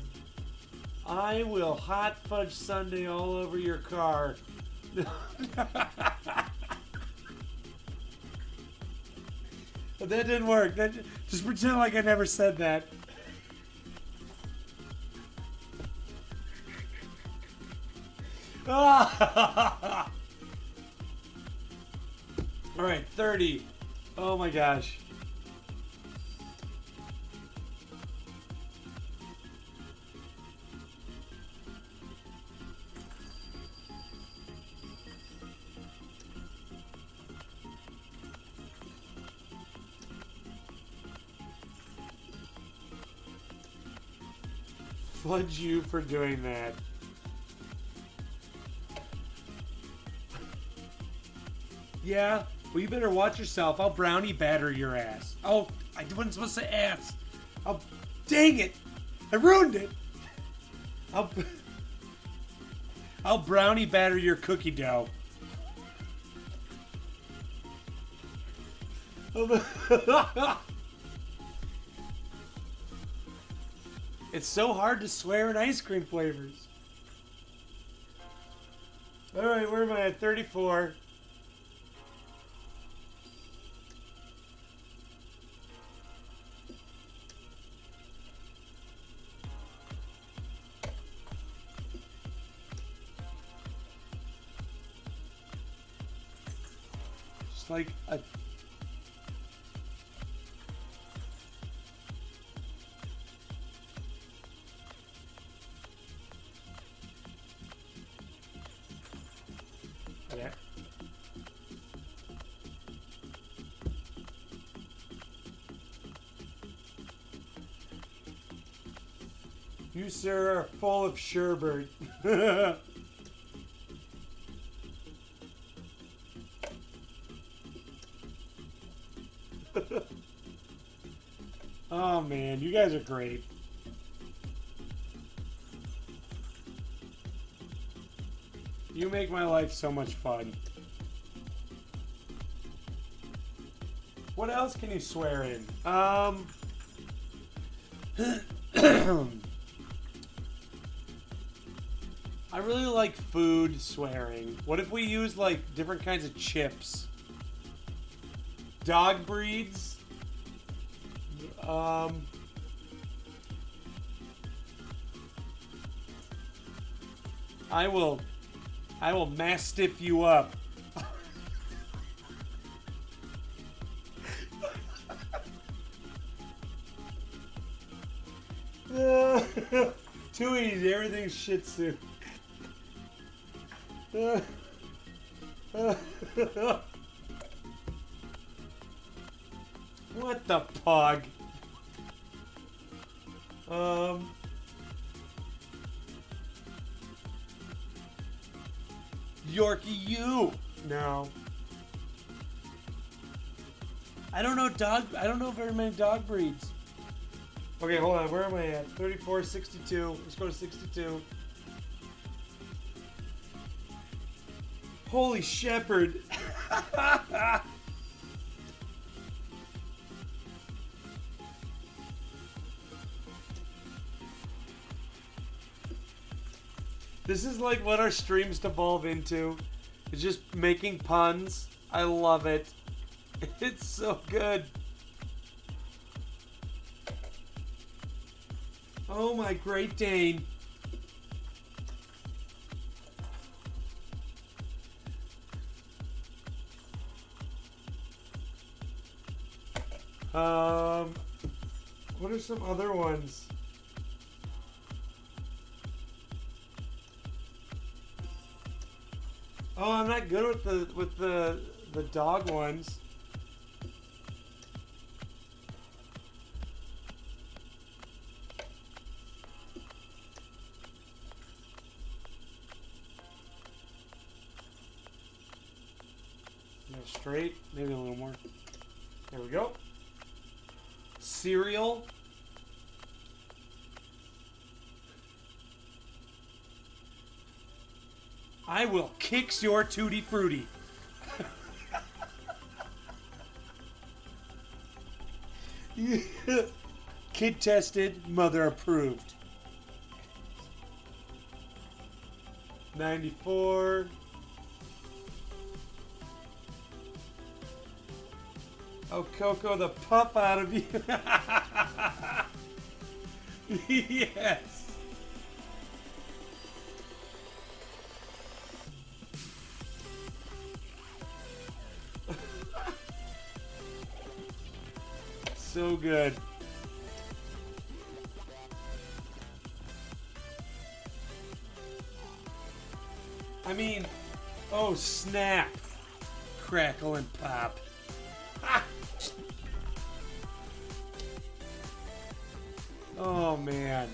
I will hot fudge sundae all over your car. But that didn't work. Just pretend like I never said that. All right, 30. Oh my gosh. Fudge you for doing that. Yeah? Well, you better watch yourself. I'll brownie batter your ass. Oh, I wasn't supposed to say ass. Oh, dang it. I ruined it. I'll brownie batter your cookie dough. It's so hard to swear in ice cream flavors. Alright, where am I at? 34. Just like a... Yeah. You, sir, are full of sherbet. Oh, man, you guys are great. You make my life so much fun. What else can you swear in? I really like food swearing. What if we use like different kinds of chips? Dog breeds? I will mastiff you up. Too easy, everything's shih tzu. What the pug? Yorkie, you. No. I don't know very many dog breeds. Okay, hold on. Where am I at? 34, 62. Let's go to 62. Holy shepherd. This is like what our streams devolve into. It's just making puns. I love it. It's so good. Oh my Great Dane. What are some other ones? Oh, I'm not good with the dog ones. Straight, maybe a little more. There we go. Cereal. I will kicks your tutti frutti. Kid tested, mother approved. 94. Oh, Coco, the pup out of you. Yes. So good. I mean, oh snap. Crackle and pop. Oh man.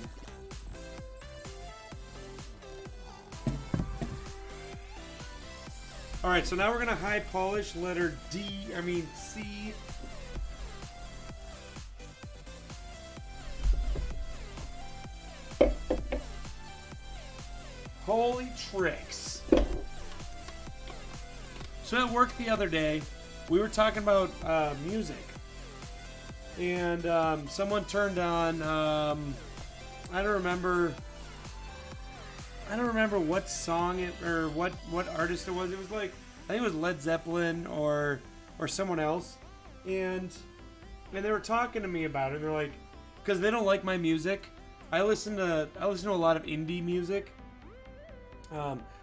Alright, so now we're gonna high polish letter C. Holy tricks. So at work the other day, we were talking about music. And someone turned on, I don't remember what song it, or what artist it was. It was like, I think it was Led Zeppelin or someone else. And they were talking to me about it. And they're like, because they don't like my music. I listen to a lot of indie music.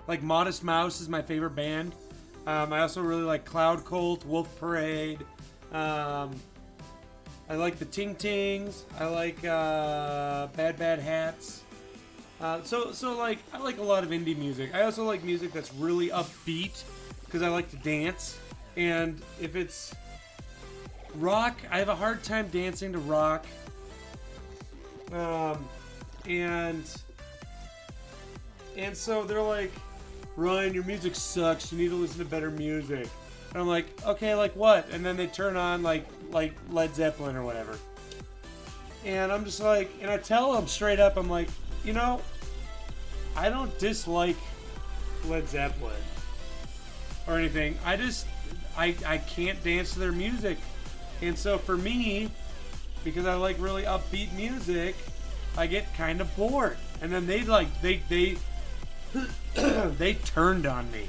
Like Modest Mouse is my favorite band. I also really like Cloud Cult, Wolf Parade. I like the Ting Tings. I like Bad Bad Hats. So like I like a lot of indie music. I also like music that's really upbeat because I like to dance. And if it's rock, I have a hard time dancing to rock. And so they're like, Ryan, your music sucks. You need to listen to better music. And I'm like, okay, like what? And then they turn on like Led Zeppelin or whatever. And I'm just like, and I tell them straight up, I'm like, you know, I don't dislike Led Zeppelin or anything. I can't dance to their music. And so for me, because I like really upbeat music, I get kind of bored. And then they they turned on me.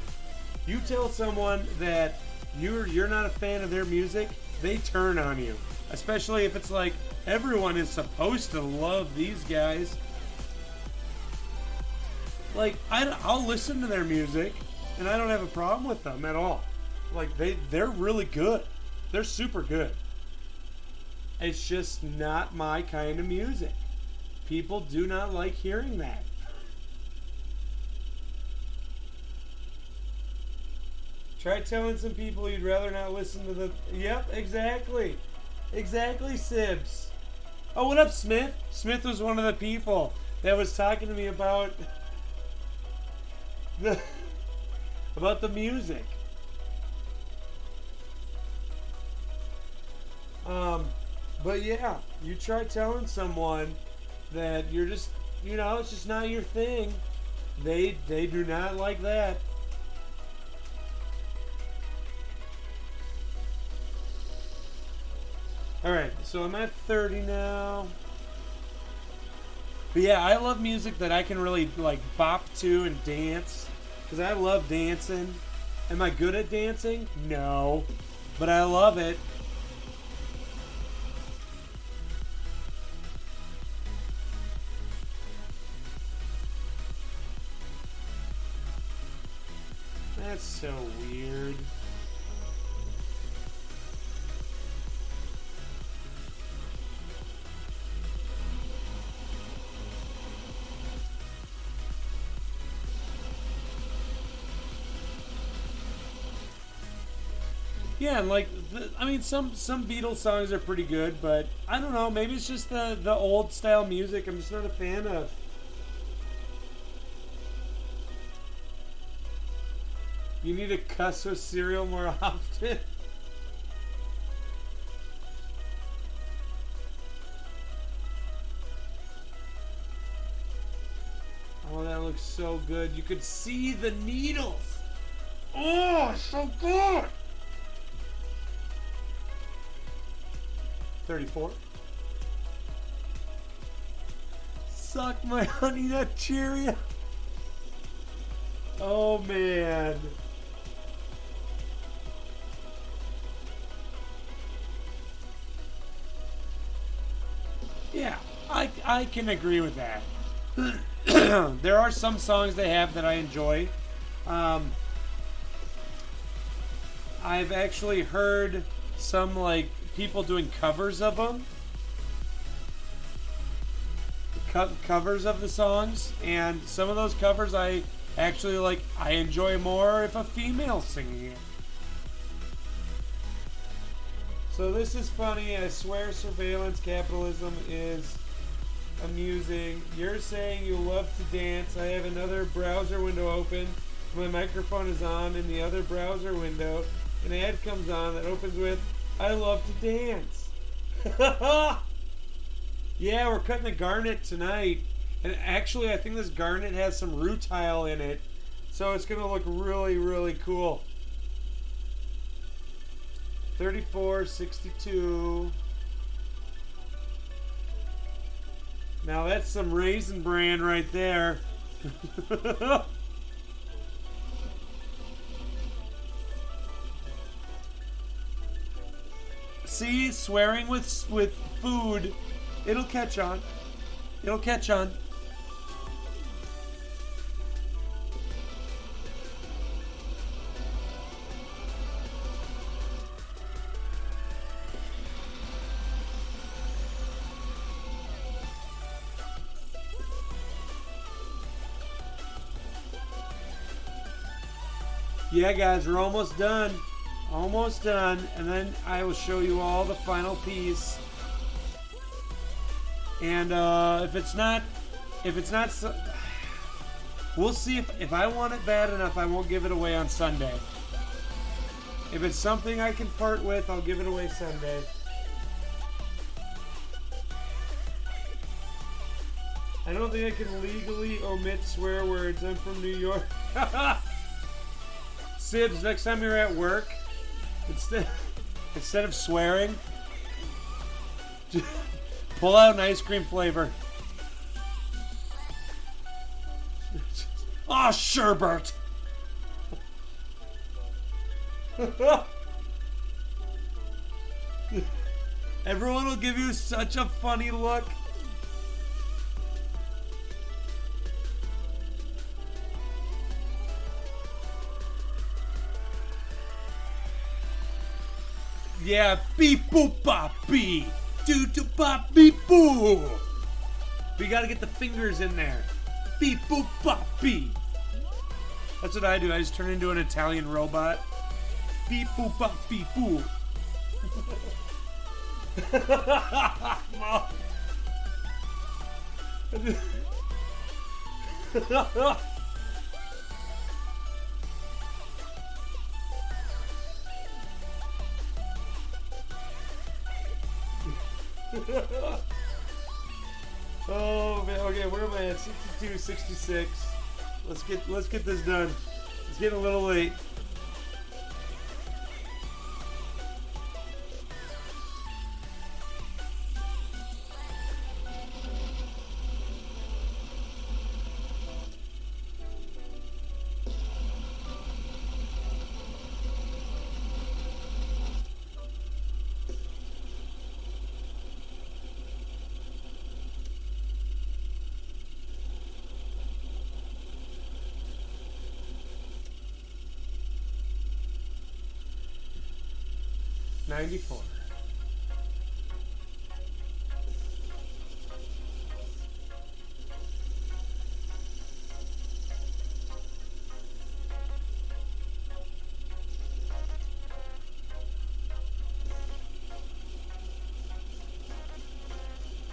You tell someone that you're not a fan of their music, they turn on you. Especially if it's like everyone is supposed to love these guys. Like I'll listen to their music and I don't have a problem with them at all. Like they're really good. They're super good. It's just not my kind of music. People do not like hearing that. Try telling some people you'd rather not listen to the... Yep, exactly. Exactly, Sibs. Oh, what up, Smith? Smith was one of the people that was talking to me about the music. But yeah, you try telling someone that you're just, you know, it's just not your thing. They do not like that. Alright, so I'm at 30 now. But yeah, I love music that I can really like bop to and dance. Because I love dancing. Am I good at dancing? No. But I love it. That's so weird. Yeah, and like, I mean, some Beatles songs are pretty good, but I don't know. Maybe it's just the old style music I'm just not a fan of. You need to cuss with cereal more often. Oh, that looks so good. You could see the needles. Oh, so good. 34. Suck my Honey Nut Cheerio. Oh, man. Yeah, I can agree with that. There are some songs they have that I enjoy. I've actually heard some like people doing covers of them. Covers of the songs, and some of those covers I actually like. I enjoy more if a female singing it. So this is funny. I swear surveillance capitalism is amusing. You're saying you love to dance. I have another browser window open. My microphone is on in the other browser window. An ad comes on that opens with, I love to dance. Yeah, we're cutting a garnet tonight. And actually, I think this garnet has some rutile in it. So it's going to look really, really cool. 34, 62. Now that's some Raisin Bran right there. See, swearing with food, it'll catch on. It'll catch on. Yeah, guys, we're almost done. Almost done. And then I will show you all the final piece. And if it's not, we'll see if I want it bad enough, I won't give it away on Sunday. If it's something I can part with, I'll give it away Sunday. I don't think I can legally omit swear words. I'm from New York. Sibs, next time you're at work, instead of swearing, just pull out an ice cream flavor. Oh, sherbert! Everyone will give you such a funny look. Yeah, beep boop bop bee. Doo doo bop beep boo. We gotta get the fingers in there. Beep boop bop bee. That's what I do. I just turn into an Italian robot. Beep boop bop beep boo. Oh man, okay, where am I at? 62, 66. Let's get this done. It's getting a little late. 94.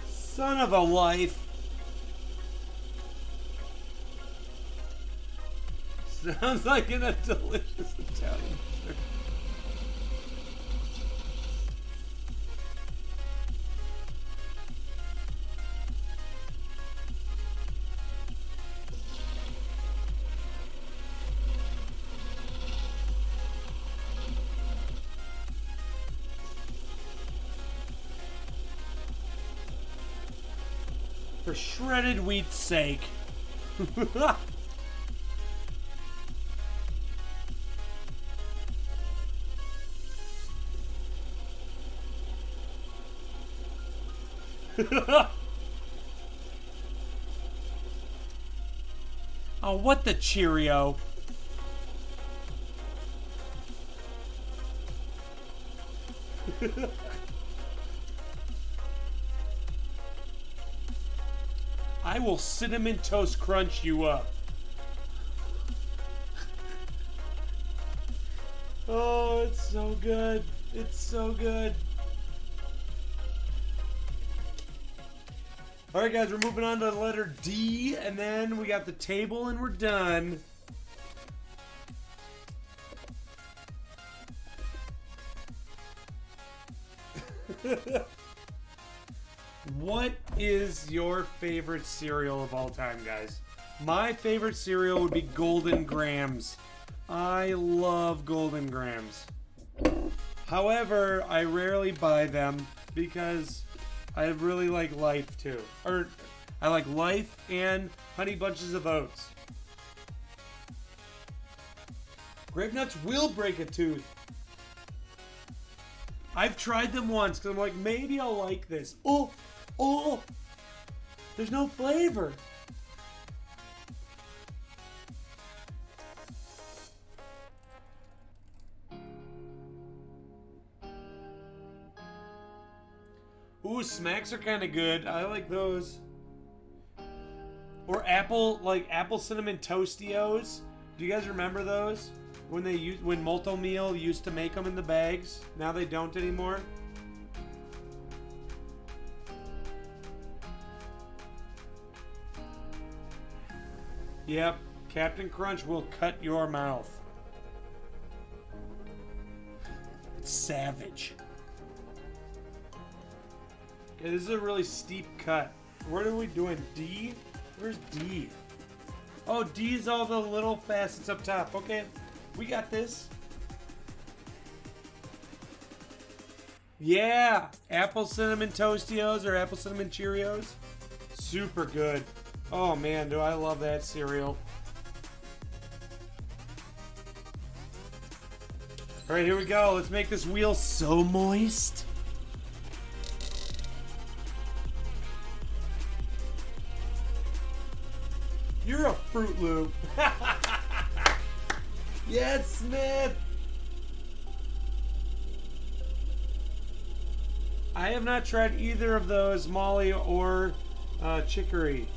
Son of a life. Sounds like in a delicious Italian. For shredded wheat's sake. Oh, what the Cheerio? I will cinnamon toast crunch you up. Oh, it's so good. It's so good. Alright guys, we're moving on to the letter D, and then we got the table and we're done. What is your favorite cereal of all time, guys? My favorite cereal would be Golden Grams. I love Golden Grams. However, I rarely buy them because I really like Life too. Or I like Life and Honey Bunches of Oats. Grape Nuts will break a tooth. I've tried them once because I'm like, maybe I'll like this. Oh, there's no flavor. Ooh, Smacks are kind of good. I like those. Or apple cinnamon Tostios. Do you guys remember those? When Molto Meal used to make them in the bags. Now they don't anymore. Yep, Captain Crunch will cut your mouth. It's savage. Okay, this is a really steep cut. What are we doing? D? Where's D? Oh, D is all the little facets up top. Okay, we got this. Yeah, apple cinnamon Tostios or apple cinnamon Cheerios. Super good. Oh man, do I love that cereal. Alright, here we go. Let's make this wheel so moist. You're a Fruit Loop. Yes, Smith. I have not tried either of those, Molly or Chicory.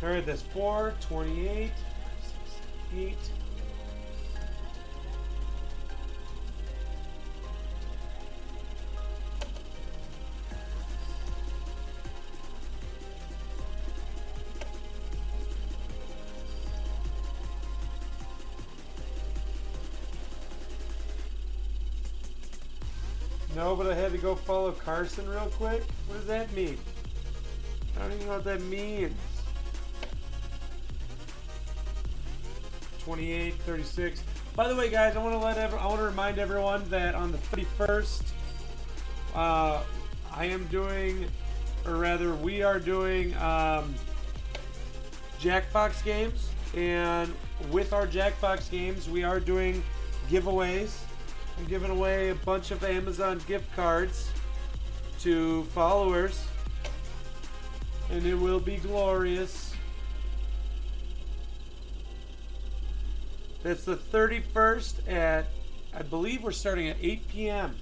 Alright, that's 4, 28, 8. No, but I had to go follow Carson real quick. What does that mean? I don't even know what that means. 28, 36. By the way, guys, I want to remind everyone that on the 31st, we are doing Jackbox games, and with our Jackbox games, we are doing giveaways. I'm giving away a bunch of Amazon gift cards to followers, and it will be glorious. That's the 31st at, I believe we're starting at 8 p.m.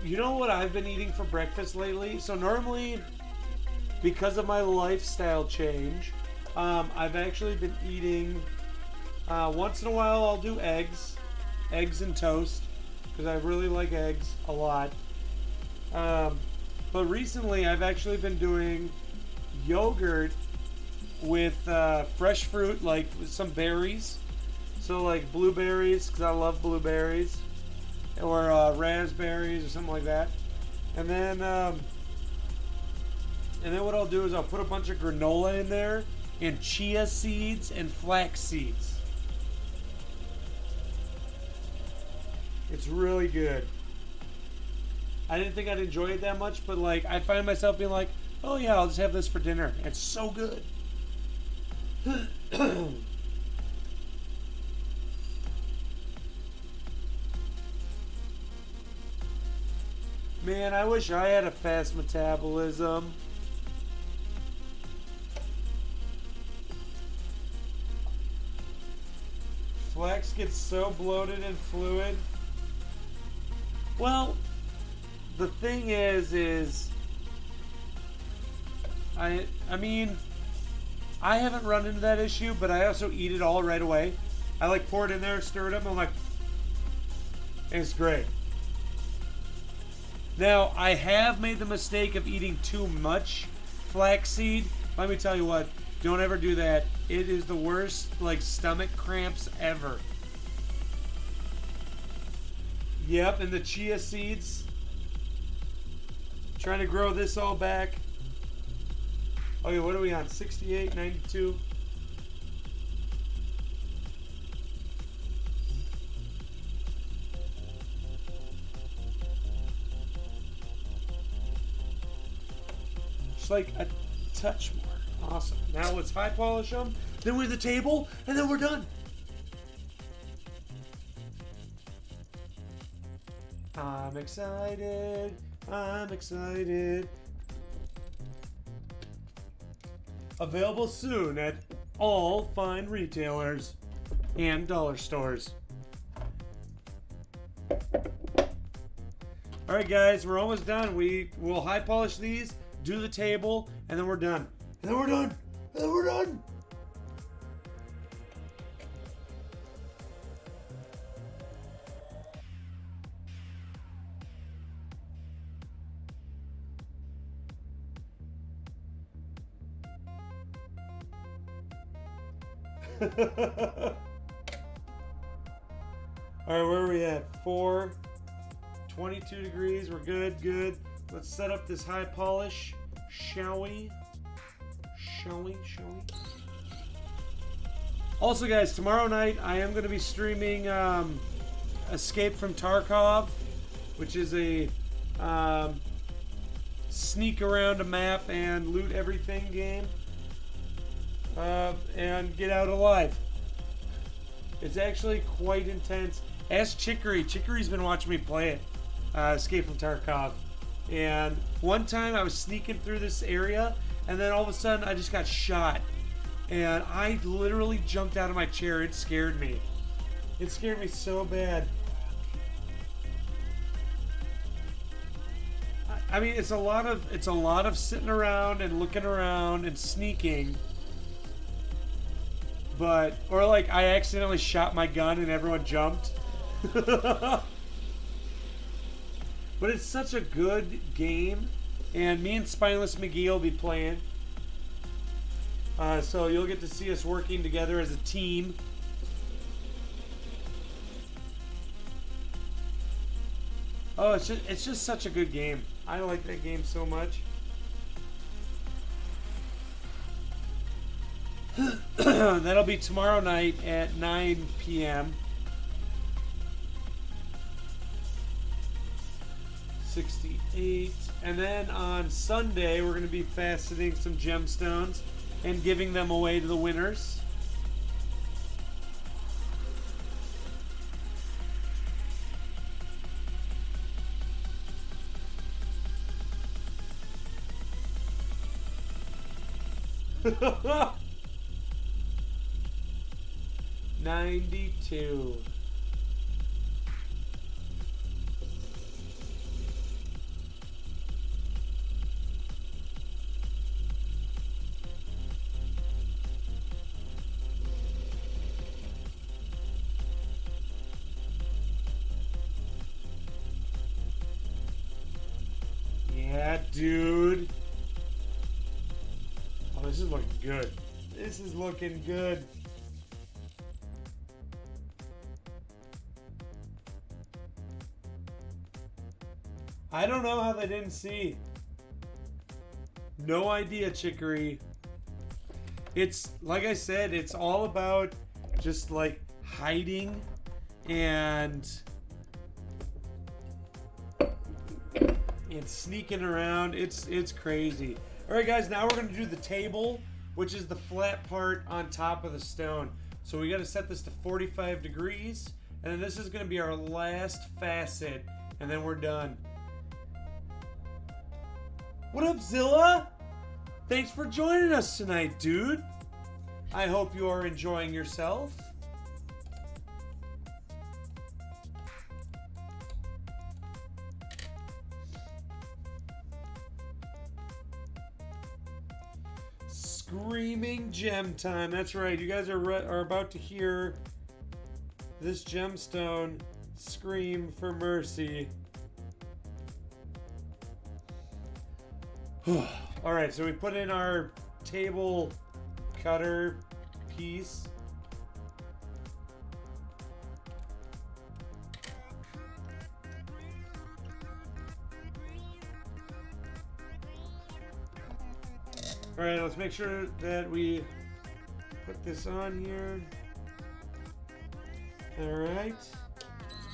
You know what I've been eating for breakfast lately? So normally, because of my lifestyle change, I've actually been eating, once in a while I'll do eggs and toast, because I really like eggs a lot. But recently I've actually been doing yogurt with fresh fruit, like some berries. So like blueberries, because I love blueberries. Or raspberries or something like that. And then what I'll do is I'll put a bunch of granola in there, and chia seeds and flax seeds. It's really good. I didn't think I'd enjoy it that much, but like I find myself being like, oh yeah, I'll just have this for dinner. It's so good. Man, I wish I had a fast metabolism. Flax gets so bloated and fluid. Well, the thing is I mean, I haven't run into that issue, but I also eat it all right away. I like pour it in there, stir it up, and I'm like, it's great. Now, I have made the mistake of eating too much flaxseed. Let me tell you what, don't ever do that. It is the worst, like, stomach cramps ever. Yep, and the chia seeds. Trying to grow this all back. Okay, what are we on? 68, 92? Just like a touch more. Awesome. Now let's high polish them. Then we have the table, and then we're done. I'm excited. I'm excited. Available soon at all fine retailers and dollar stores. Alright guys, we're almost done. We will high polish these, do the table, and then we're done. And then we're done. And then we're done. Alright, where are we at? 22 degrees. We're good, good. Let's set up this high polish, shall we? Shall we? Also, guys, tomorrow night I am going to be streaming Escape from Tarkov, which is a sneak around a map and loot everything game. And get out alive. It's actually quite intense. Ask Chicory. Chicory's been watching me play it. Escape from Tarkov. And one time I was sneaking through this area, and then all of a sudden I just got shot. And I literally jumped out of my chair. It scared me. It scared me so bad. I mean, it's a lot of sitting around and looking around and sneaking. But, or like I accidentally shot my gun and everyone jumped. But it's such a good game, and me and Spineless McGee will be playing. So you'll get to see us working together as a team. Oh, it's just such a good game. I like that game so much. That'll be tomorrow night at 9 p.m. 68. And then on Sunday, we're going to be faceting some gemstones and giving them away to the winners. $92. Yeah, dude. Oh, this is looking good. This is looking good. I don't know how they didn't see. No idea, Chicory. It's, like I said, it's all about just like hiding and sneaking around. It's crazy. All right, guys, now we're going to do the table, which is the flat part on top of the stone. So we got to set this to 45 degrees, and then this is going to be our last facet, and then we're done. What up, Zilla? Thanks for joining us tonight, dude. I hope you are enjoying yourself. Screaming gem time. That's right. You guys are about to hear this gemstone scream for mercy. All right, so we put in our table cutter piece. All right, let's make sure that we put this on here. All right.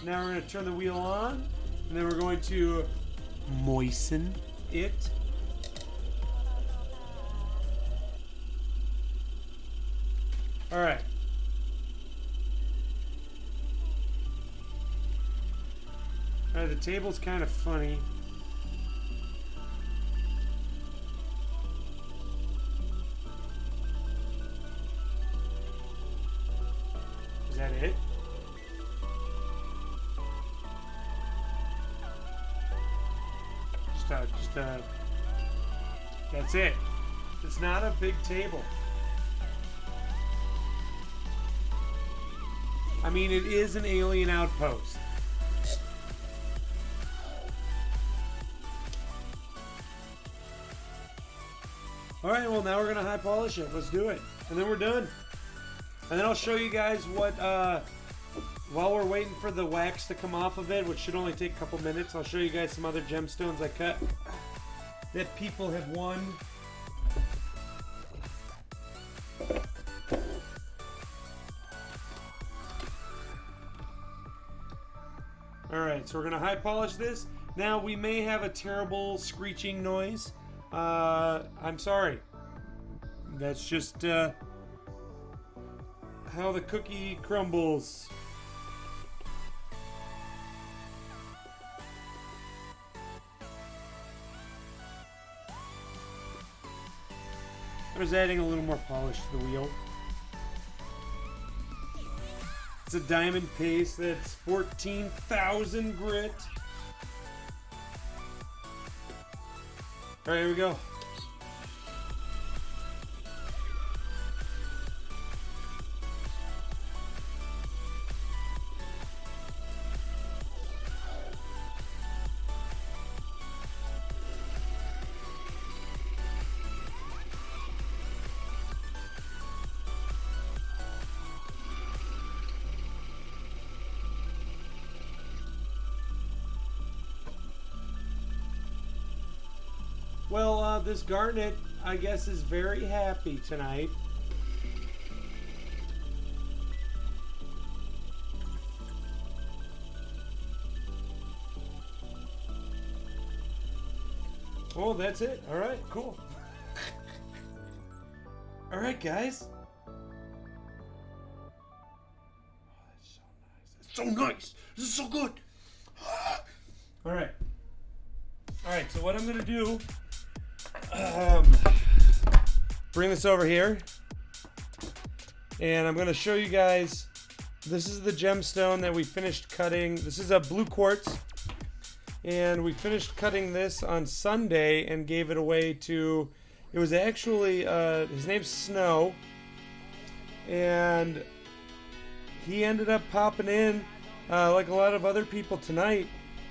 Now we're going to turn the wheel on, and then we're going to moisten it. All right. All right, the table's kind of funny. Is that it? That's it. It's not a big table. I mean, it is an alien outpost. All right, well, now we're gonna high polish it. Let's do it, and then we're done. And then I'll show you guys what, while we're waiting for the wax to come off of it, which should only take a couple minutes, I'll show you guys some other gemstones I cut that people have won. Alright, so we're going to high polish this. Now, we may have a terrible screeching noise. I'm sorry. That's just how the cookie crumbles. I was adding a little more polish to the wheel. It's a diamond paste that's 14,000 grit. All right, here we go. Well, this garnet, I guess, is very happy tonight. Oh, that's it. All right, cool. All right, guys. So nice. This is so good. All right. All right. So what I'm gonna do? Bring this over here, and I'm gonna show you guys. This is the gemstone that we finished cutting. This is a blue quartz, and we finished cutting this on Sunday and gave it away to. It was actually his name's Snow, and he ended up popping in like a lot of other people tonight,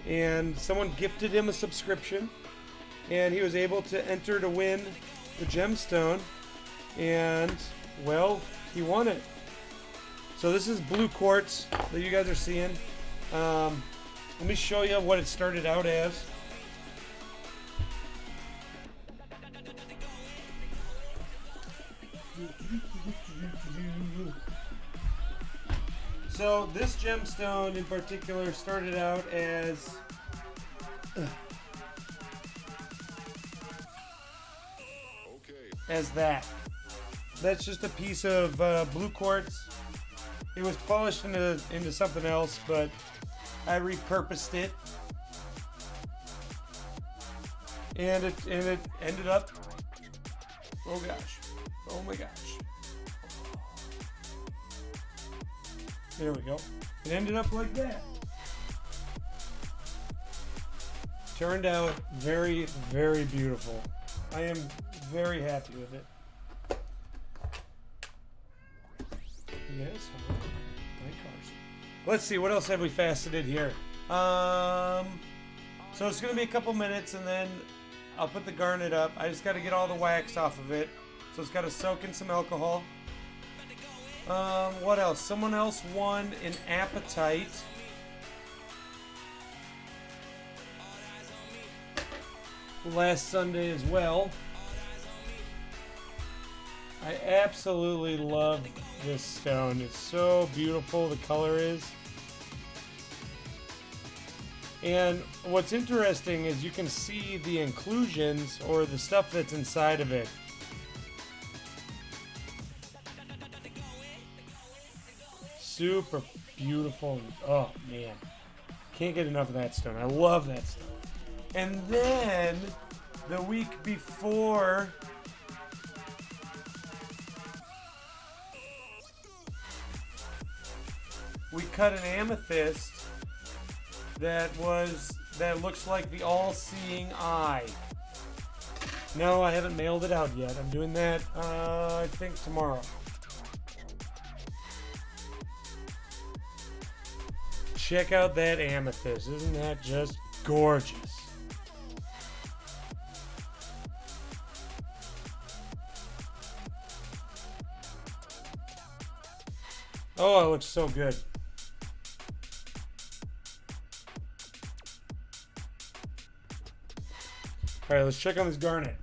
and someone gifted him a subscription, and he was able to enter to win the gemstone, and well, he won it. So this is blue quartz that you guys are seeing. Let me show you what it started out as. So this gemstone in particular started out as that. That's just a piece of blue quartz. It was polished into something else, but I repurposed it, and it ended up. Oh gosh! Oh my gosh! There we go. It ended up like that. Turned out very, very beautiful. I am very happy with it. Yes, my cars. Let's see, what else have we faceted here? So it's going to be a couple minutes, and then I'll put the garnet up. I just got to get all the wax off of it. So it's got to soak in some alcohol. What else? Someone else won an appetite. Last Sunday as well. I absolutely love this stone. It's so beautiful, the color is. And what's interesting is you can see the inclusions or the stuff that's inside of it. Super beautiful. Oh man, can't get enough of that stone. I love that stone. And then the week before, we cut an amethyst that looks like the all-seeing eye. No, I haven't mailed it out yet. I'm doing that I think tomorrow. Check out that amethyst. Isn't that just gorgeous? Oh, it looks so good. All right, let's check on this garnet.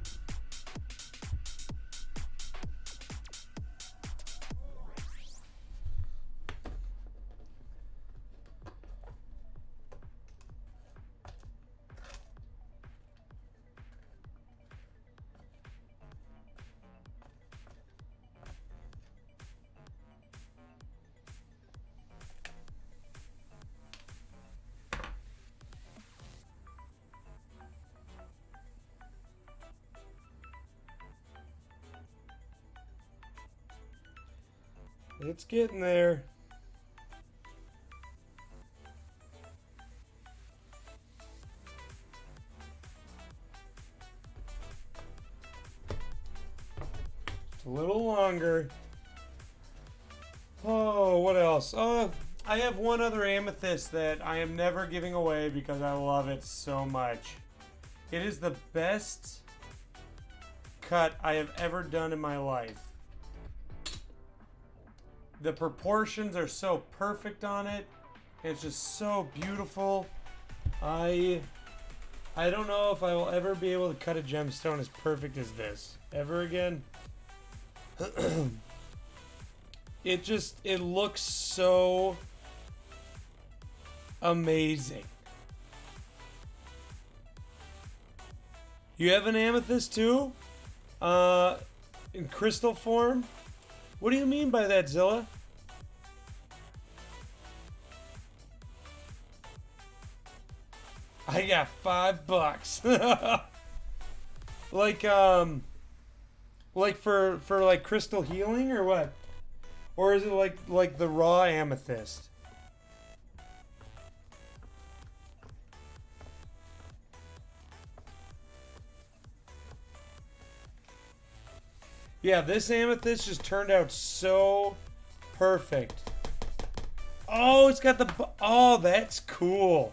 It's getting there. It's a little longer. Oh, what else? Oh, I have one other amethyst that I am never giving away because I love it so much. It is the best cut I have ever done in my life. The proportions are so perfect on it. It's just so beautiful. I don't know if I will ever be able to cut a gemstone as perfect as this ever again. It looks so amazing. You have an amethyst too? In crystal form? What do you mean by that, Zilla? I got $5. Like for like crystal healing or what? Or is it like the raw amethyst? Yeah, this amethyst just turned out so perfect. Oh, it's got the... Oh, that's cool.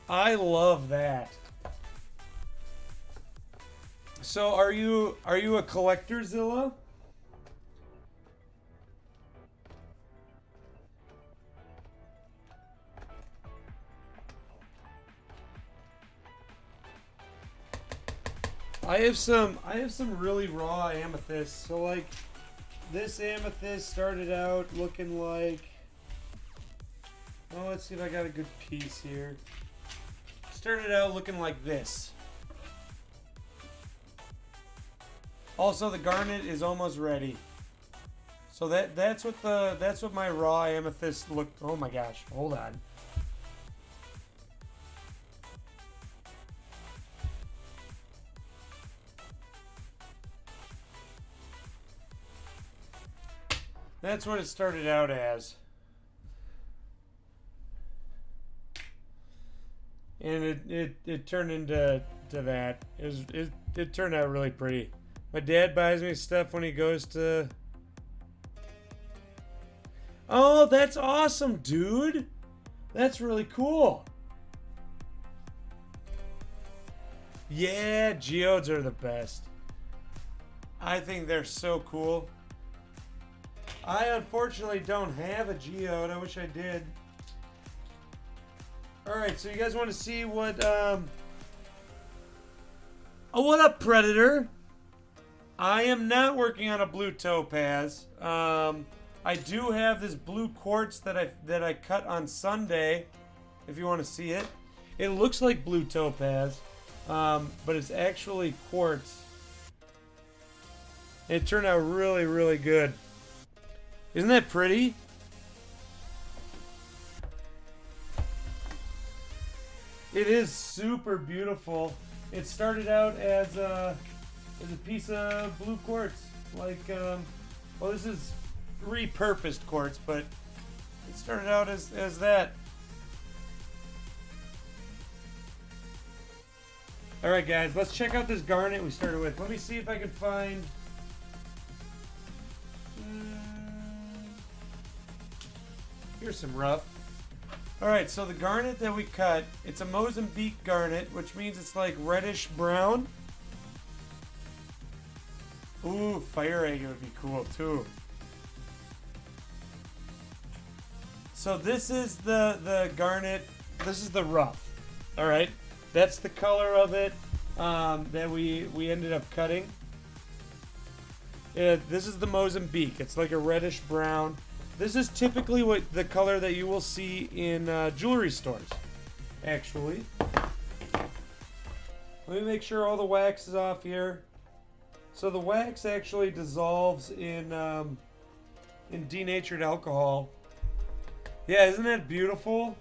I love that. So, are you a collector, Zilla? I have some really raw amethysts. So like this amethyst started out looking like, oh, let's see if I got a good piece here. Started out looking like this. Also, the garnet is almost ready. So that's what my raw amethyst look. Oh my gosh, hold on. That's what it started out as. And it turned into that. It turned out really pretty. My dad buys me stuff when he goes to... Oh, that's awesome, dude. That's really cool. Yeah, geodes are the best. I think they're so cool. I unfortunately don't have a geode. I wish I did. Alright, so you guys want to see what... Oh, what up, Predator? I am not working on a blue topaz. I do have this blue quartz that I cut on Sunday, if you want to see it. It looks like blue topaz, but it's actually quartz. It turned out really, really good. Isn't that pretty? It is super beautiful. It started out as a piece of blue quartz. Like, well, this is repurposed quartz, but it started out as that. Alright, guys, let's check out this garnet we started with. Let me see if I can find... Here's some rough. Alright, so the garnet that we cut, it's a Mozambique garnet, which means it's like reddish brown. Ooh, fire agate would be cool too. So this is the garnet, this is the rough. Alright, that's the color of it that we ended up cutting. This is the Mozambique, it's like a reddish brown. This is typically what the color that you will see in jewelry stores, actually. Let me make sure all the wax is off here. So the wax actually dissolves in denatured alcohol. Yeah, isn't that beautiful?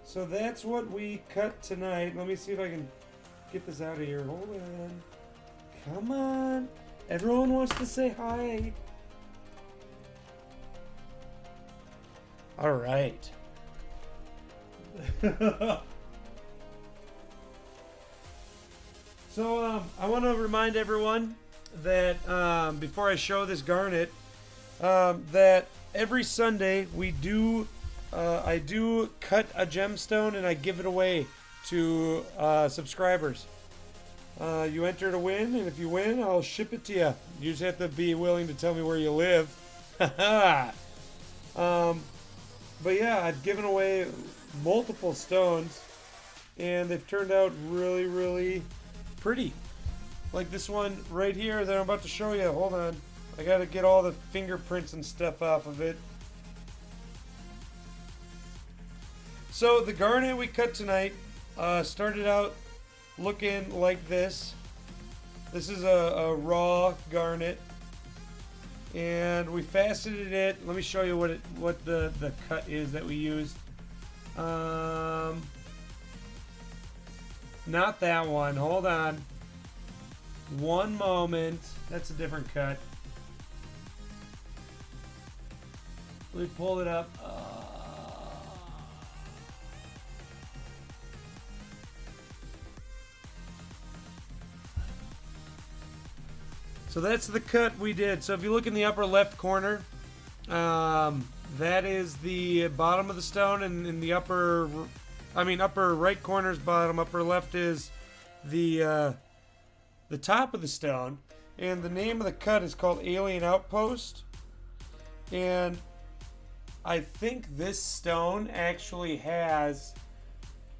So that's what we cut tonight. Let me see if I can get this out of here. Hold on. Come on. Everyone wants to say hi. All right. So I want to remind everyone that before I show this garnet, that every Sunday we do, I do cut a gemstone and I give it away to subscribers. You enter to win, and if you win, I'll ship it to you. You just have to be willing to tell me where you live. But yeah, I've given away multiple stones, and they've turned out really, really pretty. Like this one right here that I'm about to show you. Hold on. I gotta get all the fingerprints and stuff off of it. So the garnet we cut tonight started out looking like this. This is a raw garnet, and we faceted it. Let me show you what the cut is that we used. Not that one. Hold on. One moment. That's a different cut. Let me pull it up. So that's the cut we did. So if you look in the upper left corner, that is the bottom of the stone, and in the upper right corner is bottom, upper left is the top of the stone. And the name of the cut is called Alien Outpost. And I think this stone actually has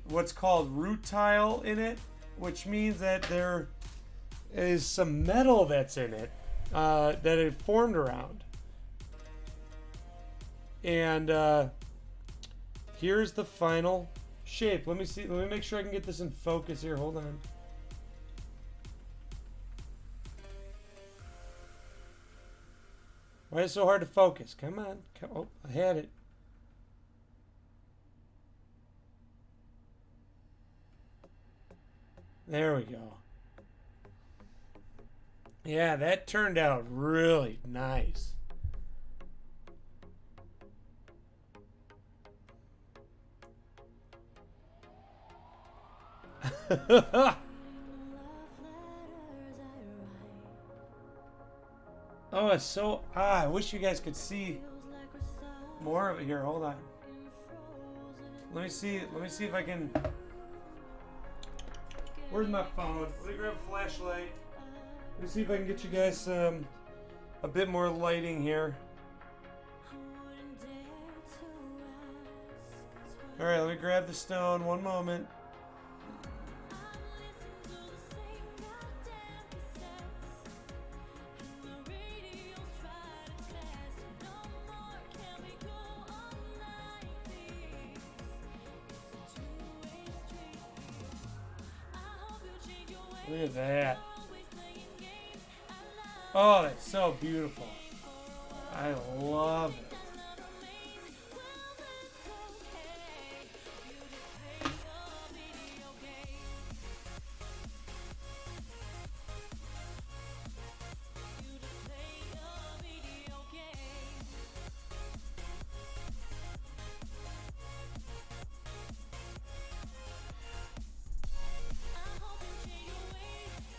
what's called rutile in it, which means that there is some metal that's in it that it formed around. And here's the final shape. Let me see. Let me make sure I can get this in focus here. Hold on. Why is it so hard to focus? Come on. Oh, I had it. There we go. Yeah, that turned out really nice. Oh, it's so... I wish you guys could see more of it here. Hold on. Let me see if I can... Where's my phone? Let me grab a flashlight. Let me see if I can get you guys a bit more lighting here. Alright, let me grab the stone. One moment. Look at that. Oh, that's so beautiful. I love it.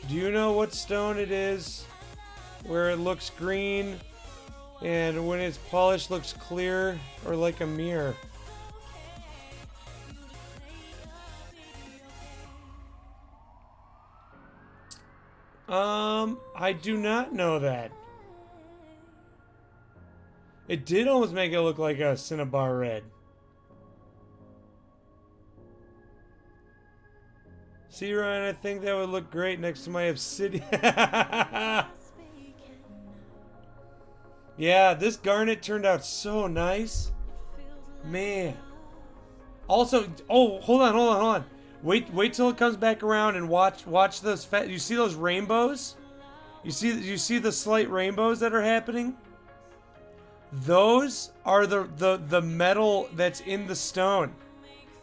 Do you know what stone it is where it looks green and when it's polished looks clear or like a mirror? I do not know that. It did almost make it look like a Cinnabar red. See, Ryan, I think that would look great next to my obsidian. Yeah, this garnet turned out so nice. Man. Also, oh, hold on. Wait till it comes back around and watch those you see those rainbows? You see the slight rainbows that are happening? Those are the metal that's in the stone.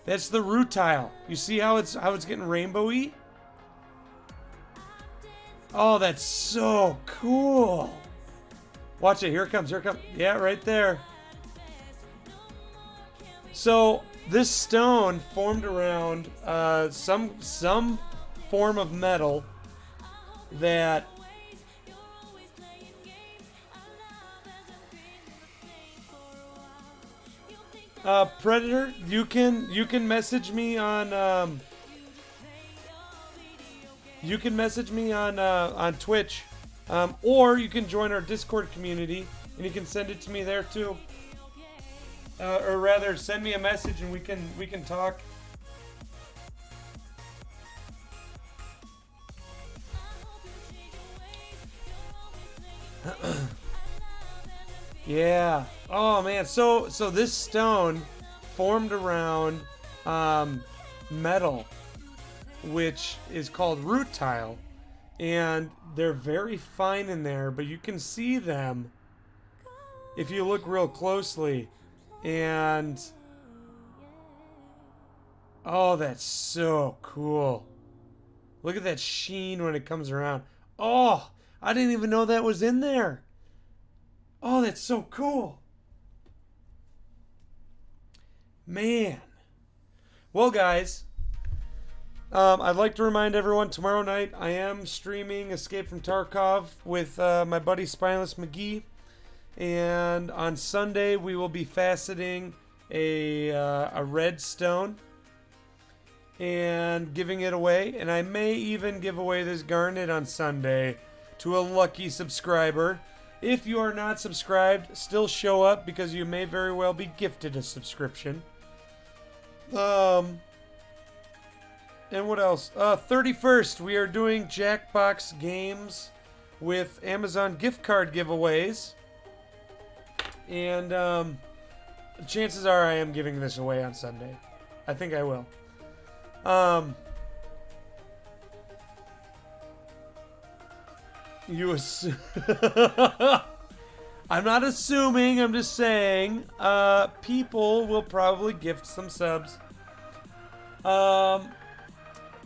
That's the rutile. You see how it's getting rainbowy? Oh, that's so cool. Watch it. Here it comes. Yeah, right there. So this stone formed around some form of metal that Predator, you can message me on on Twitch, or you can join our Discord community and you can send it to me there too, or rather send me a message and we can talk. Yeah. Oh man. So this stone formed around metal, which is called root tile, and they're very fine in there, but you can see them if you look real closely. And oh, that's so cool. Look at that sheen when it comes around. Oh, I didn't even know that was in there. Oh, that's so cool. Man. Well, guys, I'd like to remind everyone, tomorrow night I am streaming Escape from Tarkov with my buddy Spineless McGee. And on Sunday, we will be faceting a red stone and giving it away. And I may even give away this garnet on Sunday to a lucky subscriber. If you are not subscribed, still show up because you may very well be gifted a subscription. And what else? 31st, we are doing Jackbox games with Amazon gift card giveaways. And chances are I am giving this away on Sunday. I think I will. I'm not assuming, I'm just saying, people will probably gift some subs. And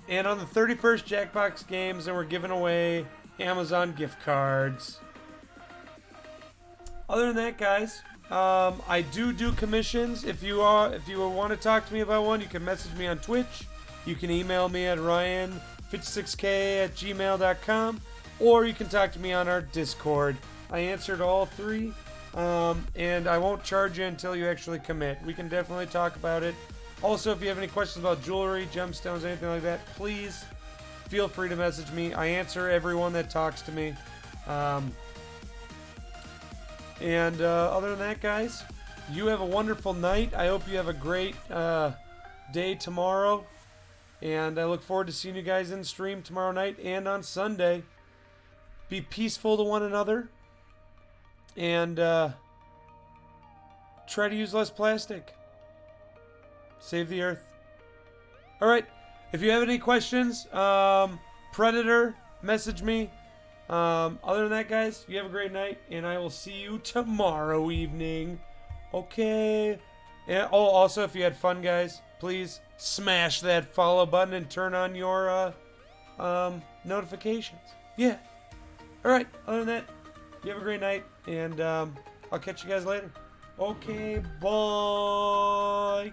on the 31st, Jackbox games, and we're giving away Amazon gift cards. Other than that, guys, I do commissions. If you want to talk to me about one, you can message me on Twitch. You can email me at ryan56k@gmail.com, or you can talk to me on our Discord. I answered all three, and I won't charge you until you actually commit. We can definitely talk about it. Also, if you have any questions about jewelry, gemstones, anything like that, please feel free to message me. I answer everyone that talks to me. And other than that, guys, you have a wonderful night. I hope you have a great day tomorrow. And I look forward to seeing you guys in stream tomorrow night and on Sunday. Be peaceful to one another. And try to use less plastic. Save the earth. Alright. If you have any questions, Predator, message me. Other than that, guys, you have a great night, and I will see you tomorrow evening. Okay. And also, if you had fun, guys, please smash that follow button and turn on your notifications. Yeah. All right. Other than that, you have a great night, and I'll catch you guys later. Okay. Bye.